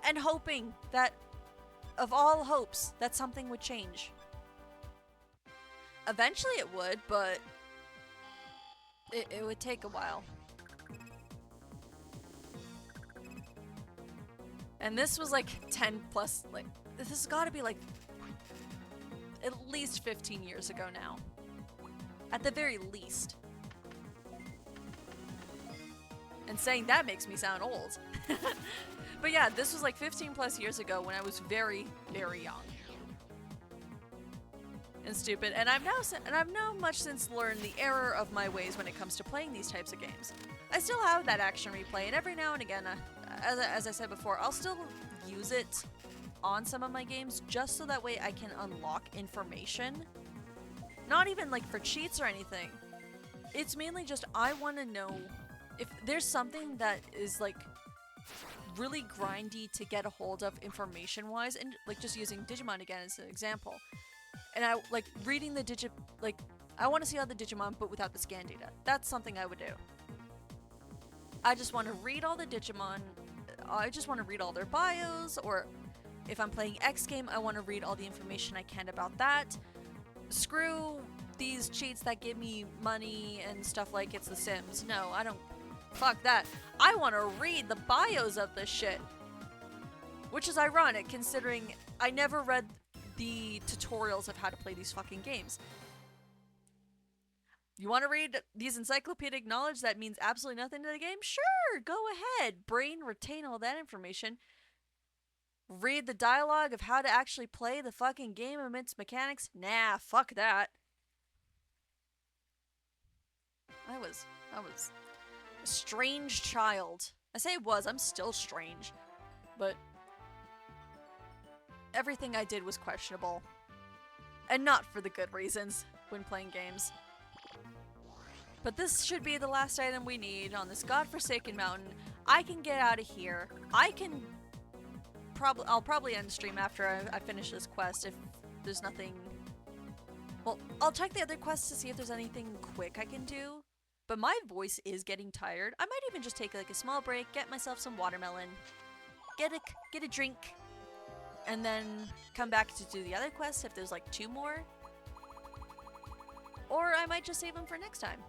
and hoping that, of all hopes, that something would change. Eventually it would, but it would take a while. And this was 10 plus, this has got to be at least 15 years ago now. At the very least. And saying that makes me sound old. But yeah, this was 15 plus years ago when I was very, very young. And stupid. And I've now much since learned the error of my ways when it comes to playing these types of games. I still have that action replay, and every now and again, as I said before, I'll still use it on some of my games just so that way I can unlock information. Not even for cheats or anything. It's mainly just I want to know if there's something that is really grindy to get a hold of information wise, and just using Digimon again as an example. And I reading the I want to see all the Digimon but without the scan data. That's something I would do. I just want to read all the Digimon. I just want to read all their bios, or if I'm playing X game, I want to read all the information I can about that. Screw these cheats that give me money and stuff like it's The Sims. No, I don't. Fuck that. I want to read the bios of this shit. Which is ironic, considering I never read the tutorials of how to play these fucking games. You want to read these encyclopedic knowledge that means absolutely nothing to the game? Sure, go ahead. Brain retain all that information. Read the dialogue of how to actually play the fucking game amidst mechanics? Nah, fuck that. I was a strange child. I say was, I'm still strange. But everything I did was questionable. And not for the good reasons when playing games. But this should be the last item we need on this godforsaken mountain. I can get out of here. I'll probably end the stream after I finish this quest if there's nothing. Well, I'll check the other quests to see if there's anything quick I can do. But my voice is getting tired. I might even just take a small break, get myself some watermelon, get a drink, and then come back to do the other quests if there's 2 more. Or I might just save them for next time.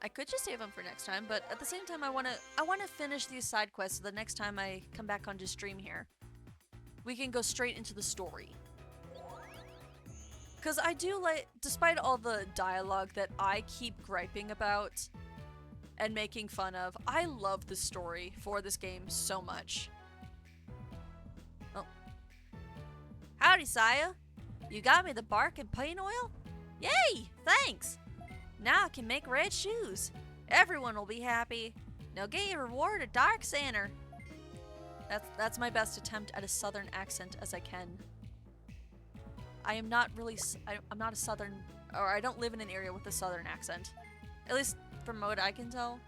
I could just save them for next time, but at the same time I wanna finish these side quests so the next time I come back onto stream here. we can go straight into the story. Because I do like, despite all the dialogue that I keep griping about and making fun of, I love the story for this game so much. Oh. Howdy, Saya. You got me the bark and paint oil? Yay! Thanks! Now I can make red shoes. Everyone will be happy. Now get your reward at Dark Center. That's my best attempt at a southern accent as I can. I am not really, I'm not a southern, or I don't live in an area with a southern accent. At least from what I can tell.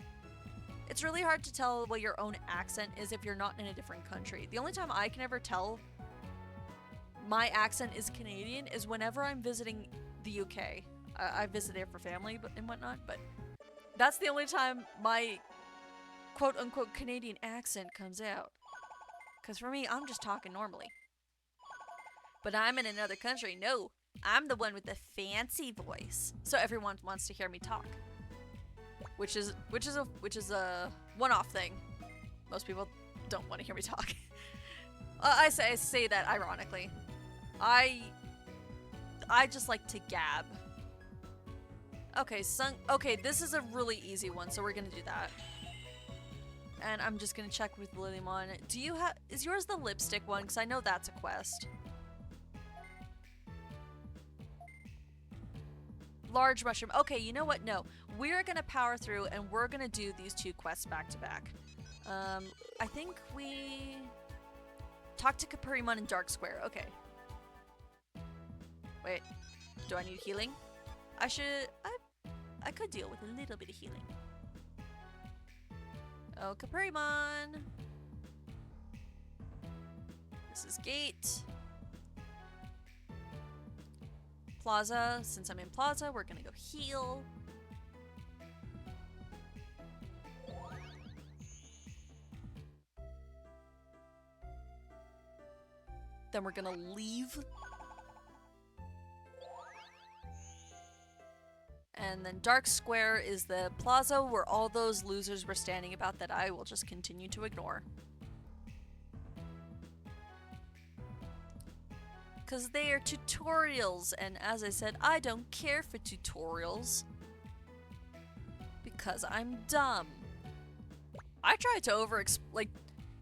It's really hard to tell what your own accent is if you're not in a different country. The only time I can ever tell my accent is Canadian is whenever I'm visiting the UK. I visit there for family and whatnot, but that's the only time my quote-unquote Canadian accent comes out. Because for me, I'm just talking normally. But I'm in another country. No, I'm the one with the fancy voice. So everyone wants to hear me talk. Which is a one-off thing. Most people don't want to hear me talk. I say that ironically. I just like to gab. Okay, okay, this is a really easy one, so we're gonna do that. And I'm just gonna check with Lilymon. Do you have, is yours the lipstick one? Because I know that's a quest. Large mushroom. Okay, you know what? No. We're gonna power through and we're gonna do these two quests back to back. I think we talk to Capurimon in Dark Square. Okay. Wait. Do I need healing? I could deal with a little bit of healing. Oh, Capurimon. This is Gate. Plaza. Since I'm in Plaza, we're gonna go heal. Then we're gonna leave. And then Dark Square is the plaza where all those losers were standing about that I will just continue to ignore. Because they are tutorials, and as I said, I don't care for tutorials. Because I'm dumb. I tried to like,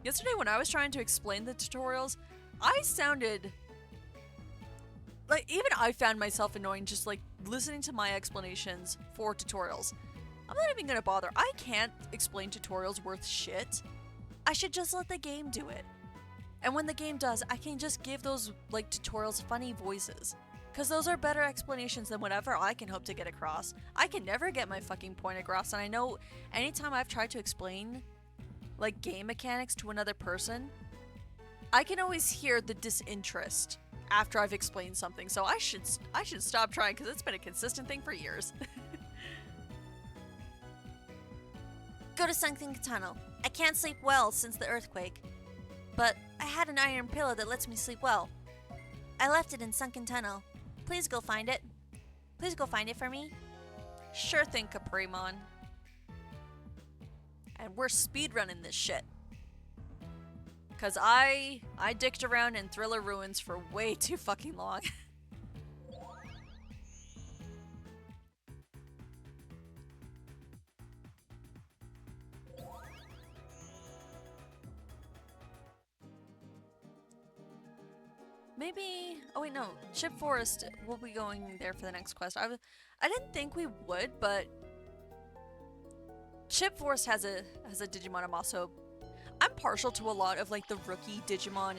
yesterday when I was trying to explain the tutorials, I sounded... like, even I found myself annoying just, like, listening to my explanations for tutorials. I'm not even gonna bother. I can't explain tutorials worth shit. I should just let the game do it. And when the game does, I can just give those, like, tutorials funny voices. Because those are better explanations than whatever I can hope to get across. I can never get my fucking point across, and I know anytime I've tried to explain, like, game mechanics to another person, I can always hear the disinterest after I've explained something, so I should stop trying because it's been a consistent thing for years. Go to Sunken Tunnel. I can't sleep well since the earthquake, but I had an iron pillow that lets me sleep well. I left it in Sunken Tunnel. Please go find it. Please go find it for me. Sure thing, Capurimon. And we're speedrunning this shit. Cause I dicked around in Thriller Ruins for way too fucking long. Maybe, oh wait, no, Chip Forest, we'll be going there for the next quest. I didn't think we would, but Chip Forest has a Digimon I'm partial to a lot of, like, the rookie Digimon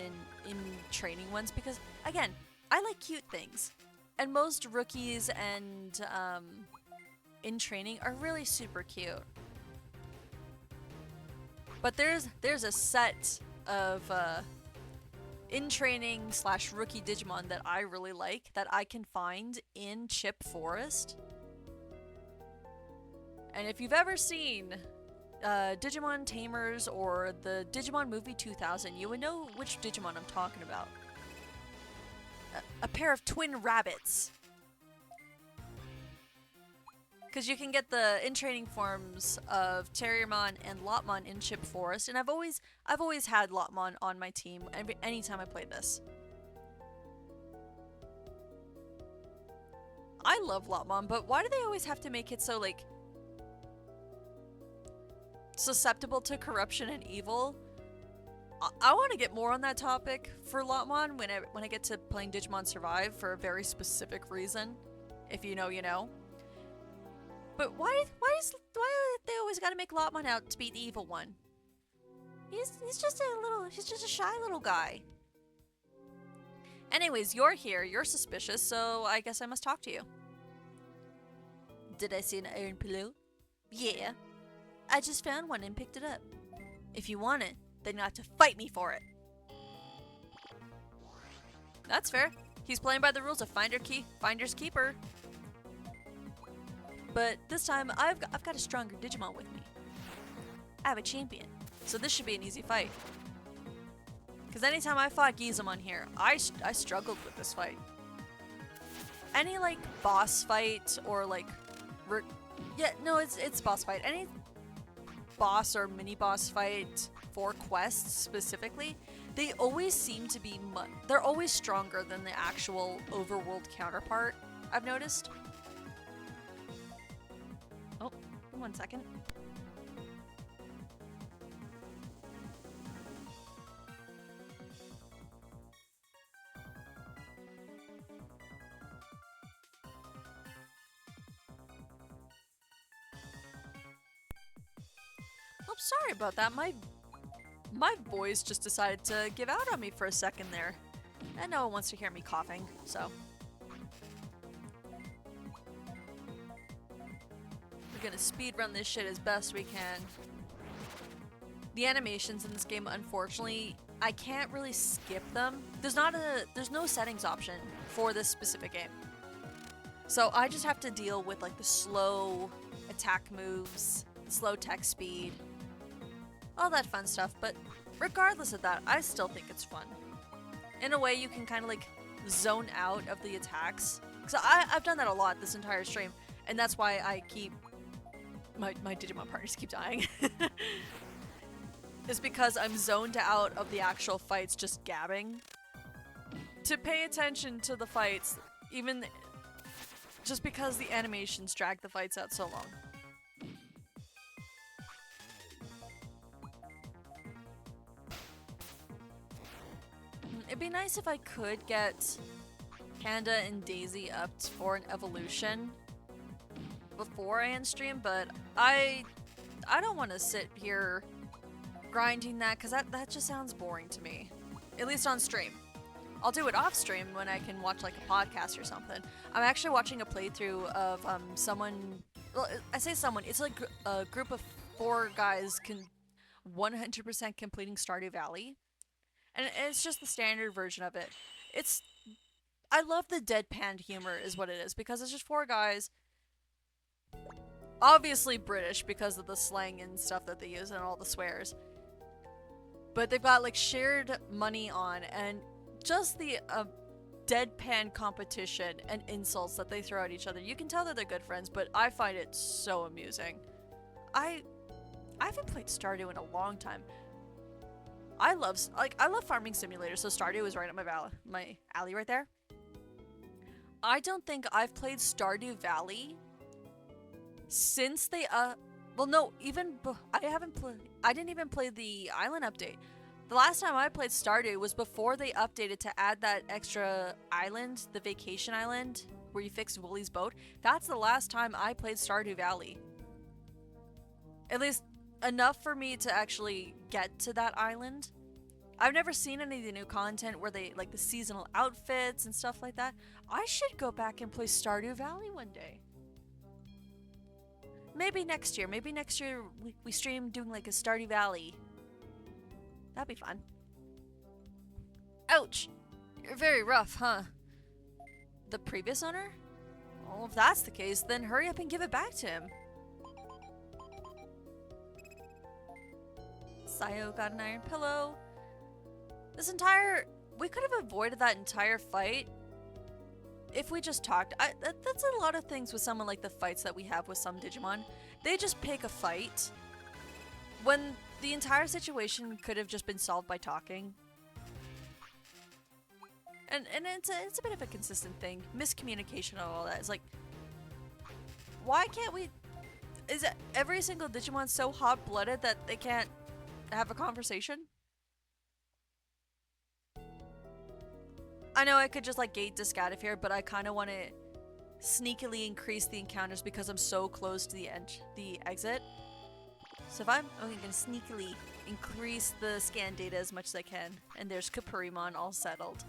in training ones because, again, I like cute things. And most rookies and, in training are really super cute. But there's a set of, in training / rookie Digimon that I really like that I can find in Chip Forest. And if you've ever seen Digimon Tamers or the Digimon movie 2000, you would know which Digimon I'm talking about. A pair of twin rabbits. Because you can get the in-training forms of Terriermon and Lopmon in Chip Forest, and I've always had Lopmon on my team anytime I played this. I love Lopmon, but why do they always have to make it so, like, susceptible to corruption and evil? I want to get more on that topic for Lopmon when I get to playing Digimon Survive for a very specific reason. If you know, you know. But why they always gotta make Lopmon out to be the evil one? He's just a shy little guy. Anyways, you're here, you're suspicious, so I guess I must talk to you. Did I see an iron pillow? Yeah. I just found one and picked it up. If you want it, then you have to fight me for it. That's fair. He's playing by the rules of Finder's Keeper. But this time, I've got a stronger Digimon with me. I have a champion, so this should be an easy fight. Because anytime I fought Gizamon here, I struggled with this fight. Any, like, boss fight or, like, yeah, no, it's boss fight. Any boss or mini-boss fight for quests, specifically, they always seem to be they're always stronger than the actual overworld counterpart, I've noticed. Oh, 1 second. I'm sorry about that. My voice just decided to give out on me for a second there. And no one wants to hear me coughing, so. We're gonna speedrun this shit as best we can. The animations in this game, unfortunately, I can't really skip them. There's no settings option for this specific game. So I just have to deal with like the slow attack moves, slow text speed, all that fun stuff, but regardless of that, I still think it's fun. In a way, you can kind of like zone out of the attacks. Because I've done that a lot this entire stream, and that's why I keep... My Digimon partners keep dying. It's because I'm zoned out of the actual fights just gabbing. To pay attention to the fights, even just because the animations drag the fights out so long. It'd be nice if I could get Panda and Daisy up for an evolution before I end stream, but I don't want to sit here grinding that, because that just sounds boring to me. At least on stream. I'll do it off stream when I can watch like a podcast or something. I'm actually watching a playthrough of someone, well, I say someone, it's like a group of 4 guys 100% completing Stardew Valley. And it's just the standard version of it. I love the deadpan humor is what it is, because it's just 4 guys, obviously British because of the slang and stuff that they use and all the swears. But they've got like shared money on, and just the deadpan competition and insults that they throw at each other. You can tell that they're good friends, but I find it so amusing. I haven't played Stardew in a long time. I love farming simulators, so Stardew is right up my alley right there. I don't think I've played Stardew Valley since they well, no, I didn't even play the island update. The last time I played Stardew was before they updated to add that extra island, the vacation island, where you fix Wooly's boat. That's the last time I played Stardew Valley. At least enough for me to actually get to that island. I've never seen any of the new content where they, like the seasonal outfits and stuff like that. I should go back and play Stardew Valley one day. Maybe next year. Maybe next year we stream doing like a Stardew Valley. That'd be fun. Ouch! You're very rough, huh? The previous owner? Well, if that's the case, then hurry up and give it back to him. Sayo got an iron pillow. We could have avoided that entire fight if we just talked, that's a lot of things with someone like the fights that we have with some Digimon. They just pick a fight when the entire situation could have just been solved by talking. And it's a bit of a consistent thing. Miscommunication and all that. It's like, why can't we... Is it every single Digimon so hot-blooded that they can't have a conversation? I know I could just like gate disc out of here, but I kind of want to sneakily increase the encounters because I'm so close to the exit. So if I'm going to sneakily increase the scan data as much as I can, and there's Kapurimon all settled.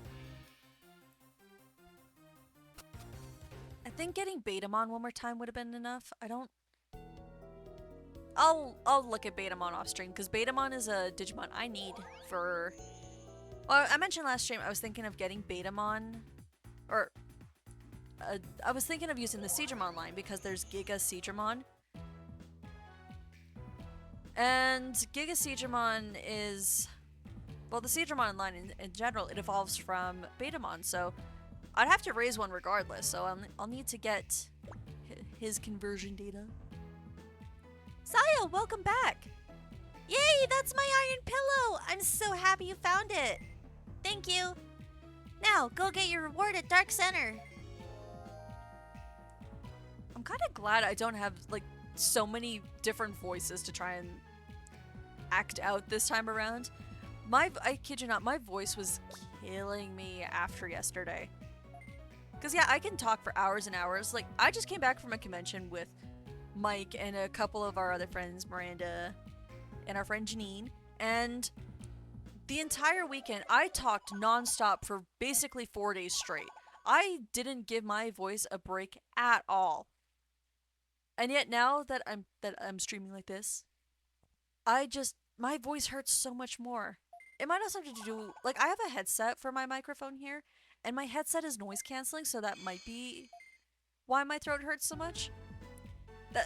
I think getting Betamon one more time would have been enough. I'll look at Betamon off stream because Betamon is a Digimon I need for. Well, I mentioned last stream I was thinking of getting Betamon, or I was thinking of using the Seadramon line because there's Giga Seadramon. And Giga Seadramon is, well, the Seadramon line in general, it evolves from Betamon, so I'd have to raise one regardless, so I'll need to get his conversion data. Saya, welcome back! Yay, that's my iron pillow! I'm so happy you found it! Thank you! Now, go get your reward at Dark Center! I'm kind of glad I don't have, like, so many different voices to try and act out this time around. I kid you not, my voice was killing me after yesterday. Because yeah, I can talk for hours and hours. Like, I just came back from a convention with Mike and a couple of our other friends, Miranda and our friend Janine, and the entire weekend I talked non-stop for basically 4 days straight. I didn't give my voice a break at all. And yet now that I'm streaming like this, my voice hurts so much more. It might have something to do, like, I have a headset for my microphone here, and my headset is noise canceling, so that might be why my throat hurts so much.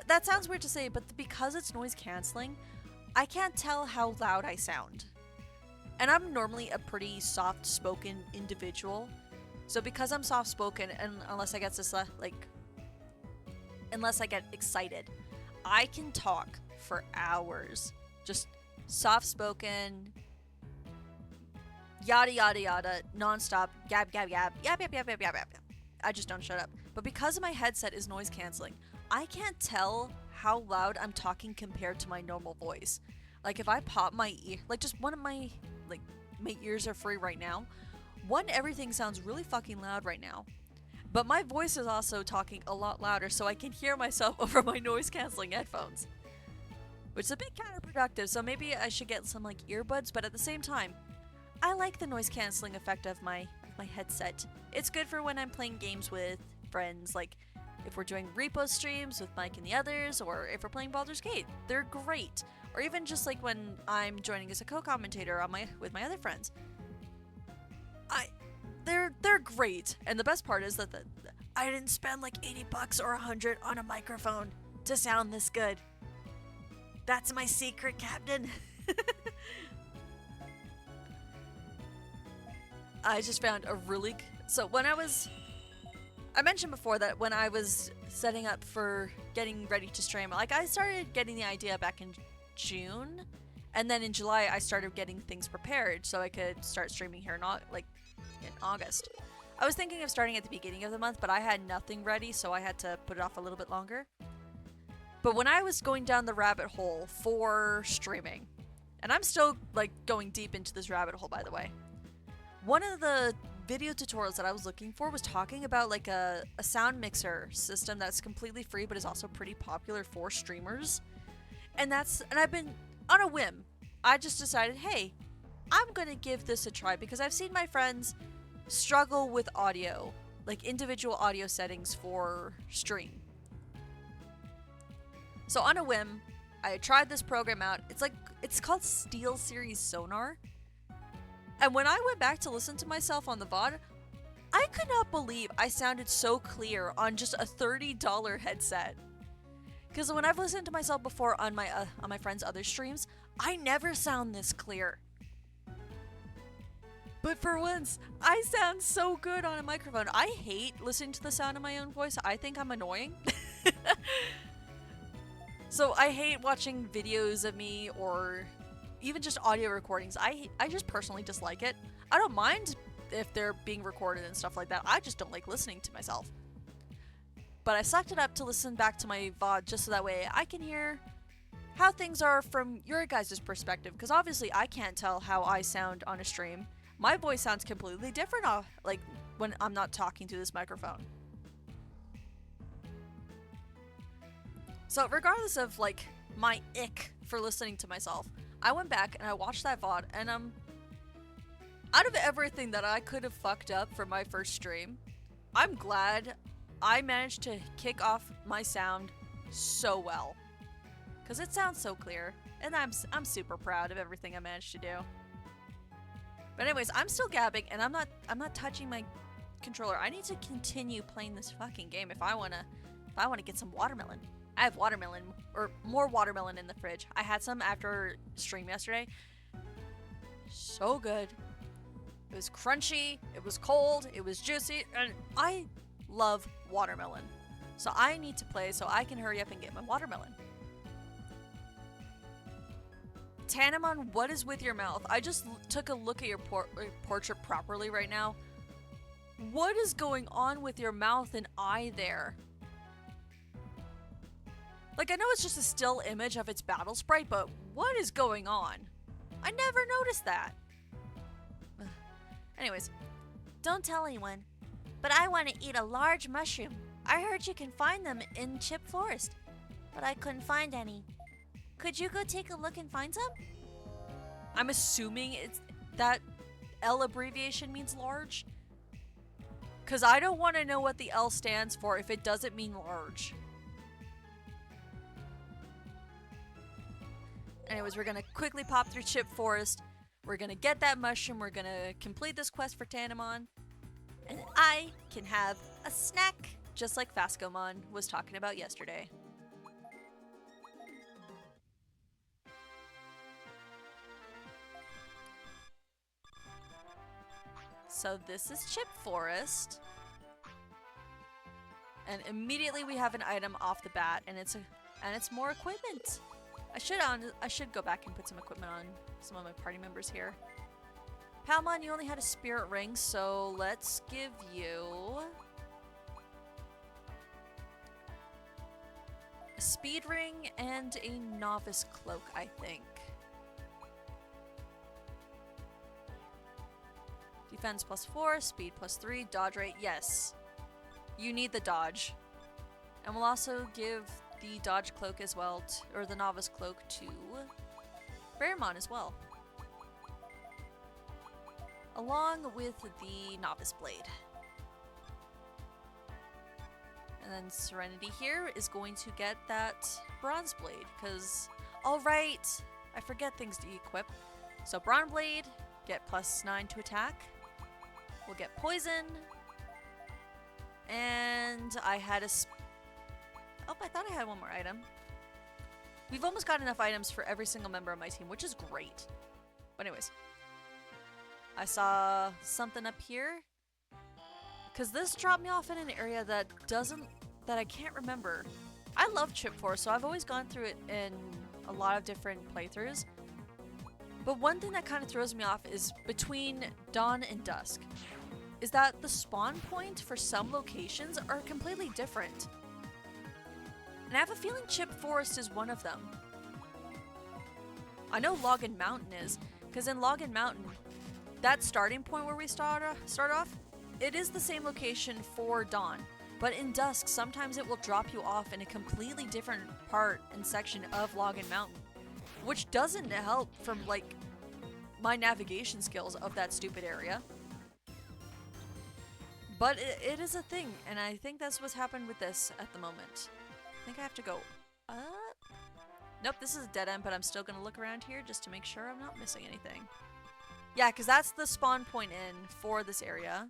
That sounds weird to say, but because it's noise canceling, I can't tell how loud I sound. And I'm normally a pretty soft-spoken individual, so because I'm soft-spoken, and unless I get excited, I can talk for hours. Just soft-spoken, yada yada yada, non-stop, gab gab gab, yap yap yap yap yap yap. I just don't shut up. But because my headset is noise canceling, I can't tell how loud I'm talking compared to my normal voice. Like if I pop my ear, like just one of my, like my ears are free right now. One, everything sounds really fucking loud right now. But my voice is also talking a lot louder, so I can hear myself over my noise canceling headphones. Which is a bit counterproductive, so maybe I should get some like earbuds, but at the same time, I like the noise canceling effect of my headset. It's good for when I'm playing games with friends, like if we're doing repo streams with Mike and the others, or if we're playing Baldur's Gate. They're great. Or even just like when I'm joining as a co-commentator on with my other friends. They're great. And the best part is that I didn't spend like $80 or $100 on a microphone to sound this good. That's my secret, Captain. I just found a really... So when I mentioned before that when I was setting up for getting ready to stream, like I started getting the idea back in June, and then in July I started getting things prepared so I could start streaming here in August. I was thinking of starting at the beginning of the month, but I had nothing ready, so I had to put it off a little bit longer. But when I was going down the rabbit hole for streaming, and I'm still like going deep into this rabbit hole, by the way, one of the video tutorials that I was looking for was talking about like a sound mixer system that's completely free but is also pretty popular for streamers. And I've been on a whim. I just decided, hey, I'm gonna give this a try because I've seen my friends struggle with audio, like individual audio settings for stream. So on a whim, I tried this program out. It's called Steel Series Sonar. And when I went back to listen to myself on the VOD, I could not believe I sounded so clear on just a $30 headset. Because when I've listened to myself before on my friends' other streams, I never sound this clear. But for once, I sound so good on a microphone. I hate listening to the sound of my own voice. I think I'm annoying. So I hate watching videos of me or even just audio recordings. I just personally dislike it. I don't mind if they're being recorded and stuff like that. I just don't like listening to myself. But I sucked it up to listen back to my VOD just so that way I can hear how things are from your guys' perspective. Because obviously I can't tell how I sound on a stream. My voice sounds completely different like when I'm not talking to this microphone. So regardless of like my ick for listening to myself, I went back and I watched that VOD and out of everything that I could have fucked up for my first stream, I'm glad I managed to kick off my sound so well. Cause it sounds so clear and I'm super proud of everything I managed to do. But anyways, I'm still gabbing and I'm not touching my controller. I need to continue playing this fucking game if I wanna get some watermelon. I have watermelon, or more watermelon in the fridge. I had some after stream yesterday. So good. It was crunchy, it was cold, it was juicy, and I love watermelon. So I need to play so I can hurry up and get my watermelon. Tanamon, what is with your mouth? I just took a look at your portrait properly right now. What is going on with your mouth and eye there? Like, I know it's just a still image of its battle sprite, but what is going on? I never noticed that. Anyways, Don't tell anyone, but I want to eat a large mushroom. I heard you can find them in Chip Forest, but I couldn't find any. Could you go take a look and find some? I'm assuming it's that L abbreviation means large. Because I don't want to know what the L stands for if it doesn't mean large. Anyways, we're going to quickly pop through Chip Forest. We're going to get that mushroom. We're going to complete this quest for Tanamon. And I can have a snack, just like Fascomon was talking about yesterday. So this is Chip Forest. And immediately we have an item off the bat, and it's more equipment. I should go back and put some equipment on some of my party members here. Palmon, you only had a spirit ring, so let's give you a speed ring and a novice cloak, I think. Defense +4, speed +3, dodge rate, yes. You need the dodge. And we'll also give the dodge cloak as well, or the novice cloak to Fairmon as well. Along with the novice blade. And then Serenity here is going to get that bronze blade, because, alright, I forget things to equip. So bronze blade, get +9 to attack. We'll get poison. And I had a oh, I thought I had one more item. We've almost got enough items for every single member of my team, which is great. But anyways, I saw something up here. Because this dropped me off in an area that I can't remember. I love Chip Forest, so I've always gone through it in a lot of different playthroughs. But one thing that kind of throws me off is between dawn and dusk, is that the spawn point for some locations are completely different. And I have a feeling Chip Forest is one of them. I know Login Mountain is, because in Login Mountain, that starting point where we start off, it is the same location for dawn. But in dusk, sometimes it will drop you off in a completely different part and section of Login Mountain, which doesn't help from, like, my navigation skills of that stupid area. But it is a thing, and I think that's what's happened with this at the moment. I think I have to go up. Nope, this is a dead end, but I'm still going to look around here just to make sure I'm not missing anything. Yeah, because that's the spawn point in for this area.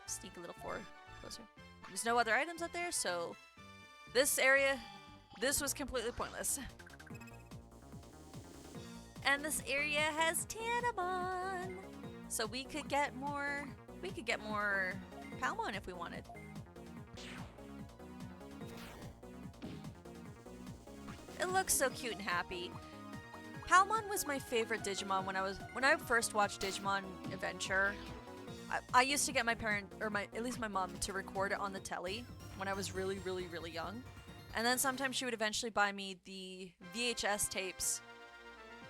Sneak a little closer. There's no other items up there, so this area, this was completely pointless. And this area has Tanamon. So we could get more Palmon if we wanted. It looks so cute and happy. Palmon was my favorite Digimon when I first watched Digimon Adventure. I used to get my parent, or at least my mom, to record it on the telly when I was really, really, really young. And then sometimes she would eventually buy me the VHS tapes.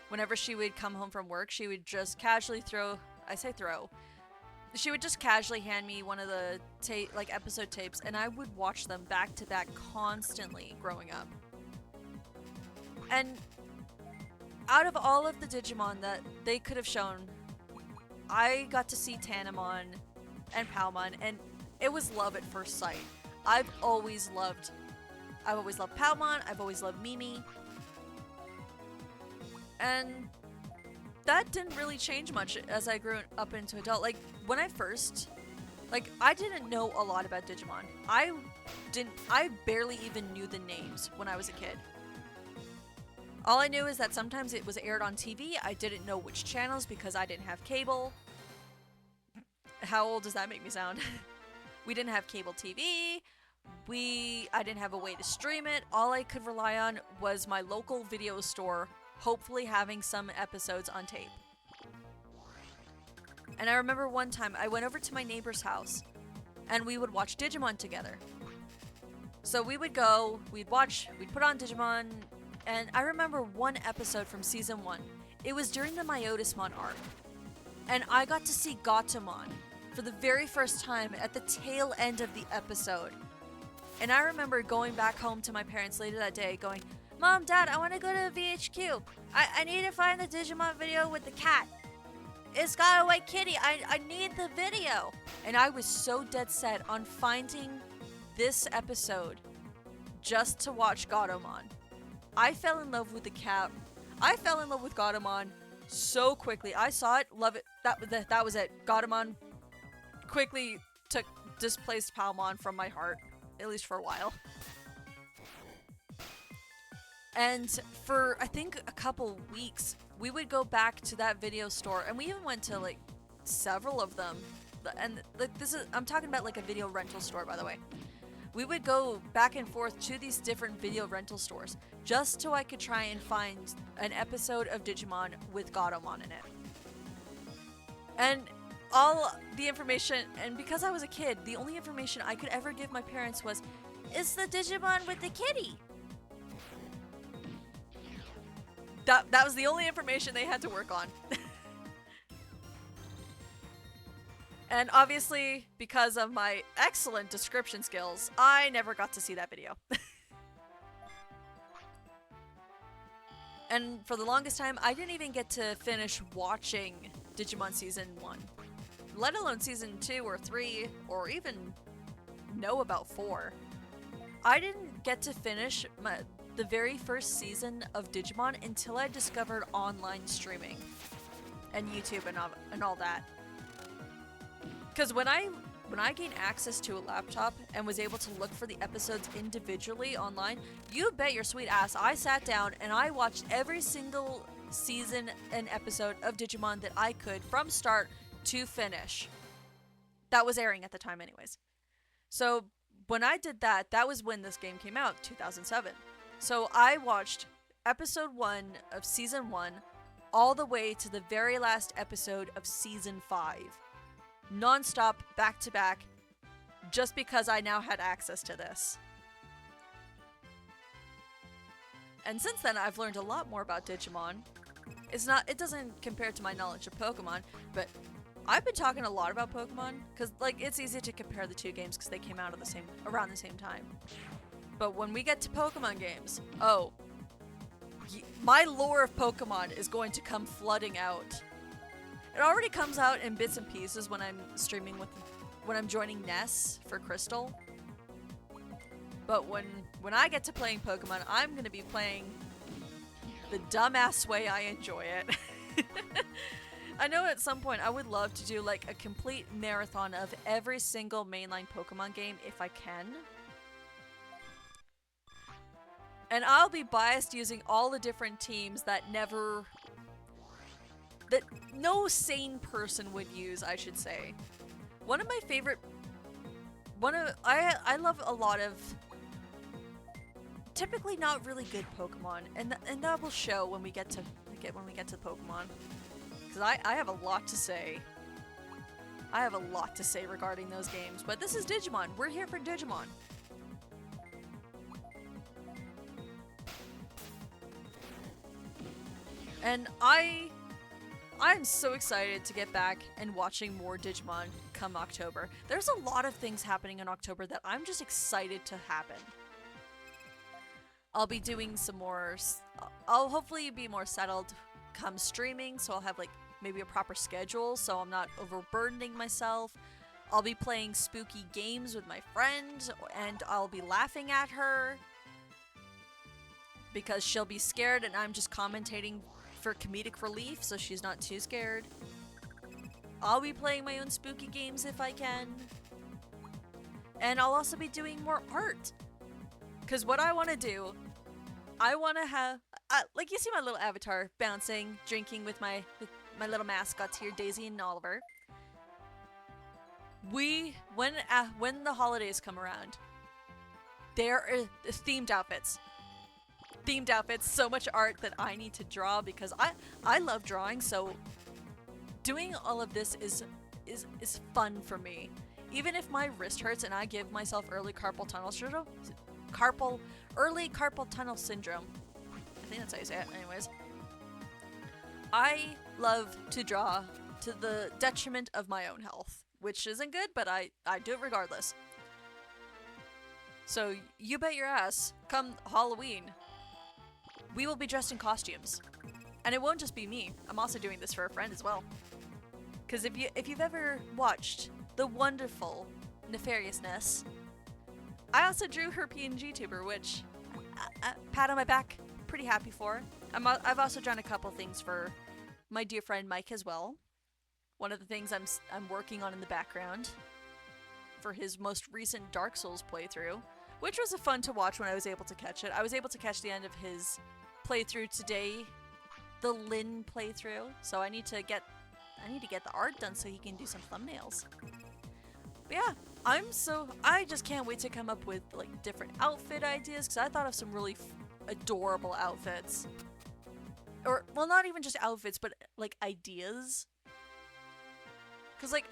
Whenever she would come home from work, she would just casually she would just casually hand me one of the episode tapes, and I would watch them back to back constantly growing up. And out of all of the Digimon that they could have shown, I got to see Tanamon and Palmon, and it was love at first sight. I've always loved Palmon, I've always loved Mimi. And that didn't really change much as I grew up into adult. Like, when I first, I didn't know a lot about Digimon. I barely even knew the names when I was a kid. All I knew is that sometimes it was aired on TV. I didn't know which channels because I didn't have cable. How old does that make me sound? We didn't have cable TV. I didn't have a way to stream it. All I could rely on was my local video store, hopefully having some episodes on tape. And I remember one time I went over to my neighbor's house and we would watch Digimon together. So we would go, we'd put on Digimon, and I remember one episode from season 1. It was during the Myotismon arc. And I got to see Gatomon for the very first time at the tail end of the episode. And I remember going back home to my parents later that day going, "Mom, Dad, I want to go to VHQ. I need to find the Digimon video with the cat. It's got a white kitty. I need the video." And I was so dead set on finding this episode just to watch Gatomon. I fell in love with the cat. I fell in love with Gatomon so quickly. I saw it, love it. That was it. Gatomon quickly displaced Palmon from my heart, at least for a while. And for, I think, a couple weeks, we would go back to that video store, and we even went to, several of them. And, I'm talking about, a video rental store, by the way. We would go back and forth to these different video rental stores just so I could try and find an episode of Digimon with Gatomon in it. And all the information, and because I was a kid, the only information I could ever give my parents was, "It's the Digimon with the kitty." That was the only information they had to work on. And obviously, because of my excellent description skills, I never got to see that video. And for the longest time, I didn't even get to finish watching Digimon Season 1. Let alone Season 2 or 3, or even know about 4. I didn't get to finish the very first season of Digimon until I discovered online streaming. And YouTube and all that. Because when I gained access to a laptop and was able to look for the episodes individually online, you bet your sweet ass I sat down and I watched every single season and episode of Digimon that I could from start to finish. That was airing at the time anyways. So when I did that, that was when this game came out, 2007. So I watched episode 1 of season 1 all the way to the very last episode of season 5. Non-stop, back-to-back, just because I now had access to this. And since then, I've learned a lot more about Digimon. It doesn't compare to my knowledge of Pokemon, but I've been talking a lot about Pokemon, because, it's easy to compare the two games, because they came out around the same time. But when we get to Pokemon games, my lore of Pokemon is going to come flooding out. It already comes out in bits and pieces when I'm streaming when I'm joining Ness for Crystal. But when I get to playing Pokemon, I'm going to be playing the dumbass way I enjoy it. I know at some point I would love to do a complete marathon of every single mainline Pokemon game if I can. And I'll be biased using all the different teams that never that no sane person would use, I should say. One of my favorite, I love a lot of typically not really good Pokemon, and that will show when we get to Pokemon, because I have a lot to say. I have a lot to say regarding those games, but this is Digimon. We're here for Digimon. And I'm so excited to get back and watching more Digimon come October. There's a lot of things happening in October that I'm just excited to happen. I'll be doing some more, I'll hopefully be more settled come streaming, so I'll have like maybe a proper schedule so I'm not overburdening myself. I'll be playing spooky games with my friend, and I'll be laughing at her because she'll be scared and I'm just commentating for comedic relief so she's not too scared. I'll be playing my own spooky games if I can. And I'll also be doing more art. Because what I want to do, I want to have, like you see my little avatar bouncing, drinking with my little mascots here, Daisy and Oliver. When the holidays come around, there are themed outfits. Themed outfits, so much art that I need to draw because I love drawing, so doing all of this is fun for me. Even if my wrist hurts and I give myself early carpal tunnel syndrome, early carpal tunnel syndrome. I think that's how you say it. Anyways, I love to draw to the detriment of my own health, which isn't good, but I do it regardless. So you bet your ass, come Halloween, we will be dressed in costumes. And it won't just be me. I'm also doing this for a friend as well. Because if you've ever watched the wonderful Nefariousness, I also drew her PNG tuber, which pat on my back, pretty happy for. I've also drawn a couple things for my dear friend Mike as well. One of the things I'm working on in the background for his most recent Dark Souls playthrough, which was fun to watch when I was able to catch it. I was able to catch the end of his playthrough today, the Lin playthrough. So I need to get the art done so he can do some thumbnails. But yeah, I just can't wait to come up with like different outfit ideas, because I thought of some really adorable outfits. Or, well, not even just outfits, but like ideas. Because like,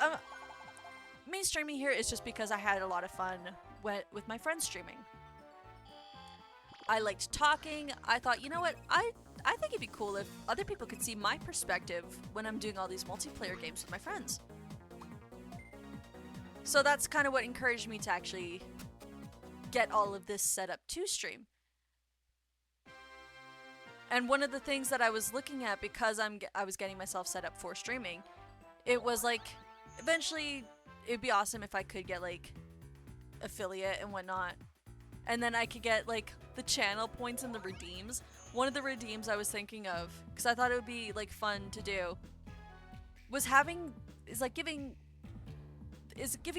me streaming here is just because I had a lot of fun with my friends streaming. I liked talking. I thought, you know what, I think it'd be cool if other people could see my perspective when I'm doing all these multiplayer games with my friends. So that's kind of what encouraged me to actually get all of this set up to stream. And one of the things that I was looking at, because I was getting myself set up for streaming, it was like, eventually it'd be awesome if I could get like affiliate and whatnot. And then I could get like the channel points and the redeems. One of the redeems I was thinking of, because I thought it would be like fun to do, was giving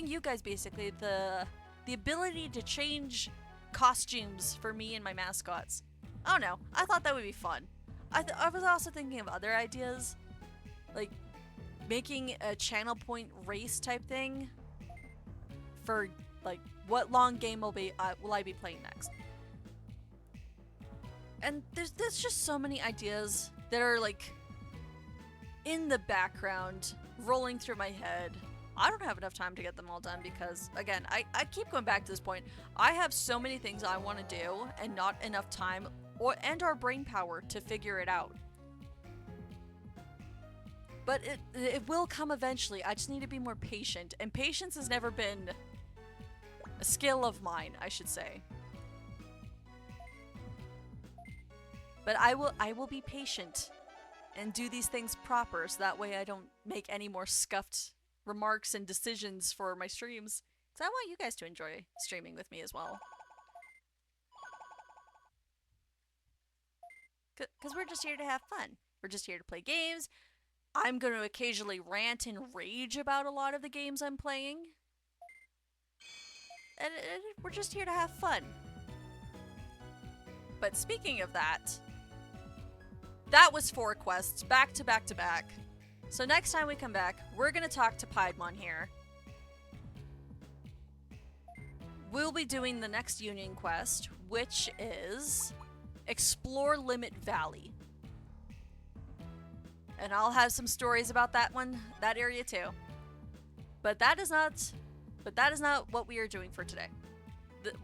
you guys basically the ability to change costumes for me and my mascots. I don't know. I thought that would be fun. I was also thinking of other ideas, like making a channel point race type thing for like what long game will I be playing next. And there's just so many ideas that are like in the background rolling through my head. I don't have enough time to get them all done because, again, I keep going back to this point. I have so many things I want to do and not enough time or brain power to figure it out. But it will come eventually. I just need to be more patient. And patience has never been a skill of mine, I should say. But I will be patient and do these things proper so that way I don't make any more scuffed remarks and decisions for my streams. Because I want you guys to enjoy streaming with me as well. Because we're just here to have fun. We're just here to play games. I'm going to occasionally rant and rage about a lot of the games I'm playing. And we're just here to have fun. But speaking of that, that was 4 quests, back to back to back. So next time we come back, we're gonna talk to Piedmon here. We'll be doing the next Union quest, which is Explore Limit Valley. And I'll have some stories about that area too. But that is not what we are doing for today.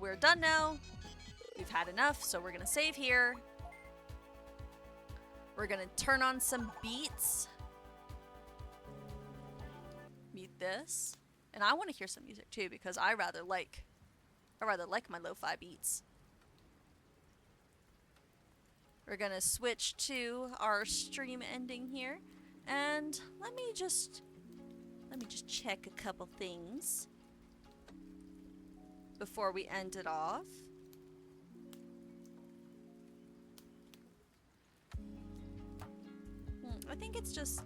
We're done now. We've had enough, so we're gonna save here. We're gonna turn on some beats. Mute this. And I want to hear some music too, because I rather like my lo-fi beats. We're gonna switch to our stream ending here, and let me just check a couple things before we end it off. I think it's just.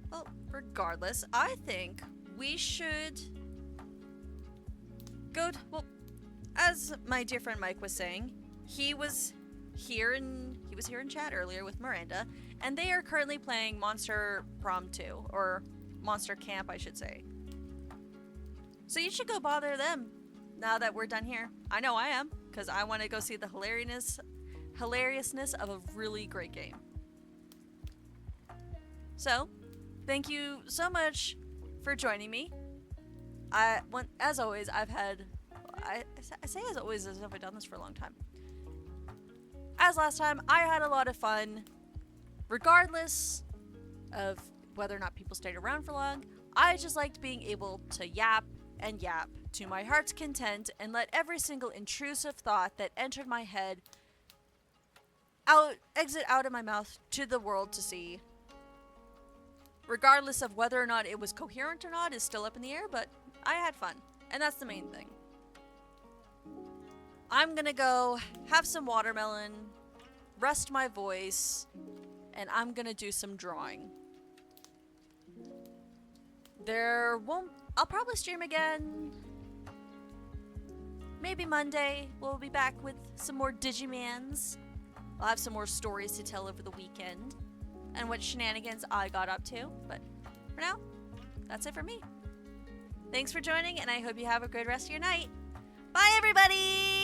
Well, regardless, I think we should go. Well, as my dear friend Mike was saying, he was here in chat earlier with Miranda, and they are currently playing Monster Prom 2, or Monster Camp, I should say. So you should go bother them now that we're done here. I know I am, because I want to go see the hilariousness of a really great game. So, thank you so much for joining me. As always, I say as always as if I've done this for a long time. As last time, I had a lot of fun. Regardless of whether or not people stayed around for long, I just liked being able to yap and yap to my heart's content and let every single intrusive thought that entered my head exit out of my mouth to the world to see. Regardless of whether or not it was coherent or not is still up in the air, but I had fun, and that's the main thing. I'm gonna go have some watermelon, rest my voice, and I'm gonna do some drawing. I'll probably stream again. Maybe Monday. We'll be back with some more Digimans. I'll have some more stories to tell over the weekend and what shenanigans I got up to. But for now, that's it for me. Thanks for joining, and I hope you have a good rest of your night. Bye, everybody!